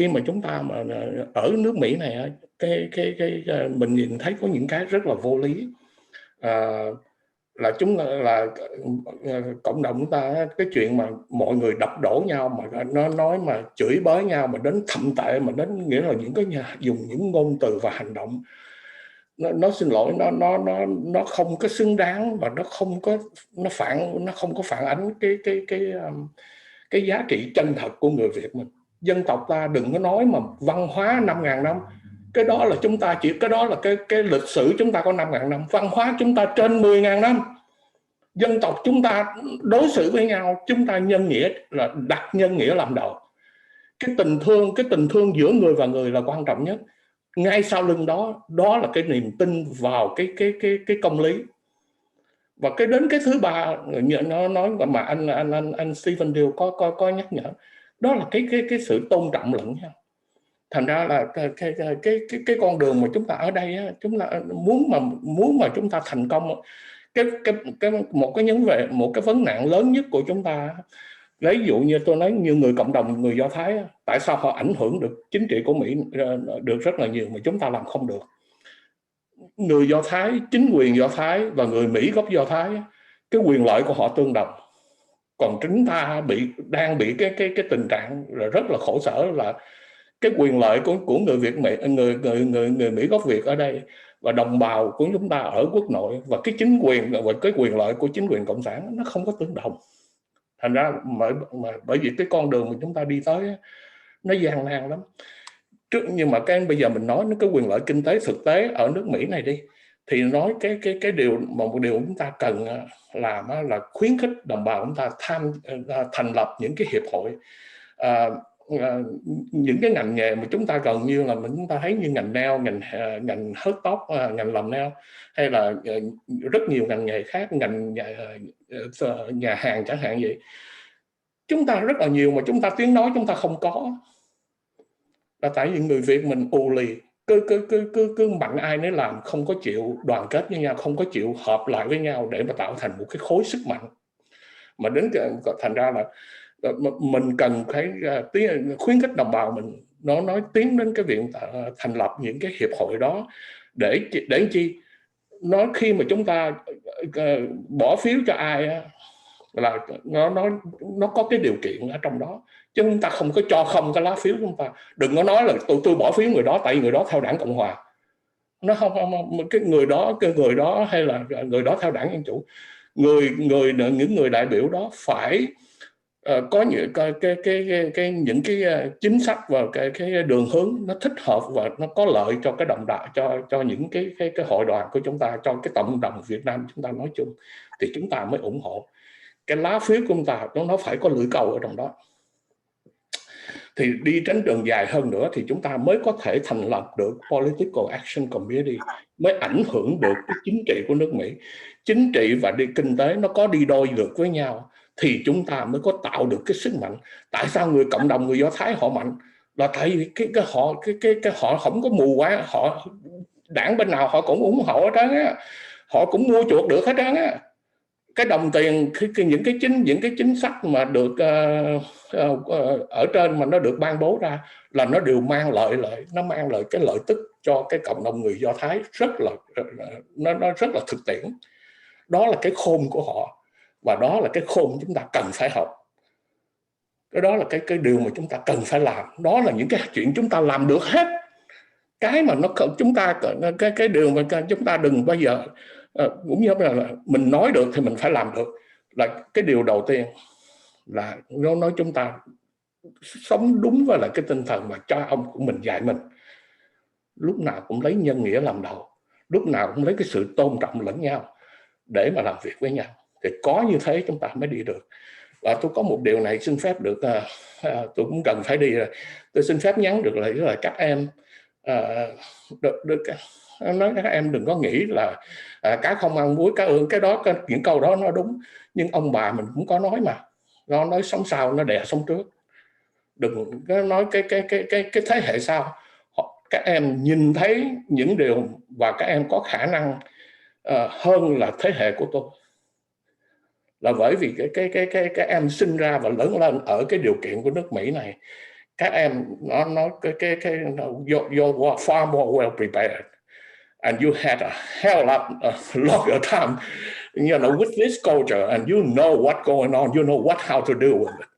mà chúng ta mà ở nước Mỹ này, mình nhìn thấy có những cái rất là vô lý. Là cộng đồng chúng ta, cái chuyện mà mọi người đập đổ nhau, mà nó nói mà chửi bới nhau, mà đến thậm tệ, mà đến nghĩa là những cái dùng những ngôn từ và hành động nó xin lỗi, nó không có xứng đáng, và nó không có phản ánh cái giá trị chân thật của người Việt mình. Dân tộc ta đừng có nói mà văn hóa 5.000 năm, cái đó là chúng ta cái đó là cái lịch sử chúng ta có 5.000 năm, văn hóa chúng ta trên 10.000 năm. Dân tộc chúng ta đối xử với nhau, chúng ta nhân nghĩa là đặt nhân nghĩa làm đầu. Cái tình thương giữa người và người là quan trọng nhất. Ngay sau lưng đó là cái niềm tin vào cái công lý. Và đến cái thứ ba, nó nói mà anh Stephen Deal có nhắc nhở, đó là cái sự tôn trọng lẫn nhau. Thành ra là cái con đường mà chúng ta ở đây á, chúng ta muốn mà chúng ta thành công, một cái vấn nạn lớn nhất của chúng ta, lấy dụ như tôi nói như người cộng đồng người Do Thái, tại sao họ ảnh hưởng được chính trị của Mỹ được rất là nhiều mà chúng ta làm không được? Người Do Thái, chính quyền Do Thái và người Mỹ gốc Do Thái, cái quyền lợi của họ tương đồng. Còn chúng ta đang bị cái tình trạng rất là khổ sở, là cái quyền lợi của người Việt người Mỹ gốc Việt ở đây và đồng bào của chúng ta ở quốc nội, và cái chính quyền và cái quyền lợi của chính quyền cộng sản nó không có tương đồng. Thành ra bởi vì cái con đường mà chúng ta đi tới nó gian nan lắm. Nhưng mà bây giờ mình nói cái quyền lợi kinh tế thực tế ở nước Mỹ này đi, thì nói một điều chúng ta cần làm là khuyến khích đồng bào chúng ta thành lập những cái hiệp hội, những cái ngành nghề mà chúng ta gần như là chúng ta thấy như ngành nail, ngành hớt tóc, ngành làm nail, hay là rất nhiều ngành nghề khác, ngành nhà hàng chẳng hạn vậy. Chúng ta rất là nhiều mà chúng ta tiếng nói chúng ta không có, là tại vì người Việt mình ù lì, cứ mạnh ai nấy làm, không có chịu đoàn kết với nhau, không có chịu hợp lại với nhau để mà tạo thành một cái khối sức mạnh. Mà thành ra là mình cần phải khuyến khích đồng bào mình nói tiến đến cái việc thành lập những cái hiệp hội đó, để chi nói khi mà chúng ta bỏ phiếu cho ai là nó có cái điều kiện ở trong đó, chứ chúng ta không có cho không cái lá phiếu. Chúng ta đừng có nói là tôi bỏ phiếu người đó tại vì người đó theo đảng Cộng Hòa. Nó không cái người đó hay là người đó theo đảng Dân Chủ. Những người đại biểu đó phải có những cái chính sách và cái đường hướng nó thích hợp và nó có lợi cho cái đồng đạo, cho những cái hội đoàn của chúng ta, cho cái cộng đồng Việt Nam chúng ta nói chung, thì chúng ta mới ủng hộ. Cái lá phiếu của chúng ta nó phải có lưỡi câu ở trong đó. Thì đi trên đường dài hơn nữa thì chúng ta mới có thể thành lập được Political Action Committee, mới ảnh hưởng được cái chính trị của nước Mỹ. Chính trị và kinh tế nó có đi đôi được với nhau thì chúng ta mới có tạo được cái sức mạnh. Tại sao cộng đồng người Do Thái họ mạnh? Là tại vì họ không có mù quá, đảng bên nào họ cũng ủng hộ hết trơn á, họ cũng mua chuộc được hết trơn á. cái đồng tiền, những cái chính sách mà được ở trên mà nó được ban bố ra là nó đều mang lợi, nó mang lại cái lợi tức cho cái cộng đồng người Do Thái nó rất là thực tiễn. Đó là cái khôn của họ và đó là cái khôn chúng ta cần phải học. Đó là cái điều mà chúng ta cần phải làm. Đó là những cái chuyện chúng ta làm được hết. Cái mà chúng ta cái điều mà chúng ta đừng bao giờ cũng như là mình nói được thì mình phải làm được. Là cái điều đầu tiên là nó nói chúng ta sống đúng với lại cái tinh thần mà cha ông của mình dạy mình. Lúc nào cũng lấy nhân nghĩa làm đầu, lúc nào cũng lấy cái sự tôn trọng lẫn nhau để mà làm việc với nhau. Thì có như thế chúng ta mới đi được. Và tôi có một điều này xin phép được, tôi cũng cần phải đi rồi. Tôi xin phép nhắn được là các em nói các em đừng có nghĩ là cá không ăn muối cá ương, cái đó những câu đó nó đúng, nhưng ông bà mình cũng có nói mà, nó nói sống sau nó đè sống trước. Đừng nói cái thế hệ sau, các em nhìn thấy những điều và các em có khả năng hơn là thế hệ của tôi. Là bởi vì cái em sinh ra và lớn lên ở cái điều kiện của nước Mỹ này, các em nó you were far more well prepared and you had a hell of a longer time, you know, with this culture, and you know what's going on, you know how to deal with it.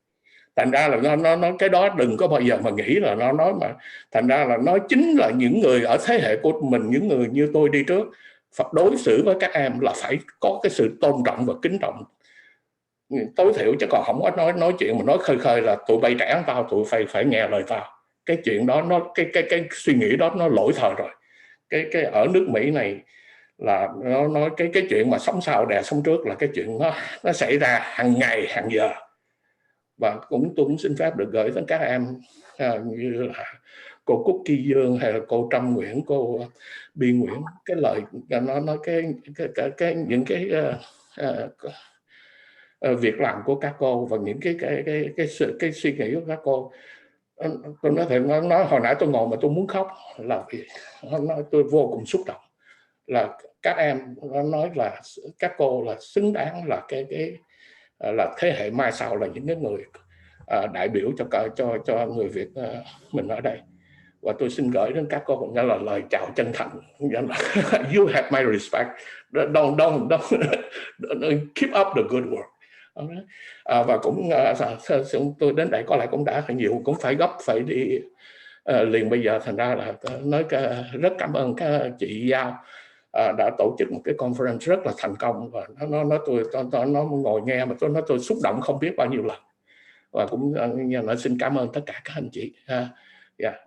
Thành ra là nó cái đó đừng có bao giờ mà nghĩ là nó nói mà. Thành ra là nó chính là những người ở thế hệ của mình, những người như tôi đi trước, phải đối xử với các em là phải có cái sự tôn trọng và kính trọng tối thiểu, chứ còn không có nói chuyện mà nói khơi khơi là tụi bay trẻ tao, tụi phải nghe lời tao. Cái chuyện đó nó cái suy nghĩ đó nó lỗi thời rồi. Cái ở nước Mỹ này là nó nói cái chuyện mà sống sau đè sống trước là cái chuyện nó xảy ra hàng ngày hàng giờ. Và tôi cũng xin phép được gửi đến các em như là cô Cookie Dương hay là cô Trâm Nguyễn, cô Biên Nguyễn, cái lời nó nói những cái việc làm của các cô và những cái suy nghĩ của các cô. Tôi nói thật, nói hồi nãy tôi ngồi mà tôi muốn khóc là vì tôi vô cùng xúc động. Là các em nói là các cô là xứng đáng là là thế hệ mai sau, là những cái người đại biểu cho người Việt mình ở đây. Và tôi xin gửi đến các cô nghĩa là lời chào chân thành. You have my respect. Don't keep up the good work. Và cũng tôi đến đây có lẽ cũng đã nhiều, cũng phải gấp phải đi liền bây giờ. Thành ra là nói rất cảm ơn các chị Giao đã tổ chức một cái conference rất là thành công. Và nó ngồi nghe mà tôi xúc động không biết bao nhiêu lần. Và cũng nó xin cảm ơn tất cả các anh chị.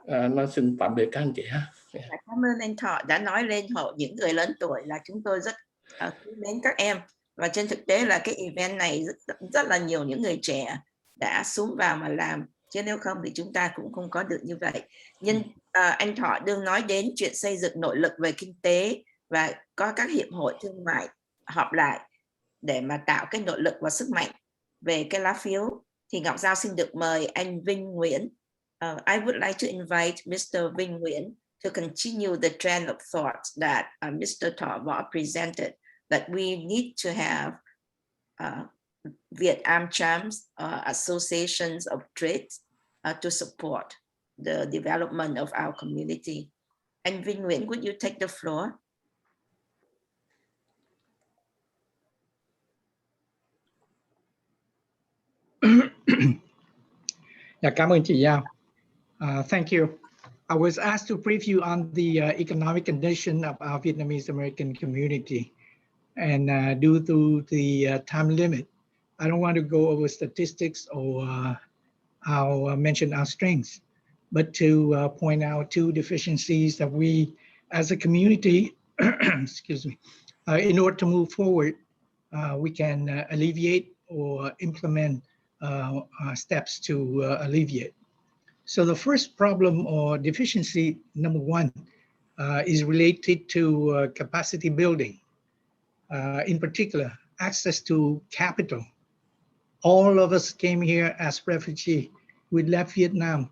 Nó xin tạm biệt các anh chị ha. Cảm ơn anh Thọ đã nói lên hộ những người lớn tuổi là chúng tôi rất quý mến các em. Và trên thực tế là cái event này rất là nhiều những người trẻ đã xuống vào mà làm, chứ nếu không thì chúng ta cũng không có được như vậy. Nhưng anh Thọ đương nói đến chuyện xây dựng nội lực về kinh tế và có các hiệp hội thương mại họp lại để mà tạo cái nội lực và sức mạnh về cái lá phiếu, thì Ngọc Giao xin được mời anh Vinh Nguyễn. I would like to invite Mr. Vinh Nguyễn to continue the trend of thought that Mr. Thọ Võ presented, that we need to have Vietnam Trams associations of trade to support the development of our community. And Vinh Nguyễn, would you take the floor? Yeah, cảm ơn chị Giao. Thank you. I was asked to brief you on the economic condition of our Vietnamese American community. And due to the time limit, I don't want to go over statistics or I'll mention our strengths, but to point out two deficiencies that we as a community, excuse me, in order to move forward, we can alleviate or implement steps to alleviate. So the first problem or deficiency, number one, is related to capacity building. In particular, access to capital. All of us came here as refugees. We left Vietnam,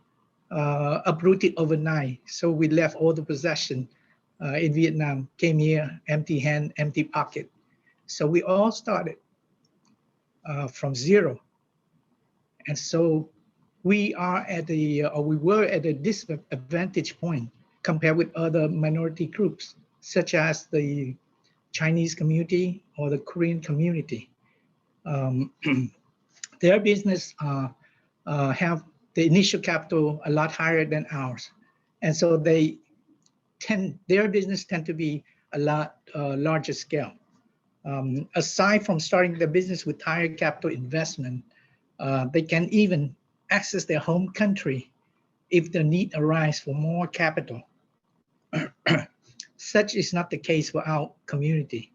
uprooted overnight. So we left all the possession in Vietnam, came here empty hand, empty pocket. So we all started from zero. And so we are at we were at a disadvantage point compared with other minority groups, such as the Chinese community or the Korean community. Their business have the initial capital a lot higher than ours. And so their business tend to be a lot larger scale. Aside from starting the business with higher capital investment, they can even access their home country if the need arises for more capital. Such is not the case for our community.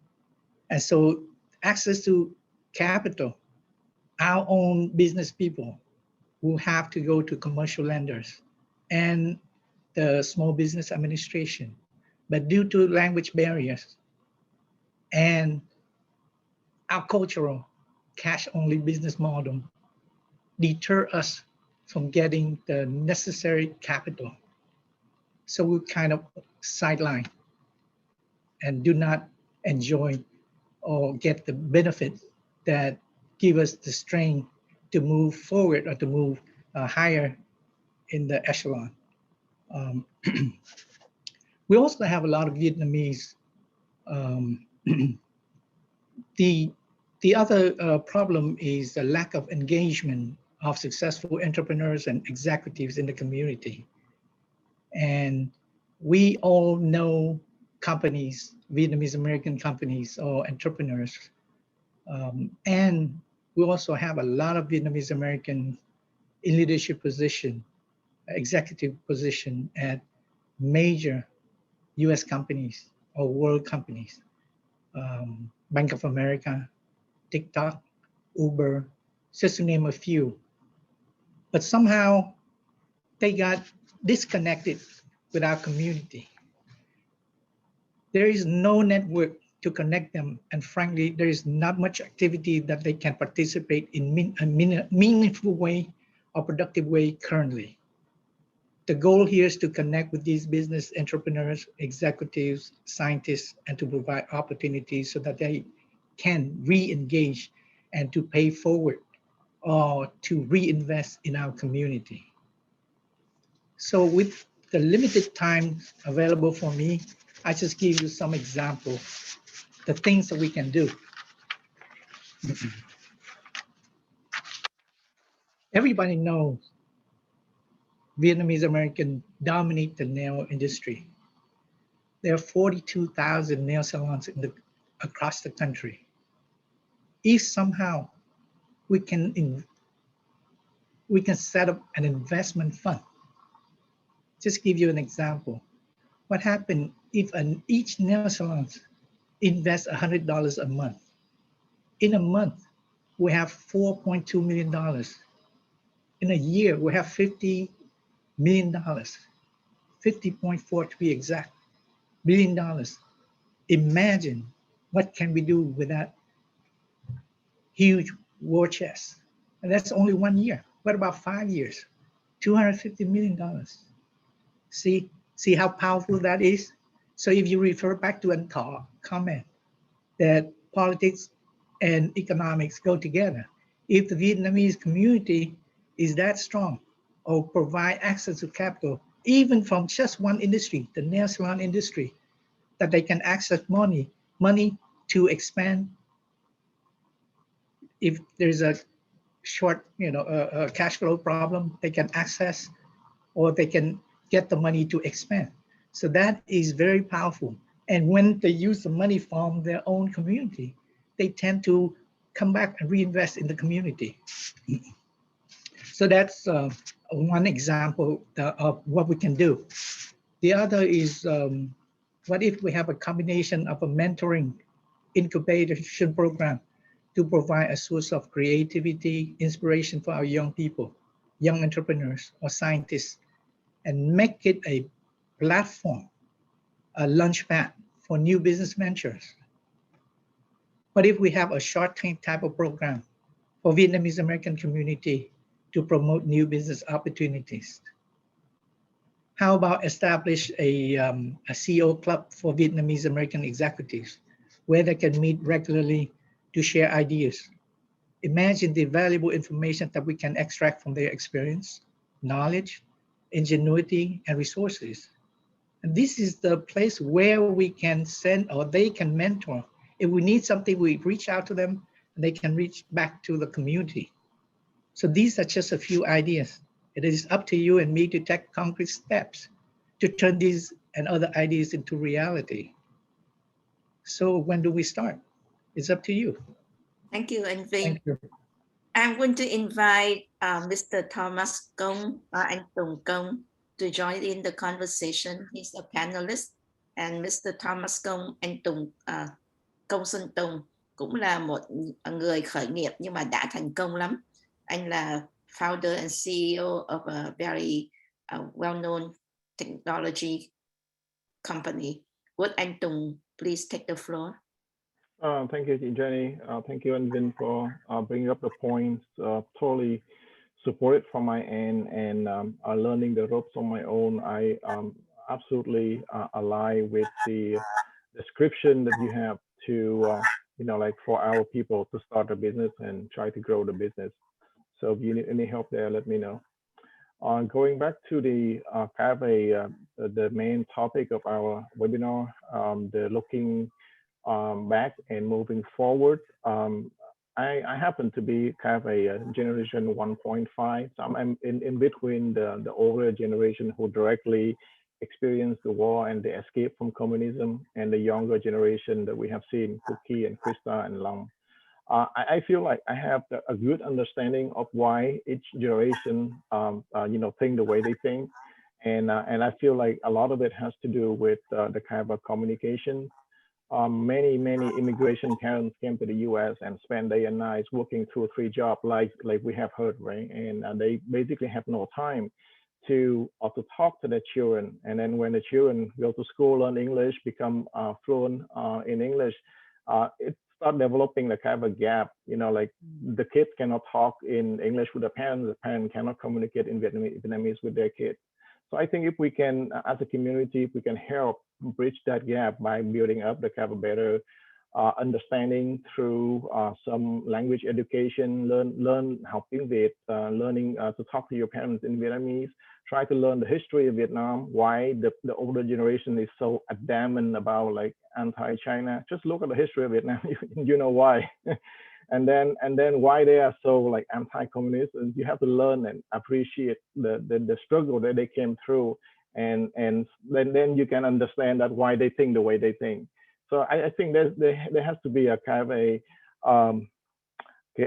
And so access to capital, our own business people will have to go to commercial lenders and the Small Business Administration. But due to language barriers and our cultural cash-only business model deter us from getting the necessary capital. So we kind of sideline and do not enjoy or get the benefit that give us the strength to move forward or to move higher in the echelon. We also have a lot of Vietnamese. The other problem is the lack of engagement of successful entrepreneurs and executives in the community. And we all know companies, Vietnamese American companies or entrepreneurs. And we also have a lot of Vietnamese American in leadership position, executive position at major US companies or world companies. Bank of America, TikTok, Uber, just to name a few. But somehow they got disconnected with our community. There is no network to connect them. And frankly, there is not much activity that they can participate in a meaningful way or productive way currently. The goal here is to connect with these business entrepreneurs, executives, scientists, and to provide opportunities so that they can re-engage and to pay forward or to reinvest in our community. So with the limited time available for me, I just give you some examples, the things that we can do. Everybody knows Vietnamese American dominate the nail industry. There are 42,000 nail salons across the country. If somehow we can set up an investment fund. Just give you an example. What happens if each nail salon invests $100 a month? In a month, we have $4.2 million. In a year, we have $50 million, 50.4 to be exact, $1 billion. Imagine what can we do with that huge war chest. And that's only 1 year. What about 5 years? $250 million. See how powerful that is? So if you refer back to a comment that politics and economics go together, if the Vietnamese community is that strong or provide access to capital, even from just one industry, the nail salon industry, that they can access money to expand. If there's a short, a cash flow problem, they can access or they can get the money to expand. So that is very powerful. And when they use the money from their own community, they tend to come back and reinvest in the community. So that's one example of what we can do. The other is, what if we have a combination of a mentoring incubation program to provide a source of creativity, inspiration for our young people, young entrepreneurs or scientists, and make it a platform, a launchpad for new business ventures. What if we have a short-term type of program for Vietnamese American community to promote new business opportunities? How about establish a CEO club for Vietnamese American executives where they can meet regularly to share ideas Imagine the valuable information that we can extract from their experience, knowledge, ingenuity, and resources. And this is the place where we can send, or they can mentor. If we need something, we reach out to them and they can reach back to the community. So these are just a few ideas. It is up to you and me to take concrete steps to turn these and other ideas into reality. So when do we start? It's up to you. Thank you, and Thank you. I'm going to invite Mr. Thomas Kong and Tùng Kong to join in the conversation. He's a panelist, and Mr. Thomas Kong and Công Xuân Tùng cũng là một người khởi nghiệp nhưng mà đã thành công lắm. Anh là founder and CEO of a very well-known technology company. Would anh Tùng please take the floor? Thank you, Jenny. Thank you, Nguyen, for bringing up the points. Totally supported from my end, and learning the ropes on my own. I absolutely align with the description that you have to, like for our people to start a business and try to grow the business. So if you need any help there, let me know. Going back to the the main topic of our webinar, the looking back and moving forward. I happen to be kind of a generation 1.5. So I'm in between the older generation who directly experienced the war and the escape from communism, and the younger generation that we have seen, Cookie and Crysta and Long. I feel like I have a good understanding of why each generation, think the way they think, and I feel like a lot of it has to do with the kind of communication. Many immigration parents came to the U.S. and spent day and nights working 2 or 3 jobs, like we have heard, right? And they basically have no time to talk to their children. And then when the children go to school, learn English, become fluent in English, it start developing the kind of a gap. Like the kids cannot talk in English with the parents cannot communicate in Vietnamese with their kids. So I think if we can, as a community, if we can help bridge that gap by building up the kind of a better understanding through some language education, learn helping with learning to talk to your parents in Vietnamese, try to learn the history of Vietnam, why the older generation is so adamant about like anti-China. Just look at the history of Vietnam, you know why. And then why they are so like anti-communist. And you have to learn and appreciate the struggle that they came through, and then you can understand that why they think the way they think. So I think there has to be a kind of a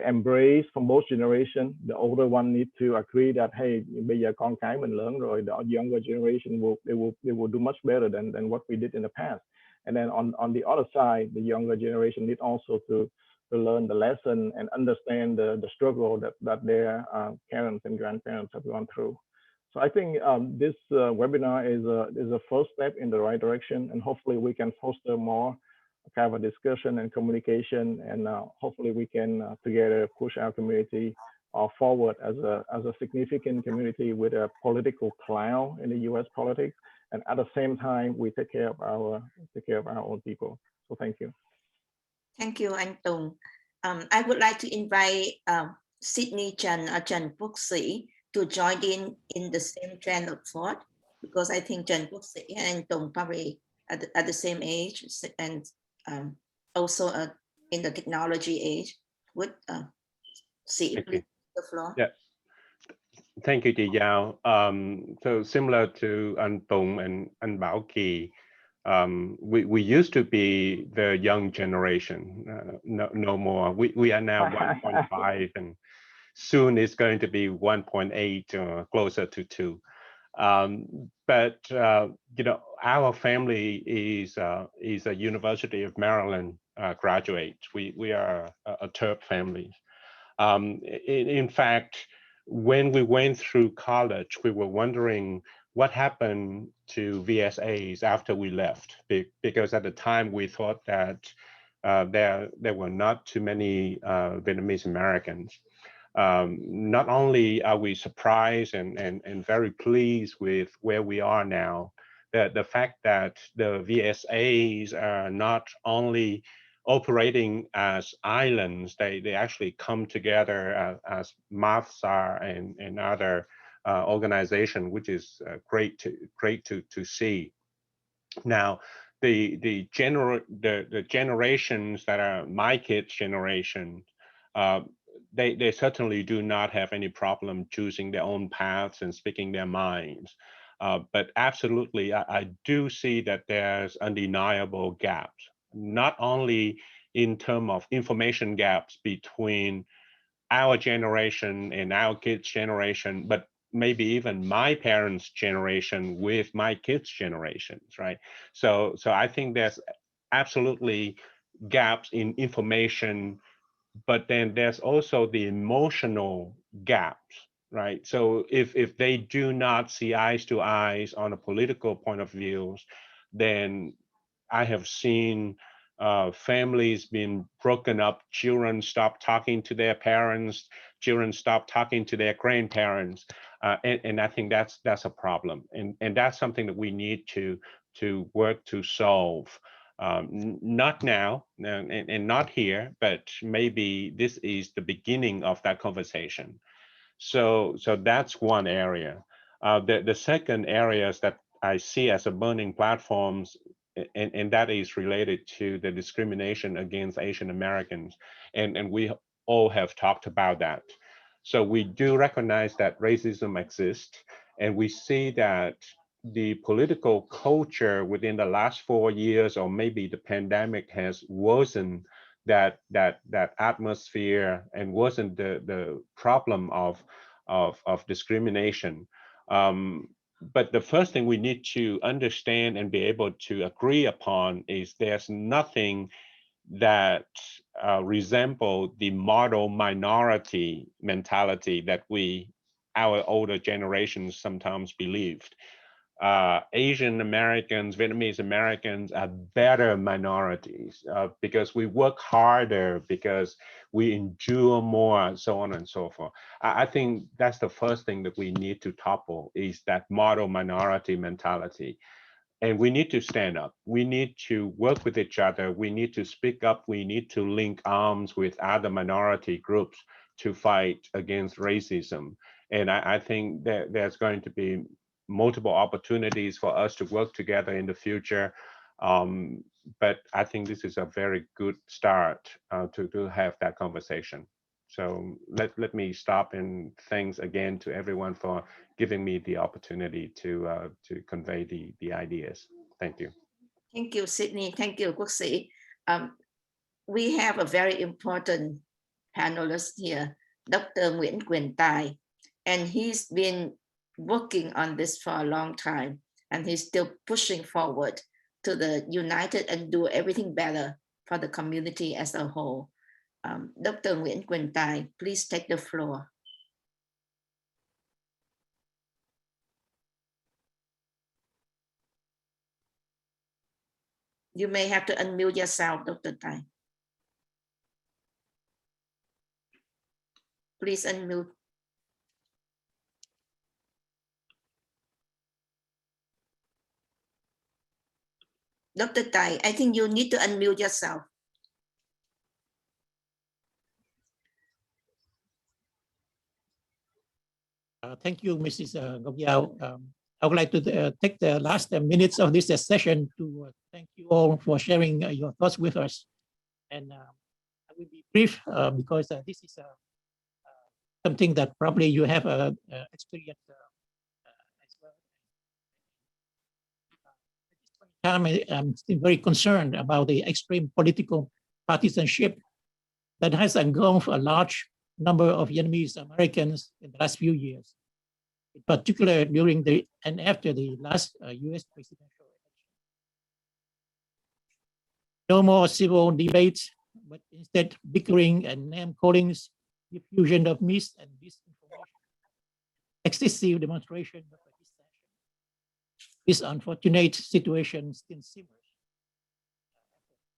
embrace from both generations. The older one need to agree that hey, bây giờ con cái mình lớn rồi, the younger generation will do much better than what we did in the past. And then on the other side, the younger generation need also to learn the lesson and understand the struggle that their parents and grandparents have gone through. So I think this webinar is a first step in the right direction, and hopefully we can foster more kind of a discussion and communication, and hopefully we can together push our community forward as a significant community with a political clout in the U.S. politics, and at the same time we take care of our own people. So thank you. Thank you, anh Tùng. I would like to invite Sydney Trần Quốc Sĩ to join in the same train of thought, because I think Trần Quốc Sĩ and anh Tùng probably at the same age, and also in the technology age. Would Sĩ please the floor? Yeah. Thank you, Chị Giao. So similar to anh Tùng and anh Bảo Kỳ, we used to be the young generation, no more. We are now 1.5, and soon it's going to be 1.8 or closer to 2. But our family is a University of Maryland graduate. We are a TERP family. In fact, when we went through college, we were wondering what happened to VSAs after we left, because at the time we thought that there were not too many Vietnamese Americans. Not only are we surprised and very pleased with where we are now, the fact that the VSAs are not only operating as islands. They actually come together as MAUVSA and other organization, which is great to see. Now, the generations that are my kids' generation, they certainly do not have any problem choosing their own paths and speaking their minds. But absolutely, I do see that there's undeniable gaps, not only in terms of information gaps between our generation and our kids' generation, but maybe even my parents' generation with my kids' generations, right? So I think there's absolutely gaps in information, but then there's also the emotional gaps, right? So if they do not see eyes to eyes on a political point of view, then I have seen families being broken up, children stop talking to their parents, children stop talking to their grandparents, and I think that's a problem, and that's something that we need to work to solve. Not now and not here, but maybe this is the beginning of that conversation. So that's one area. The second areas that I see as a burning platforms, and that is related to the discrimination against Asian Americans. And we all have talked about that. So we do recognize that racism exists, and we see that the political culture within the last 4 years, or maybe the pandemic, has worsened that atmosphere and wasn't the problem of discrimination. But the first thing we need to understand and be able to agree upon is there's nothing that resemble the model minority mentality that our older generations sometimes believed. Asian Americans, Vietnamese Americans are better minorities because we work harder, because we endure more, so on and so forth. I think that's the first thing that we need to topple, is that model minority mentality. And we need to stand up. We need to work with each other. We need to speak up. We need to link arms with other minority groups to fight against racism. And I think that there's going to be multiple opportunities for us to work together in the future. But I think this is a very good start to have that conversation. So let me stop, and thanks again to everyone for giving me the opportunity to convey the ideas. Thank you. Thank you, Sydney. Thank you, Quốc Sĩ. We have a very important panelist here, Dr. Nguyen Tai, and he's been working on this for a long time, and he's still pushing forward to the united and do everything better for the community as a whole. Dr. Nguyen Tai, please take the floor. You may have to unmute yourself, Dr. Tai. Please unmute. Dr. Tai, I think you need to unmute yourself. Thank you, Mrs. Ngọc Giao. I would like to take the last minutes of this session to thank you all for sharing your thoughts with us. And I will be brief because this is something that probably you have experienced as well. At this point in time, I'm still very concerned about the extreme political partisanship that has engulfed a large number of Vietnamese Americans in the last few years, in particular during the and after the last US presidential election. No more civil debates, but instead bickering and name callings, diffusion of mis and disinformation, excessive demonstration of dissension. This unfortunate situation still simmers.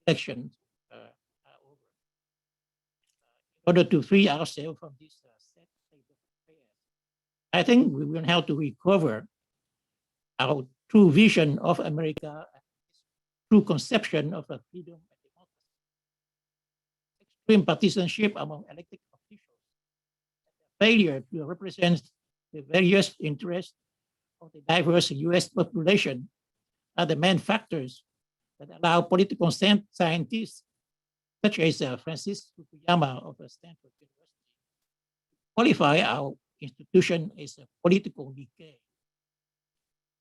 Elections are over. In order to free ourselves from this sad state of affairs, I think we will have to recover our true vision of America, true conception of a freedom and democracy. extreme partisanship among elected officials, failure to represent the various interests of the diverse US population are the main factors that allow political scientists such as Francis Fukuyama of Stanford University to qualify our institution as a political decay.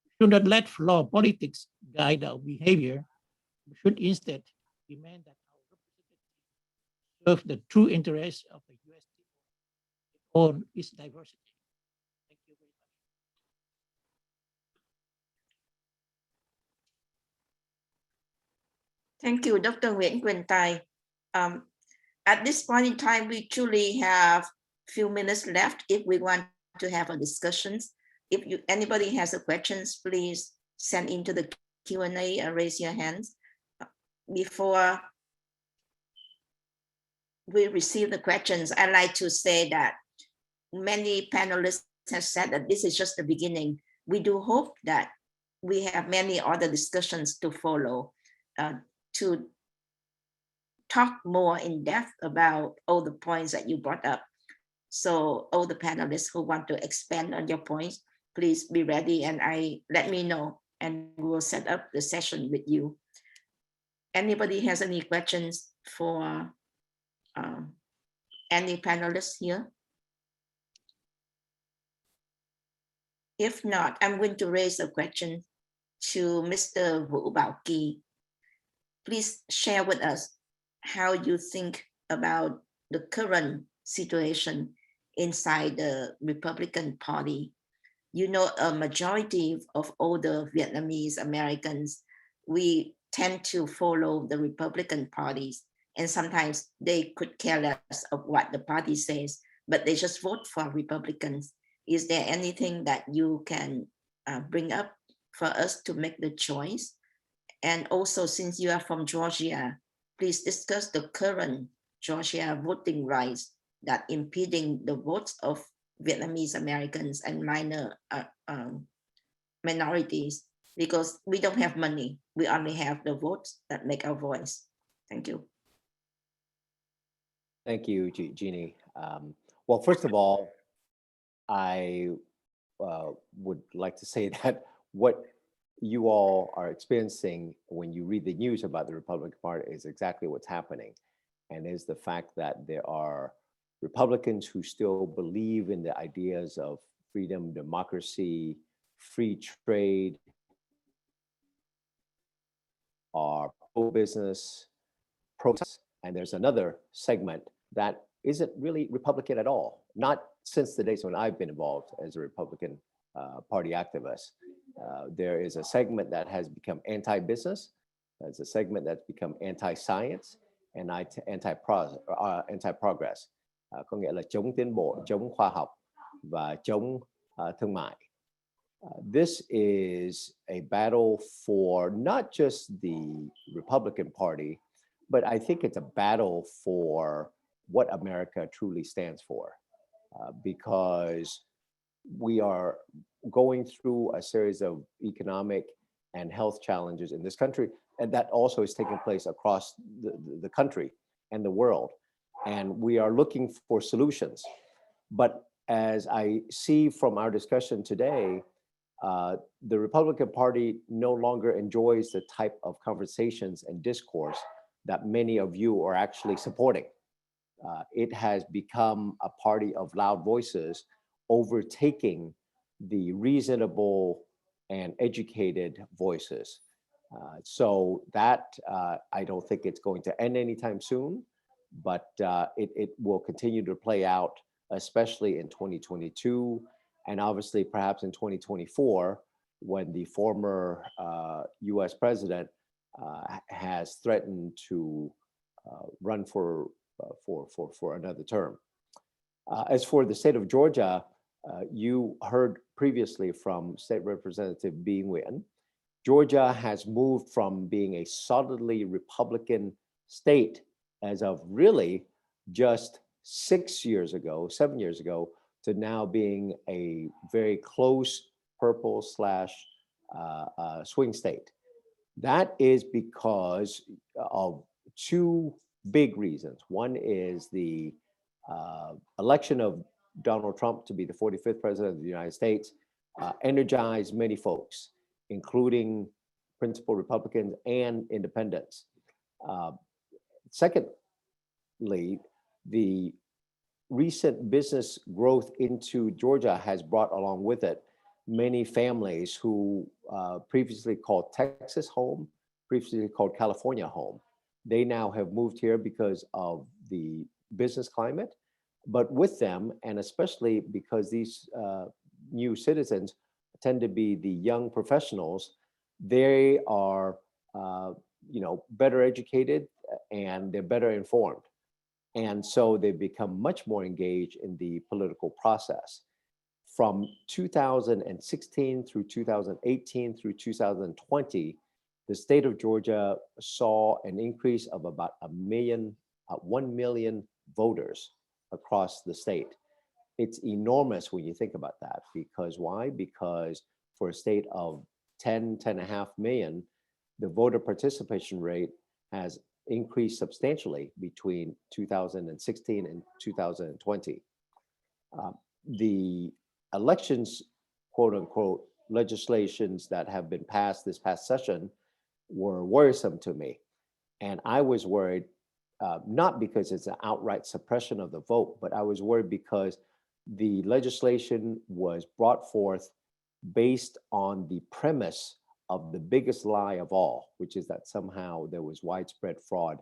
We should not let flawed politics guide our behavior. We should instead demand that our representatives serve the true interests of the US people in all its diversity. Thank you very much. Thank you, Dr. Nguyen Tai. At this point in time, we truly have a few minutes left if we want to have a discussions. If anybody has a questions, please send into the Q&A or raise your hands. Before we receive the questions, I'd like to say that many panelists have said that this is just the beginning. We do hope that we have many other discussions to follow to talk more in depth about all the points that you brought up. So all the panelists who want to expand on your points, please be ready and let me know and we'll set up the session with you. Anybody has any questions for any panelists here? If not, I'm going to raise a question to Mr. Vũ Bảo Kỳ. Please share with us how you think about the current situation inside the Republican Party. You know, a majority of all the Vietnamese Americans, we tend to follow the Republican parties, and sometimes they could care less of what the party says, but they just vote for Republicans. Is there anything that you can bring up for us to make the choice? And also, since you are from Georgia, please discuss the current Georgia voting rights that impeding the votes of Vietnamese Americans and minor minorities, because we don't have money. We only have the votes that make our voice. Thank you. Thank you, Jeannie. Well, first of all, I would like to say that what you all are experiencing when you read the news about the Republican Party is exactly what's happening, and is the fact that there are Republicans who still believe in the ideas of freedom, democracy, free trade, are pro-business, pro-business, and there's another segment that isn't really Republican at all, not since the days when I've been involved as a Republican Party activist. There is a segment that has become anti-business, there's a segment that's become anti-science, and anti-progress. Có nghĩa là chống tiến bộ, chống khoa học, và chống thương mại. This is a battle for not just the Republican Party, but I think it's a battle for what America truly stands for, because we are going through a series of economic and health challenges in this country, and that also is taking place across the country and the world. And we are looking for solutions. But as I see from our discussion today, the Republican Party no longer enjoys the type of conversations and discourse that many of you are actually supporting. It has become a party of loud voices overtaking the reasonable and educated voices. So that I don't think it's going to end anytime soon, but it will continue to play out, especially in 2022, and obviously perhaps in 2024, when the former US president has threatened to run for another term. As for the state of Georgia, you heard previously from State Representative Nguyen. Georgia has moved from being a solidly Republican state as of really just 7 years ago, to now being a very close purple / swing state. That is because of two big reasons. One is the election of Donald Trump to be the 45th president of the United States energized many folks, including principal Republicans and independents. Secondly, the recent business growth into Georgia has brought along with it many families who previously called Texas home, previously called California home. They now have moved here because of the business climate, but with them, and especially because these new citizens tend to be the young professionals, they are better educated and they're better informed. And so they've become much more engaged in the political process. From 2016 through 2018 through 2020, the state of Georgia saw an increase of about 1 million voters across the state. It's enormous when you think about that, because why? Because for a state of 10.5 million, the voter participation rate has increased substantially between 2016 and 2020. The elections, quote unquote, legislations that have been passed this past session were worrisome to me. And I was worried, not because it's an outright suppression of the vote, but I was worried because the legislation was brought forth based on the premise of the biggest lie of all, which is that somehow there was widespread fraud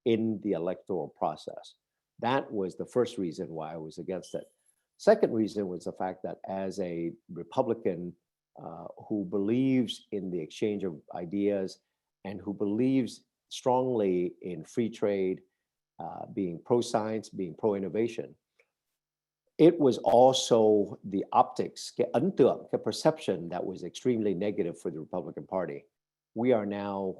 in the electoral process. That was the first reason why I was against it. Second reason was the fact that as a Republican who believes in the exchange of ideas and who believes strongly in free trade, being pro-science, being pro-innovation, it was also the optics, the perception that was extremely negative for the Republican Party. We are now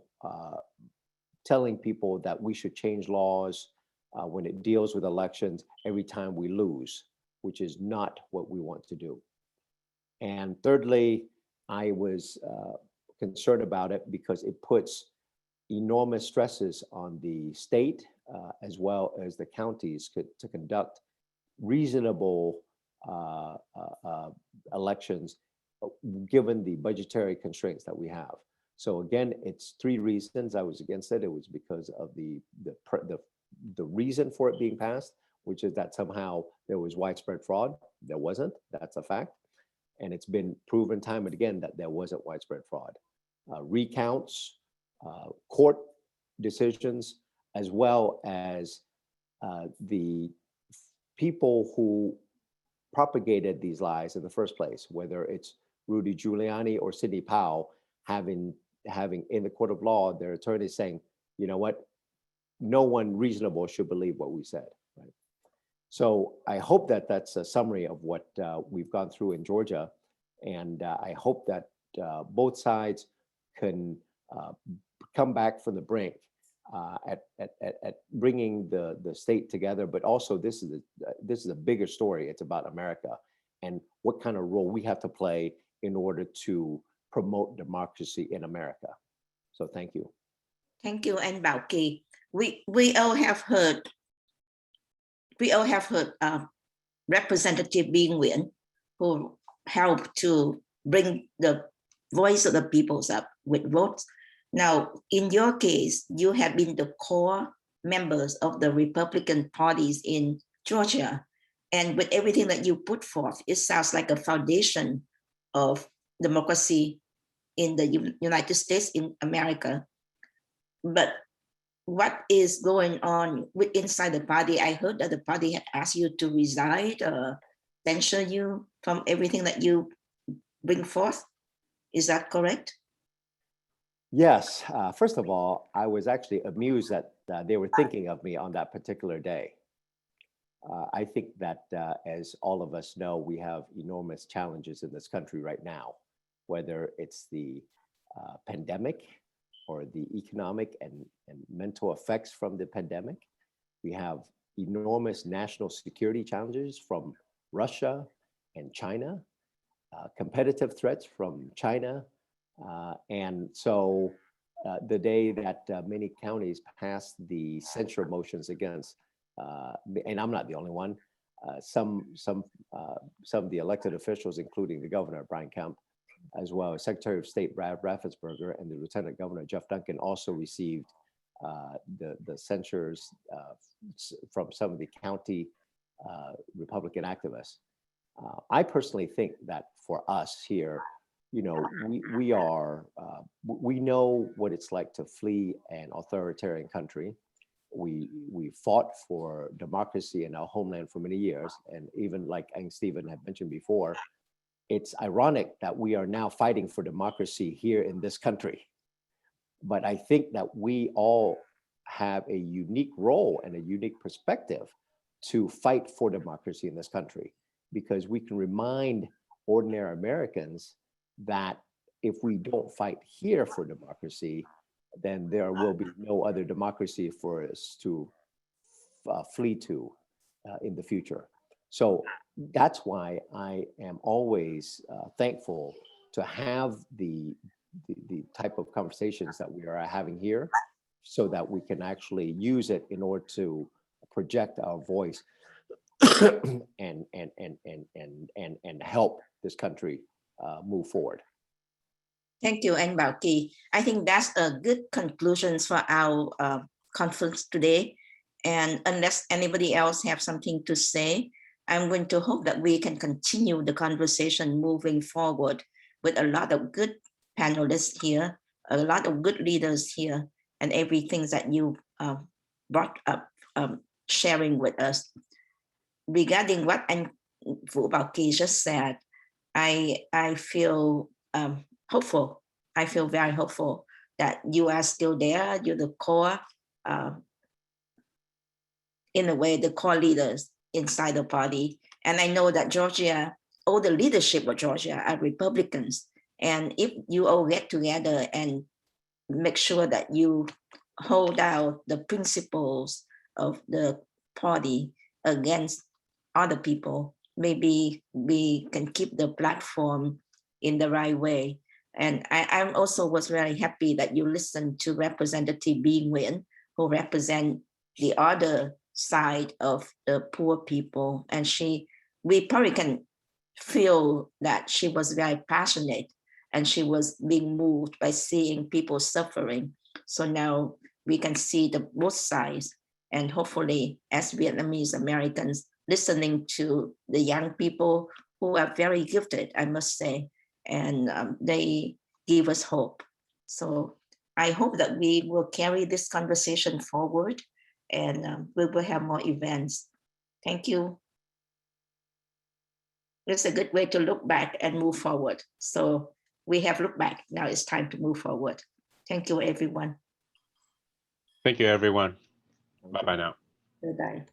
telling people that we should change laws when it deals with elections every time we lose, which is not what we want to do. And thirdly, I was concerned about it because it puts enormous stresses on the state as well as the counties to conduct reasonable elections given the budgetary constraints that we have. So again, it's three reasons I was against it. It was because of the reason for it being passed, which is that somehow there was widespread fraud. There wasn't, that's a fact. And it's been proven time and again that there wasn't widespread fraud. Recounts, court decisions, as well as the people who propagated these lies in the first place, whether it's Rudy Giuliani or Sidney Powell, having in the court of law, their attorneys saying, you know what, no one reasonable should believe what we said, right? So I hope that that's a summary of what we've gone through in Georgia. And I hope that both sides can come back from the brink at bringing the state together, but also this is a bigger story. It's about America and what kind of role we have to play in order to promote democracy in America. So thank you. Thank you, and Bảo Kỳ. We all have heard Representative Nguyen, who helped to bring the voice of the peoples up with votes. Now, in your case, you have been the core members of the Republican parties in Georgia. And with everything that you put forth, it sounds like a foundation of democracy in the United States, in America. But what is going on inside the party? I heard that the party had asked you to resign, censure you from everything that you bring forth. Is that correct? Yes. First of all, I was actually amused that they were thinking of me on that particular day. I think that as all of us know, we have enormous challenges in this country right now, whether it's the pandemic or the economic and mental effects from the pandemic. We have enormous national security challenges from Russia and China, competitive threats from China. And so the day that many counties passed the censure motions against, and I'm not the only one, some of the elected officials, including the governor, Brian Kemp, as well as Secretary of State Brad Raffensperger and the Lieutenant Governor Jeff Duncan also received the censures from some of the county Republican activists. I personally think that for us here, you know, we know what it's like to flee an authoritarian country. We fought for democracy in our homeland for many years, and even like Stephen had mentioned before, it's ironic that we are now fighting for democracy here in this country. But I think that we all have a unique role and a unique perspective to fight for democracy in this country, because we can remind ordinary Americans that if we don't fight here for democracy, then there will be no other democracy for us to flee to in the future. So that's why I am always thankful to have the type of conversations that we are having here, so that we can actually use it in order to project our voice and help this country move forward. Thank you, Anh Bảo Kỳ. I think that's a good conclusion for our conference today. And unless anybody else have something to say, I'm going to hope that we can continue the conversation moving forward with a lot of good panelists here, a lot of good leaders here, and everything that you brought up, sharing with us. Regarding what Anh Vũ Bảo Kỳ just said, I feel hopeful. I feel very hopeful that you are still there. You're the core, in a way, the core leaders inside the party. And I know that Georgia, all the leadership of Georgia are Republicans. And if you all get together and make sure that you hold out the principles of the party against other people, maybe we can keep the platform in the right way. And I also was very happy that you listened to Representative Nguyen, who represent the other side of the poor people. And we probably can feel that she was very passionate and she was being moved by seeing people suffering. So now we can see both sides, and hopefully as Vietnamese Americans listening to the young people who are very gifted, I must say, and they give us hope. So I hope that we will carry this conversation forward, and we will have more events. Thank you. It's a good way to look back and move forward. So we have looked back. Now it's time to move forward. Thank you, everyone. Thank you, everyone. Bye-bye now. Goodbye.